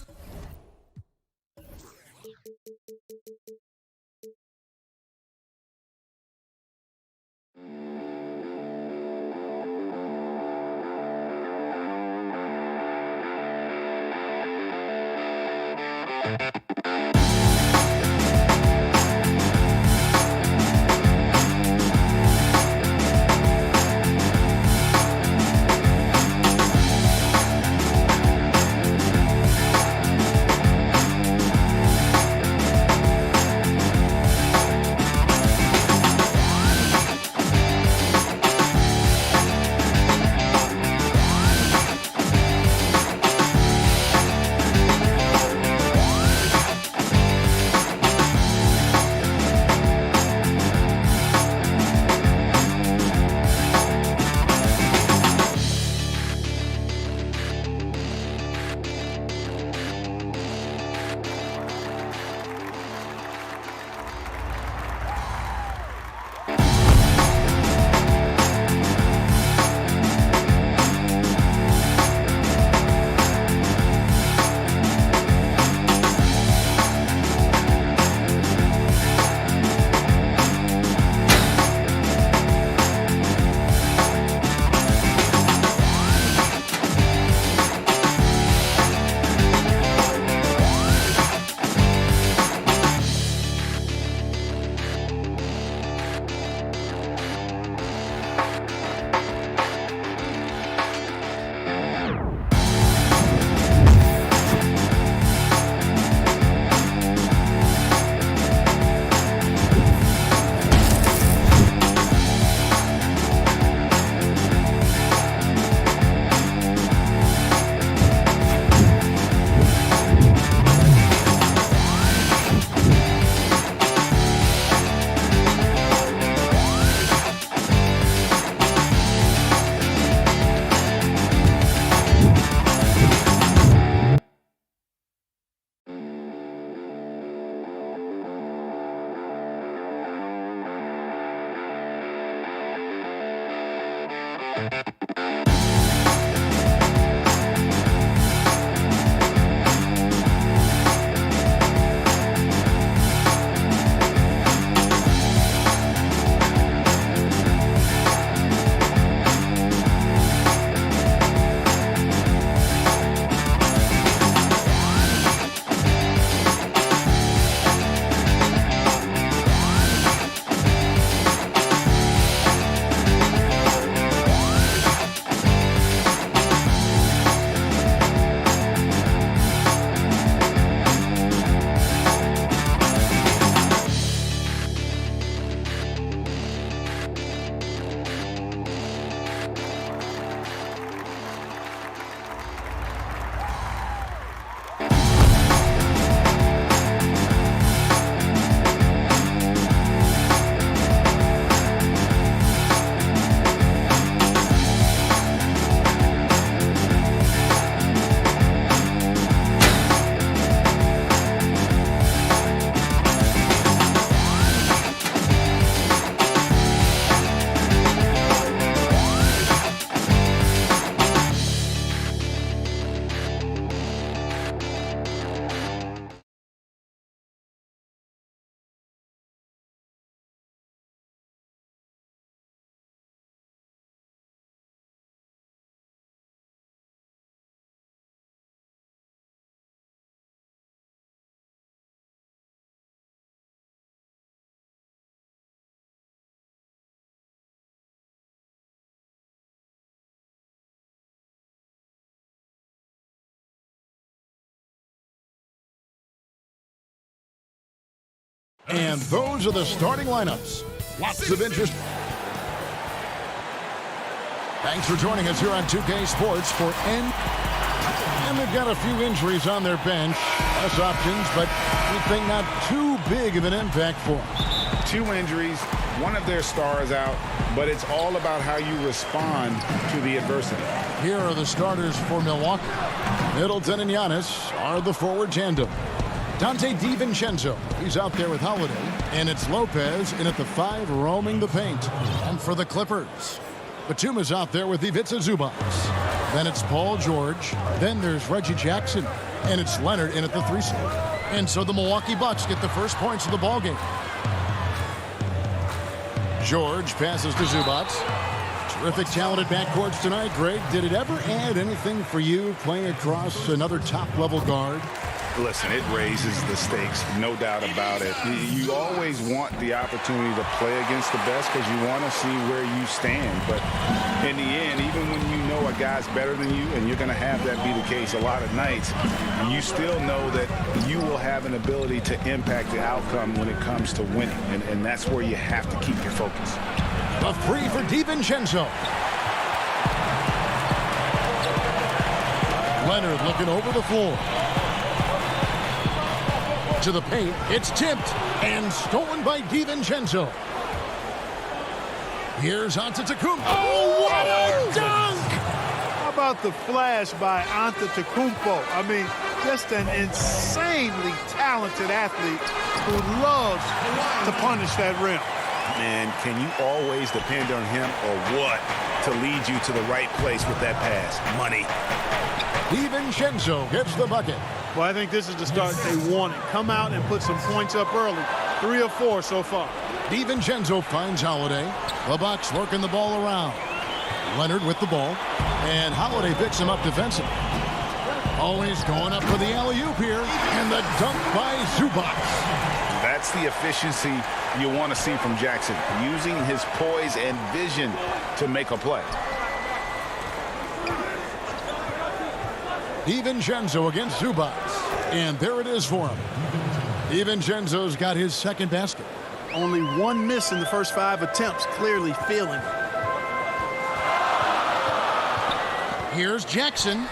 And those are the starting lineups. Lots of interest. Thanks for joining us here on 2K Sports for N. And they've got a few injuries on their bench. Less options, but we think not too big of an impact for them.
2 injuries, one of their stars out, but it's all about how you respond to the adversity.
Here are the starters for Milwaukee. Middleton and Giannis are the forward tandem. Dante DiVincenzo, he's out there with Holiday. And it's Lopez in at the 5 roaming the paint. And for the Clippers, Batuma's out there with Ivica Zubac. Then it's Paul George. Then there's Reggie Jackson. And it's Leonard in at the 3 slot. And so the Milwaukee Bucks get the first points of the ballgame. George passes to Zubac. Terrific talented backcourts tonight. Greg, did it ever add anything for you playing across another top-level guard?
Listen, it raises the stakes, no doubt about it. You always want the opportunity to play against the best because you want to see where you stand. But in the end, even when you know a guy's better than you, and you're going to have that be the case a lot of nights, you still know that you will have an ability to impact the outcome when it comes to winning. And that's where you have to keep your focus.
A 3 for DiVincenzo. Leonard looking over the floor. To the paint, it's tipped and stolen by DiVincenzo. Here's Antetokounmpo. Oh, what a dunk!
How about the flash by Antetokounmpo? I mean, just an insanely talented athlete who loves to punish that rim.
Man, can you always depend on him or what to lead you to the right place with that pass? Money.
DiVincenzo gets the bucket.
Well, I think this is the start they wanted. Come out and put some points up early. 3 or 4 so far.
DiVincenzo finds Holiday. The Bucks working the ball around. Leonard with the ball. And Holiday picks him up defensively. Always going up for the alley-oop here. And the dunk by Zubac.
That's the efficiency you want to see from Jackson. Using his poise and vision to make a play.
DiVincenzo against Zubac. And there it is for him. DiVincenzo's got his second basket.
Only 1 miss in the first 5 attempts. Clearly feeling it.
Here's Jackson.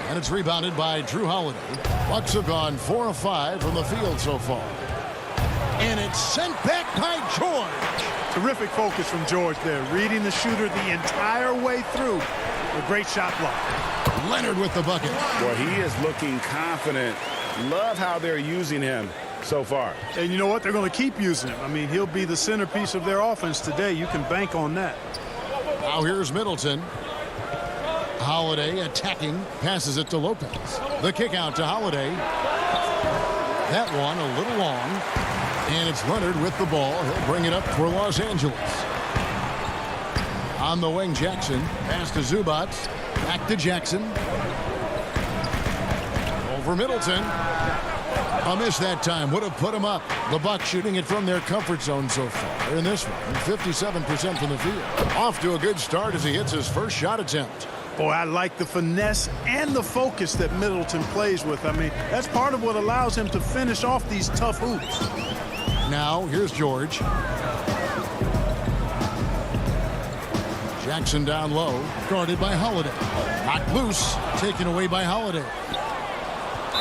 And it's rebounded by Drew Holiday. Bucks have gone 4 of 5 from the field so far. And it's sent back by George.
Terrific focus from George there. Reading the shooter the entire way through. A great shot block.
Leonard with the bucket.
Well, he is looking confident. Love how they're using him so far.
And you know what? They're going to keep using him. I mean, he'll be the centerpiece of their offense today. You can bank on that.
Now here's Middleton. Holiday attacking. Passes it to Lopez. The kick out to Holiday. That one a little long. And it's Leonard with the ball. He'll bring it up for Los Angeles. On the wing, Jackson. Pass to Zubac. Back to Jackson. Over Middleton. A miss that time. Would have put him up. The Bucks shooting it from their comfort zone so far. In this one, 57% from the field. Off to a good start as he hits his first shot attempt.
Boy, I like the finesse and the focus that Middleton plays with. I mean, that's part of what allows him to finish off these tough hoops.
Now, here's George. Jackson down low, guarded by Holiday. Knocked loose, taken away by Holiday.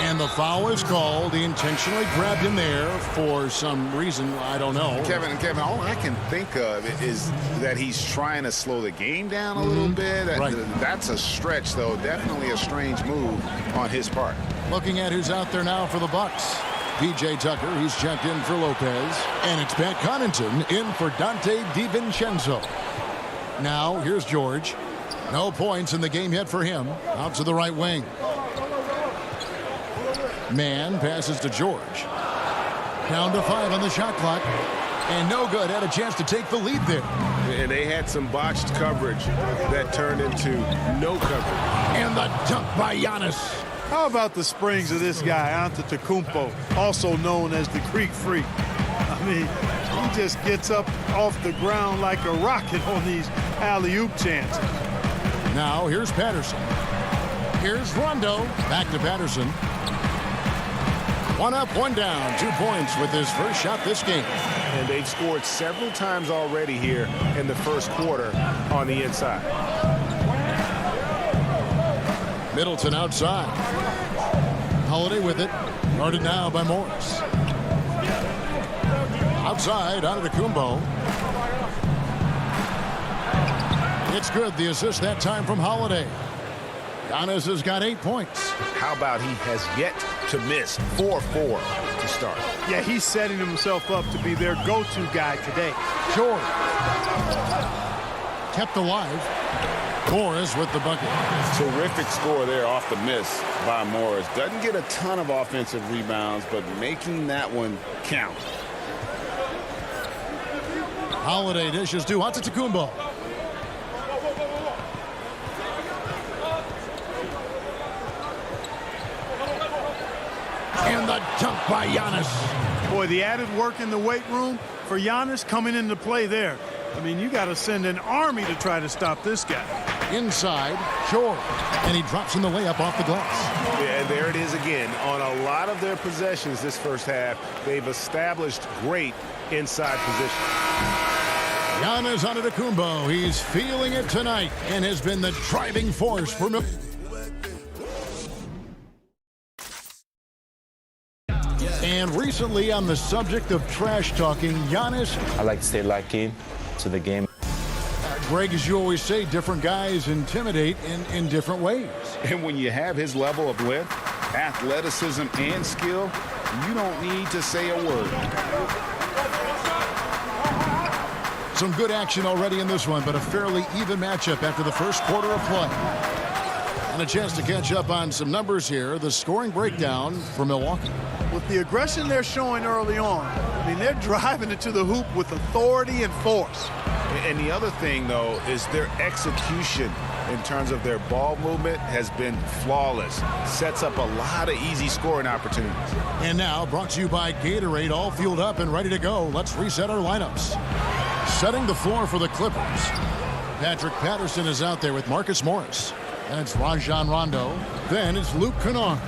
And the foul is called. He intentionally grabbed him there for some reason, I don't know.
Kevin, all I can think of is that he's trying to slow the game down a little bit.
Right.
That's a stretch, though. Definitely a strange move on his part.
Looking at who's out there now for the Bucks. P.J. Tucker, he's checked in for Lopez. And it's Pat Connaughton in for Dante DiVincenzo. Now, here's George. No points in the game yet for him. Out to the right wing. Mann passes to George. Down to 5 on the shot clock. And no good. Had a chance to take the lead there.
And they had some botched coverage that turned into no coverage.
And the dunk by Giannis.
How about the springs of this guy, Antetokounmpo, also known as the Greek Freak? I mean, he just gets up off the ground like a rocket on these alley-oop chances.
Now, here's Patterson. Here's Rondo. Back to Patterson. One up, one down. 2 points with his first shot this game.
And they've scored several times already here in the first quarter on the inside.
Middleton outside. Holiday with it. Guarded now by Morris. Outside, Antetokounmpo. It's good. The assist that time from Holiday. Giannis has got 8 points.
How about he has yet to miss 4-4 to start?
Yeah, he's setting himself up to be their go-to guy today.
George. Kept alive. Morris with the bucket.
Terrific score there off the miss by Morris. Doesn't get a ton of offensive rebounds, but making that one count.
Holiday dishes to Antetokounmpo. And the dunk by Giannis.
Boy, the added work in the weight room for Giannis coming into play there. I mean, you got to send an army to try to stop this guy.
Inside, George. And he drops in the layup off the glass.
Yeah, and there it is again. On a lot of their possessions this first half, they've established great inside position.
Giannis Antetokounmpo, he's feeling it tonight and has been the driving force for And recently, on the subject of trash talking, Giannis.
I like to stay locked in to the game.
Greg, as you always say, different guys intimidate in different ways.
And when you have his level of length, athleticism, and skill, you don't need to say a word.
Some good action already in this one, but a fairly even matchup after the first quarter of play. And a chance to catch up on some numbers here. The scoring breakdown for Milwaukee.
With the aggression they're showing early on, I mean, they're driving it to the hoop with authority and force.
And the other thing, though, is their execution in terms of their ball movement has been flawless. Sets up a lot of easy scoring opportunities.
And now, brought to you by Gatorade, all fueled up and ready to go. Let's reset our lineups. Setting the floor for the Clippers. Patrick Patterson is out there with Marcus Morris. And it's Rajon Rondo. Then it's Luke Kennard.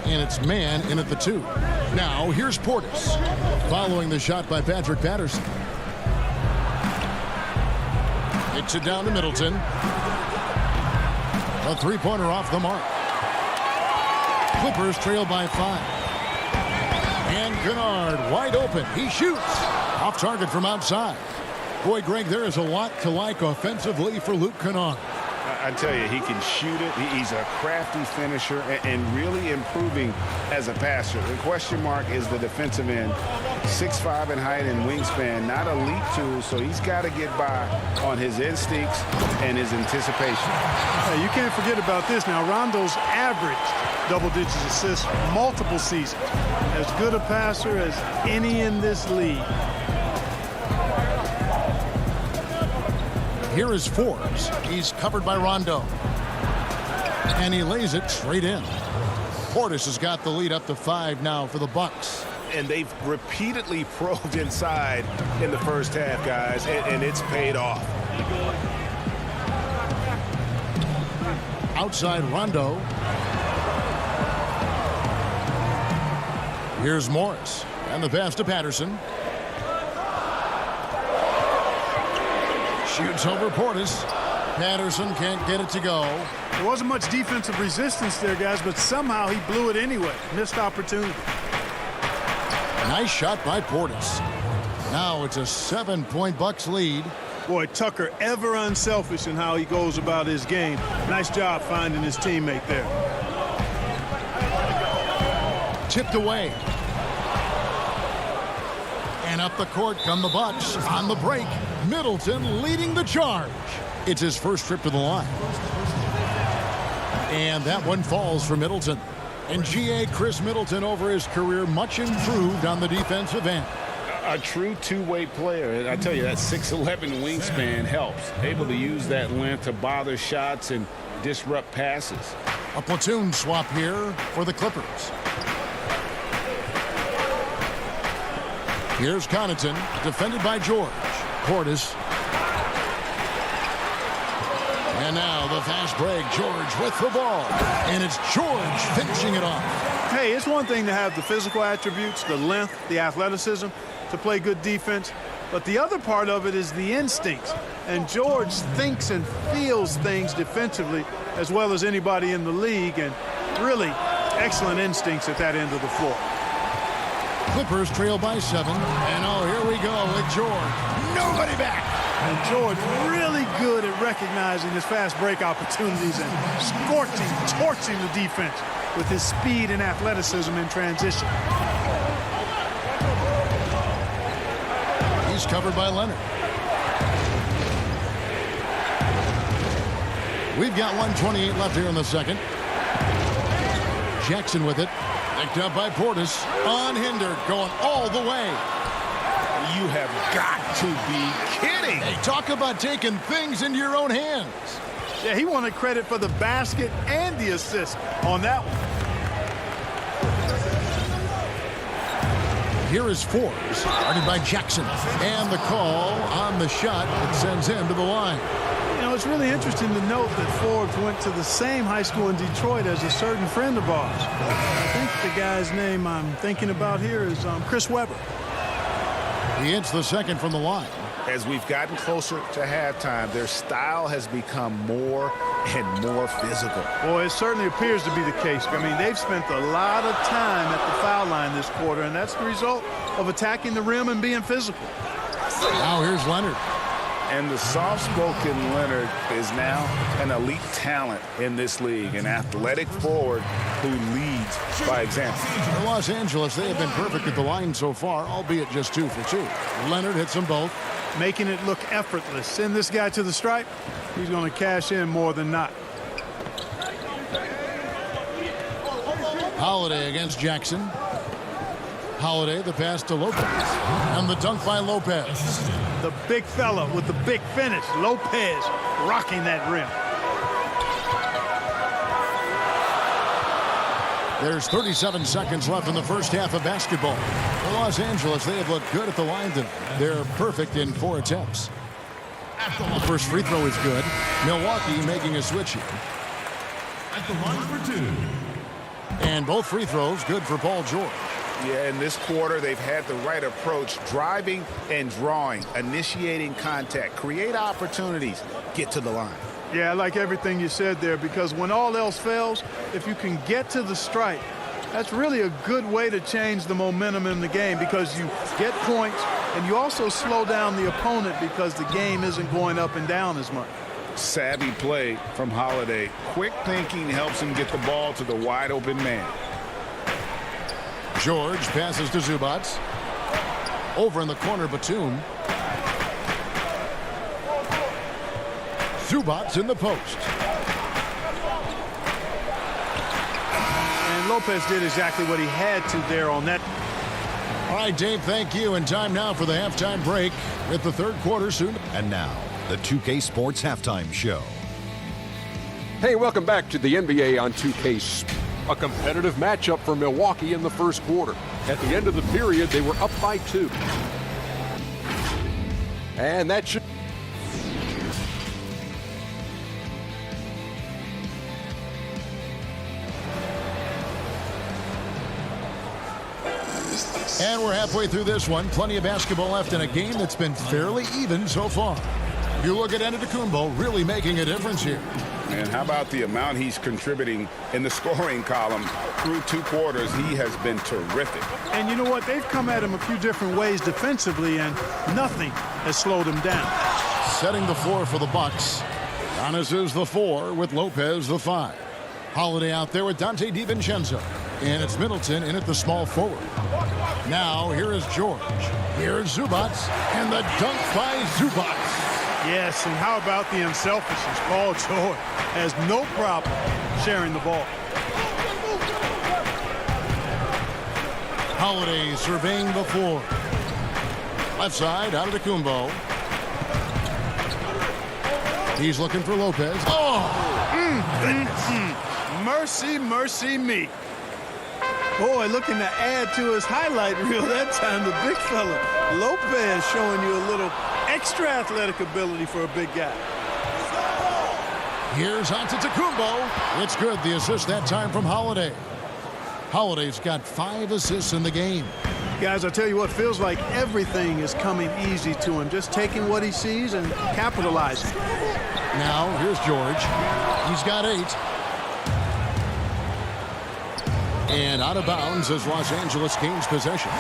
And it's man in at the 2. Now, here's Portis. Following the shot by Patrick Patterson. Hits it down to Middleton. A three-pointer off the mark. Clippers trail by 5. And Kennard wide open. He shoots. Off target from outside. Boy, Greg, there is a lot to like offensively for Luke Kennard.
I tell you, he can shoot it. He's a crafty finisher and really improving as a passer. The question mark is the defensive end. 6'5" in height and wingspan, not elite tools, so he's got to get by on his instincts and his anticipation.
Hey, you can't forget about this now. Rondo's averaged double-digit assists multiple seasons. As good a passer as any in this league.
Here is Forbes. He's covered by Rondo. And he lays it straight in. Portis has got the lead up to 5 now for the Bucks.
And they've repeatedly probed inside in the first half, guys, and it's paid off.
Outside Rondo. Here's Morris. And the pass to Patterson. Shoots over Portis. Patterson can't get it to go.
There wasn't much defensive resistance there, guys, but somehow he blew it anyway. Missed opportunity.
Nice shot by Portis. Now it's a 7-point Bucks lead.
Boy, Tucker ever unselfish in how he goes about his game. Nice job finding his teammate there.
Tipped away. And up the court come the Bucks. On the break, Middleton leading the charge. It's his first trip to the line. And that one falls for Middleton. And G.A. Chris Middleton over his career much improved on the defensive end.
A true two-way player. And I tell you, that 6'11" wingspan helps. Able to use that length to bother shots and disrupt passes.
A platoon swap here for the Clippers. Here's Connaughton, defended by George. Portis. And now the fast break. George with the ball. And it's George finishing it off.
Hey, it's one thing to have the physical attributes, the length, the athleticism to play good defense, but the other part of it is the instincts. And George thinks and feels things defensively as well as anybody in the league, and really excellent instincts at that end of the floor.
Clippers trail by 7, and oh, here we go with George. Nobody back.
And George really good at recognizing his fast break opportunities and scorching, torching the defense with his speed and athleticism in transition.
He's covered by Leonard. We've got 1:28 left here in the second. Jackson with it. Picked up by Portis. Unhindered. Going all the way.
You have got to be kidding.
Hey, talk about taking things into your own hands.
Yeah, he wanted credit for the basket and the assist on that one.
Here is Forbes, guarded by Jackson. And the call on the shot that sends him to the line.
You know, it's really interesting to note that Forbes went to the same high school in Detroit as a certain friend of ours. I think the guy's name I'm thinking about here is Chris Webber.
He hits the second from the line.
As we've gotten closer to halftime, their style has become more and more physical.
Boy, it certainly appears to be the case. I mean, they've spent a lot of time at the foul line this quarter, and that's the result of attacking the rim and being physical.
Now here's Leonard.
And the soft-spoken Leonard is now an elite talent in this league, an athletic forward who leads by example.
For Los Angeles, they have been perfect at the line so far, albeit just 2 for 2. Leonard hits them both.
Making it look effortless. Send this guy to the stripe. He's going to cash in more than not.
Holiday against Jackson. Holiday, the pass to Lopez. And the dunk by Lopez.
The big fella with the big finish. Lopez rocking that rim.
There's 37 seconds left in the first half of basketball. For Los Angeles, they have looked good at the line tonight. They're perfect in 4 attempts. The first free throw is good. Milwaukee making a switch here.
At the line for 2.
And both free throws good for Paul George.
Yeah, in this quarter, they've had the right approach, driving and drawing, initiating contact, create opportunities, get to the line.
Yeah, I like everything you said there, because when all else fails, if you can get to the stripe, that's really a good way to change the momentum in the game, because you get points and you also slow down the opponent because the game isn't going up and down as much.
Savvy play from Holiday. Quick thinking helps him get the ball to the wide open man.
George passes to Zubac. Over in the corner, Batum. Zubac in the post.
And Lopez did exactly what he had to there on that.
All right, Dave, thank you. And time now for the halftime break with the third quarter soon.
And now, the 2K Sports Halftime Show.
Hey, welcome back to the NBA on 2K. A competitive matchup for Milwaukee in the first quarter. At the end of the period, they were up by 2. And that should...
And we're halfway through this one. Plenty of basketball left in a game that's been fairly even so far. You look at Antetokounmpo really making a difference here.
And how about the amount he's contributing in the scoring column through 2 quarters? He has been terrific.
And you know what? They've come at him a few different ways defensively, and nothing has slowed him down.
Setting the floor for the Bucks. Giannis is the 4 with Lopez the 5. Holiday out there with Dante DiVincenzo. And it's Middleton in at the small forward. Now here is George. Here's Zubac. And the dunk by Zubac.
Yes, and how about the unselfishness? Paul George has no problem sharing the ball.
Holiday surveying the floor. Left side, out of the Antetokounmpo. He's looking for Lopez. Oh!
Mercy, mercy me. Boy, looking to add to his highlight reel that time, the big fella. Lopez showing you a little extra athletic ability for a big guy.
Here's Antetokounmpo. It's good, the assist that time from Holiday. Holiday's got 5 assists in the game.
Guys, I tell you what, feels like everything is coming easy to him. Just taking what he sees and capitalizing.
Now, here's George. He's got 8. And out of bounds as Los Angeles gains possession.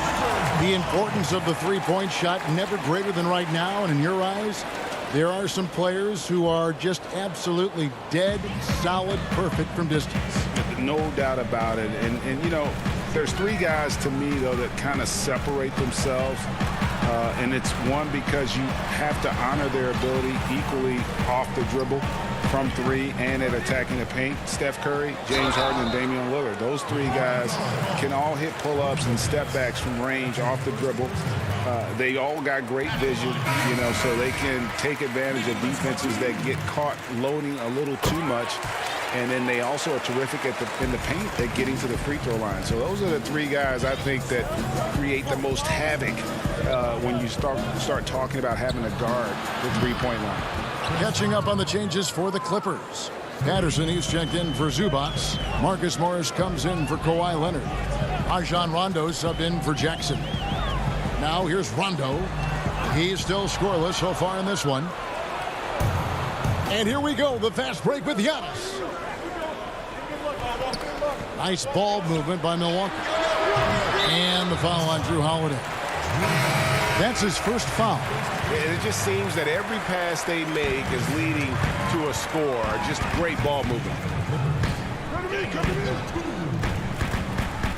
The importance of the three-point shot never greater than right now. And in your eyes, there are some players who are just absolutely dead, solid, perfect from distance.
No doubt about it. And you know, there's 3 guys to me, though, that kind of separate themselves. And it's one, because you have to honor their ability equally off the dribble, from 3, and at attacking the paint. Steph Curry, James Harden, and Damian Lillard. Those 3 guys can all hit pull-ups and step-backs from range off the dribble. They all got great vision, you know, so they can take advantage of defenses that get caught loading a little too much. And then they also are terrific in the paint at getting to the free throw line. So those are the 3 guys I think that create the most havoc when you start talking about having to guard the three-point line.
Catching up on the changes for the Clippers. Patterson, he's checked in for Zubats. Marcus Morris comes in for Kawhi Leonard. Rajon Rondo subbed in for Jackson. Now here's Rondo. He's still scoreless so far in this one. And here we go, the fast break with Giannis. Nice ball movement by Milwaukee. And the foul on Drew Holiday. That's his first foul.
It just seems that every pass they make is leading to a score. Just great ball movement.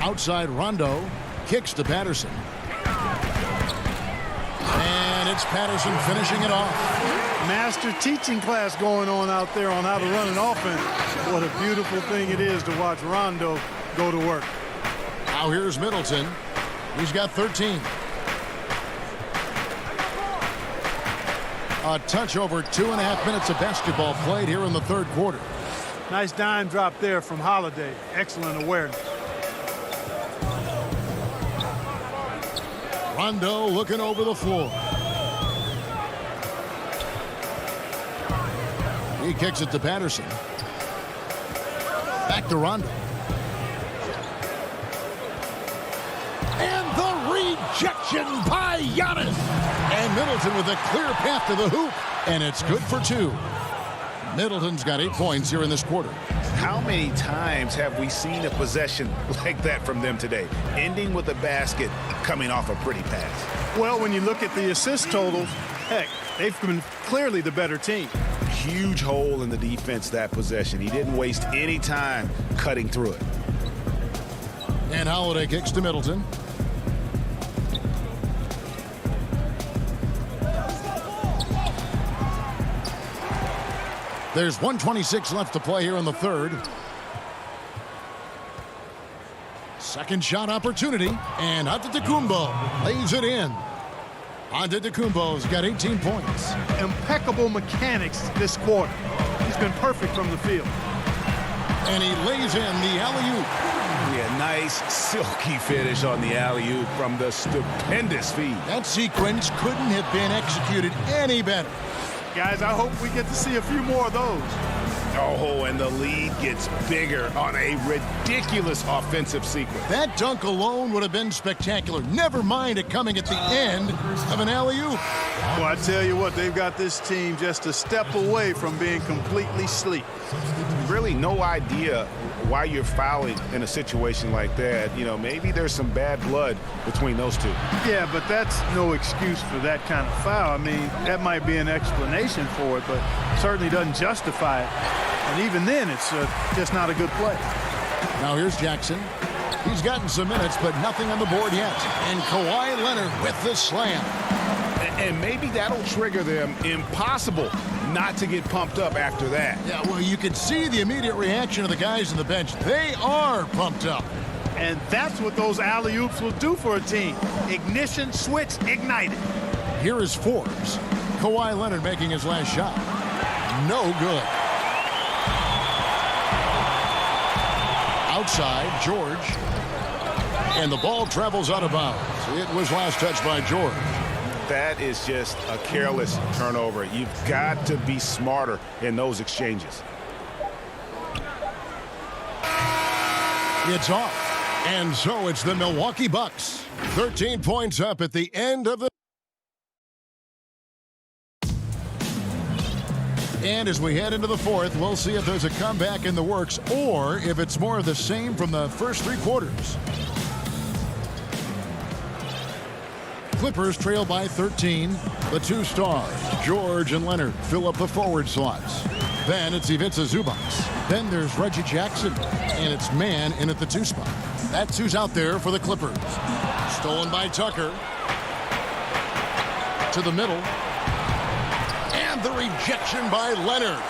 Outside Rondo. Kicks to Patterson. And it's Patterson finishing it off.
Master teaching class going on out there on how to run an offense. What a beautiful thing it is to watch Rondo go to work.
Now here's Middleton. He's got 13. A touch over 2.5 minutes of basketball played here in the third quarter.
Nice dime drop there from Holiday. Excellent awareness.
Rondo looking over the floor. He kicks it to Patterson. Back to Rondo. And the rejection by Giannis. And Middleton with a clear path to the hoop. And it's good for 2. Middleton's got 8 points here in this quarter.
How many times have we seen a possession like that from them today? Ending with a basket, coming off a pretty pass.
Well, when you look at the assist totals, heck, they've been clearly the better team.
Huge hole in the defense that possession. He didn't waste any time cutting through it.
And Holiday kicks to Middleton. There's 1:26 left to play here in the third. Second shot opportunity. And Antetokounmpo lays it in. Antetokounmpo's got 18 points.
Impeccable mechanics this quarter. He's been perfect from the field.
And he lays in the alley-oop.
Yeah, nice silky finish on the alley-oop from the stupendous feed.
That sequence couldn't have been executed any better.
Guys, I hope we get to see a few more of those.
Oh, and the lead gets bigger on a ridiculous offensive sequence.
That dunk alone would have been spectacular. Never mind it coming at the end of an alley-oop.
Well, I tell you what, they've got this team just a step away from being completely asleep.
Really no idea why you're fouling in a situation like that. You know, maybe there's some bad blood between those two.
Yeah, but that's no excuse for that kind of foul. I mean, that might be an explanation for it, but certainly doesn't justify it. And even then, it's just not a good play.
Now here's Jackson. He's gotten some minutes, but nothing on the board yet. And Kawhi Leonard with the slam.
And maybe that'll trigger them. Impossible not to get pumped up after that.
Yeah, well, you can see the immediate reaction of the guys on the bench. They are pumped up.
And that's what those alley-oops will do for a team. Ignition, switch, ignited.
Here is Forbes. Kawhi Leonard making his last shot. No good. Outside, George. And the ball travels out of bounds. It was last touched by George.
That is just a careless turnover. You've got to be smarter in those exchanges.
It's off. And so it's the Milwaukee Bucks. 13 points up at the end of the... And as we head into the fourth, we'll see if there's a comeback in the works or if it's more of the same from the first three quarters. Clippers trail by 13. The two stars, George and Leonard, fill up the forward slots. Then it's Ivica Zubac. Then there's Reggie Jackson. And it's Mann in at the two spot. That's who's out there for the Clippers. Stolen by Tucker. To the middle. And the rejection by Leonard.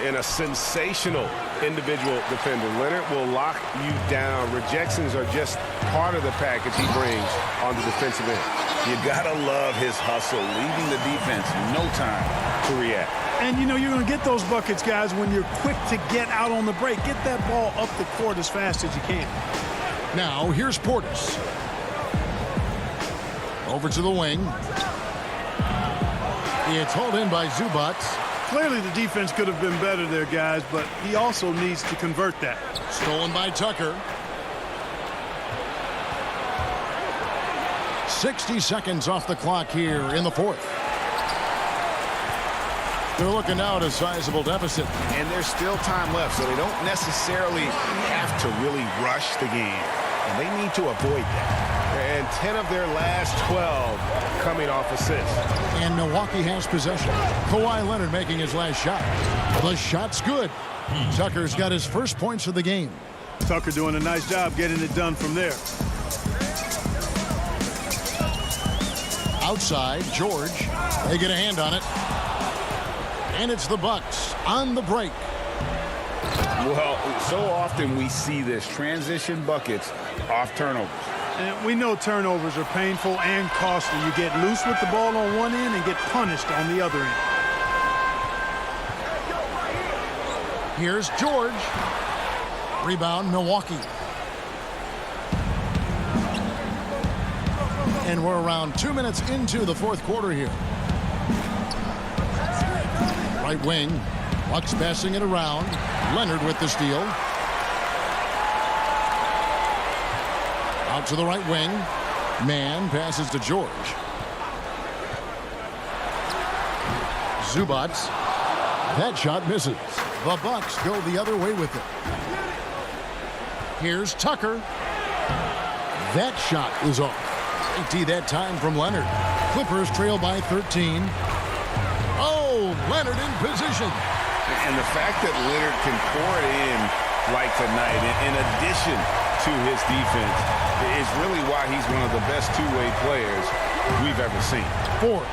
And a sensational individual defender. Leonard will lock you down. Rejections are just part of the package he brings on the defensive end. You gotta love his hustle, leaving the defense no time to react.
And you know you're going to get those buckets, guys, when you're quick to get out on the break. Get that ball up the court as fast as you can.
Now here's Portis. Over to the wing. It's hauled in by Zubac.
Clearly the defense could have been better there, guys, but he also needs to convert that.
Stolen by Tucker. 60 seconds off the clock here in the fourth. They're looking now at a sizable deficit.
And there's still time left, so they don't necessarily have to really rush the game. And they need to avoid that.
And 10 of their last 12 coming off assists.
And Milwaukee has possession. Kawhi Leonard making his last shot. The shot's good. Tucker's got his first points of the game.
Tucker doing a nice job getting it done from there.
Outside, George. They get a hand on it. And it's the Bucks on the break.
Well, so often we see this. Transition buckets off turnovers.
And we know turnovers are painful and costly. You get loose with the ball on one end and get punished on the other end.
Here's George. Rebound, Milwaukee. And we're around 2 minutes into the fourth quarter here. Right wing. Bucks passing it around. Leonard with the steal. Out to the right wing. Mann passes to George. Zubac. That shot misses. The Bucks go the other way with it. Here's Tucker. That shot is off. 80 that time from Leonard. Clippers trail by 13. Oh, Leonard in position.
And the fact that Leonard can pour it in like tonight, in addition to his defense, is really why he's one of the best two-way players we've ever seen.
Fourth.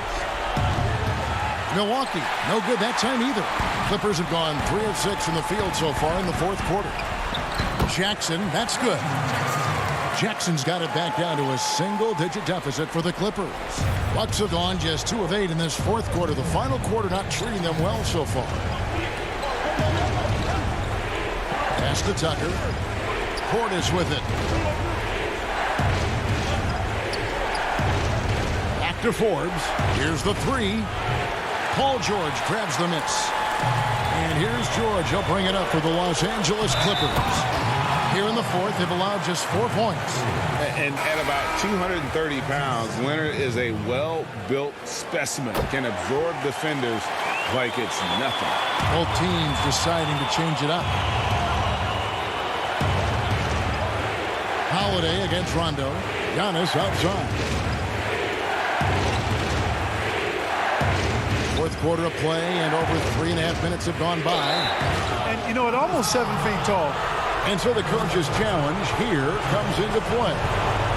Milwaukee, no good that time either. Clippers have gone 3 of 6 from the field so far in the fourth quarter. Jackson, that's good. Jackson's got it back down to a single-digit deficit for the Clippers. Bucks have gone just 2 of 8 in this fourth quarter. The final quarter not treating them well so far. Pass to Tucker. Portis with it. Back to Forbes. Here's the three. Paul George grabs the miss. And here's George. He'll bring it up for the Los Angeles Clippers. Here in the fourth, they've allowed just 4 points.
And at about 230 pounds, Leonard is a well-built specimen. Can absorb defenders like it's nothing.
Both teams deciding to change it up. Holiday against Rondo. Giannis outside. Fourth quarter of play, and over 3.5 minutes have gone by.
And, you know, at almost 7 feet tall.
And so the coach's challenge here comes into play.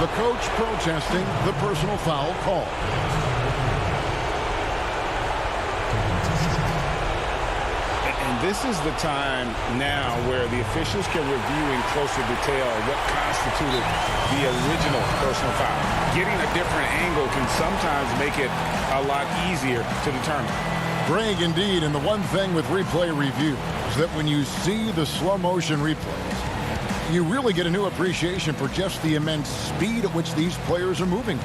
The coach protesting the personal foul call.
And this is the time now where the officials can review in closer detail what constituted the original personal foul. Getting a different angle can sometimes make it a lot easier to determine.
Greg, indeed, and the one thing with replay review is that when you see the slow motion replays, you really get a new appreciation for just the immense speed at which these players are moving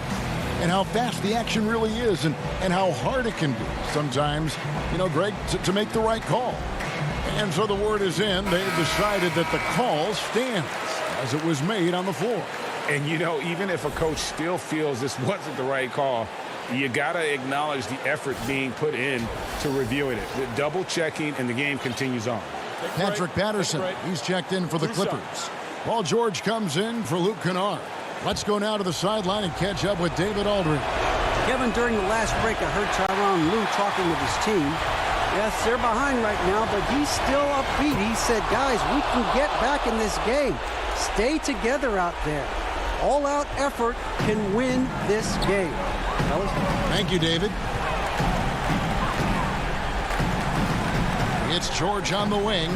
and how fast the action really is and how hard it can be sometimes, you know, Greg, to make the right call. And so the word is in. They've decided that the call stands. as it was made on the floor.
And, you know, even if a coach still feels this wasn't the right call, you got to acknowledge the effort being put in to reviewing it. The double checking, and the game continues on.
Patrick Patterson, he's checked in for the Clippers. Paul George comes in for Luke Kennard. Let's go now to the sideline and catch up with David Aldridge.
Kevin, during the last break, I heard Tyronn Lue talking with his team. Yes, they're behind right now, but he's still upbeat. He said, guys, we can get back in this game. Stay together out there. All-out effort can win this game. Fellas?
Thank you, David. It's George on the wing.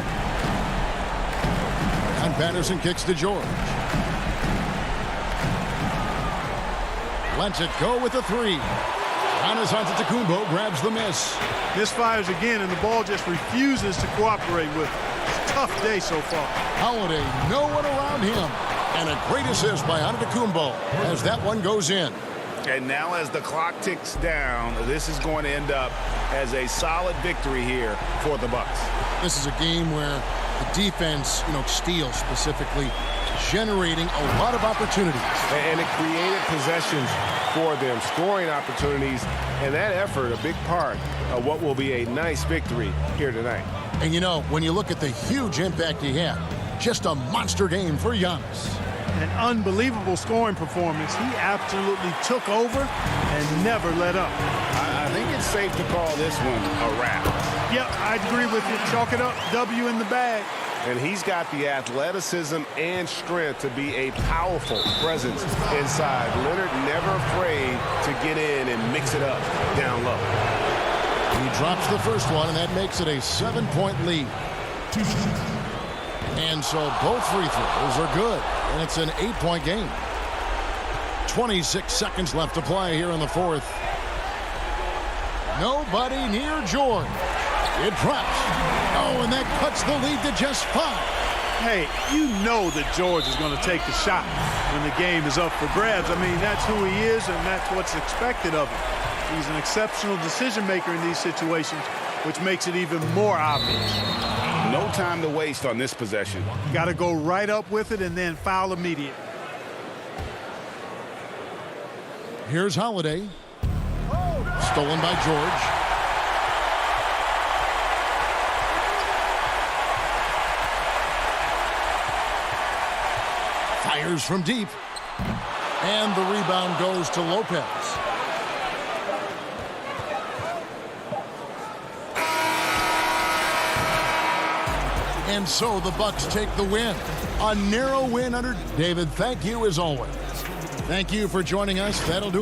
And Patterson kicks to George. Lets it go with a three. Giannis Antetokounmpo grabs the miss.
Misfires again, and the ball just refuses to cooperate with it. It's a tough day so far.
Holiday, no one around him. And a great assist by Antetokounmpo as that one goes in.
And now as the clock ticks down, this is going to end up as a solid victory here for the Bucks.
This is a game where the defense, steals specifically, generating a lot of opportunities.
And it created possessions for them, scoring opportunities, and that effort, a big part of what will be a nice victory here tonight.
And when you look at the huge impact he had, just a monster game for Giannis.
An unbelievable scoring performance. He absolutely took over and never let up.
I think it's safe to call this one a wrap.
Yep, I agree with you. Chalk it up, W in the bag.
And he's got the athleticism and strength to be a powerful presence inside. Leonard never afraid to get in and mix it up down low.
He drops the first one, and that makes it a 7-point lead. And so both free throws are good, and it's an 8-point game. 26 seconds left to play here in the fourth. Nobody near George. It drops. Oh, and that cuts the lead to just 5.
Hey, you know that George is going to take the shot when the game is up for grabs. I mean, that's who he is, and that's what's expected of him. He's an exceptional decision maker in these situations, which makes it even more obvious.
No time to waste on this possession.
Got to go right up with it and then foul immediate.
Here's Holiday. Stolen by George. Fires from deep. And the rebound goes to Lopez. And so the Bucks take the win. A narrow win under David. Thank you as always. Thank you for joining us. That'll do it.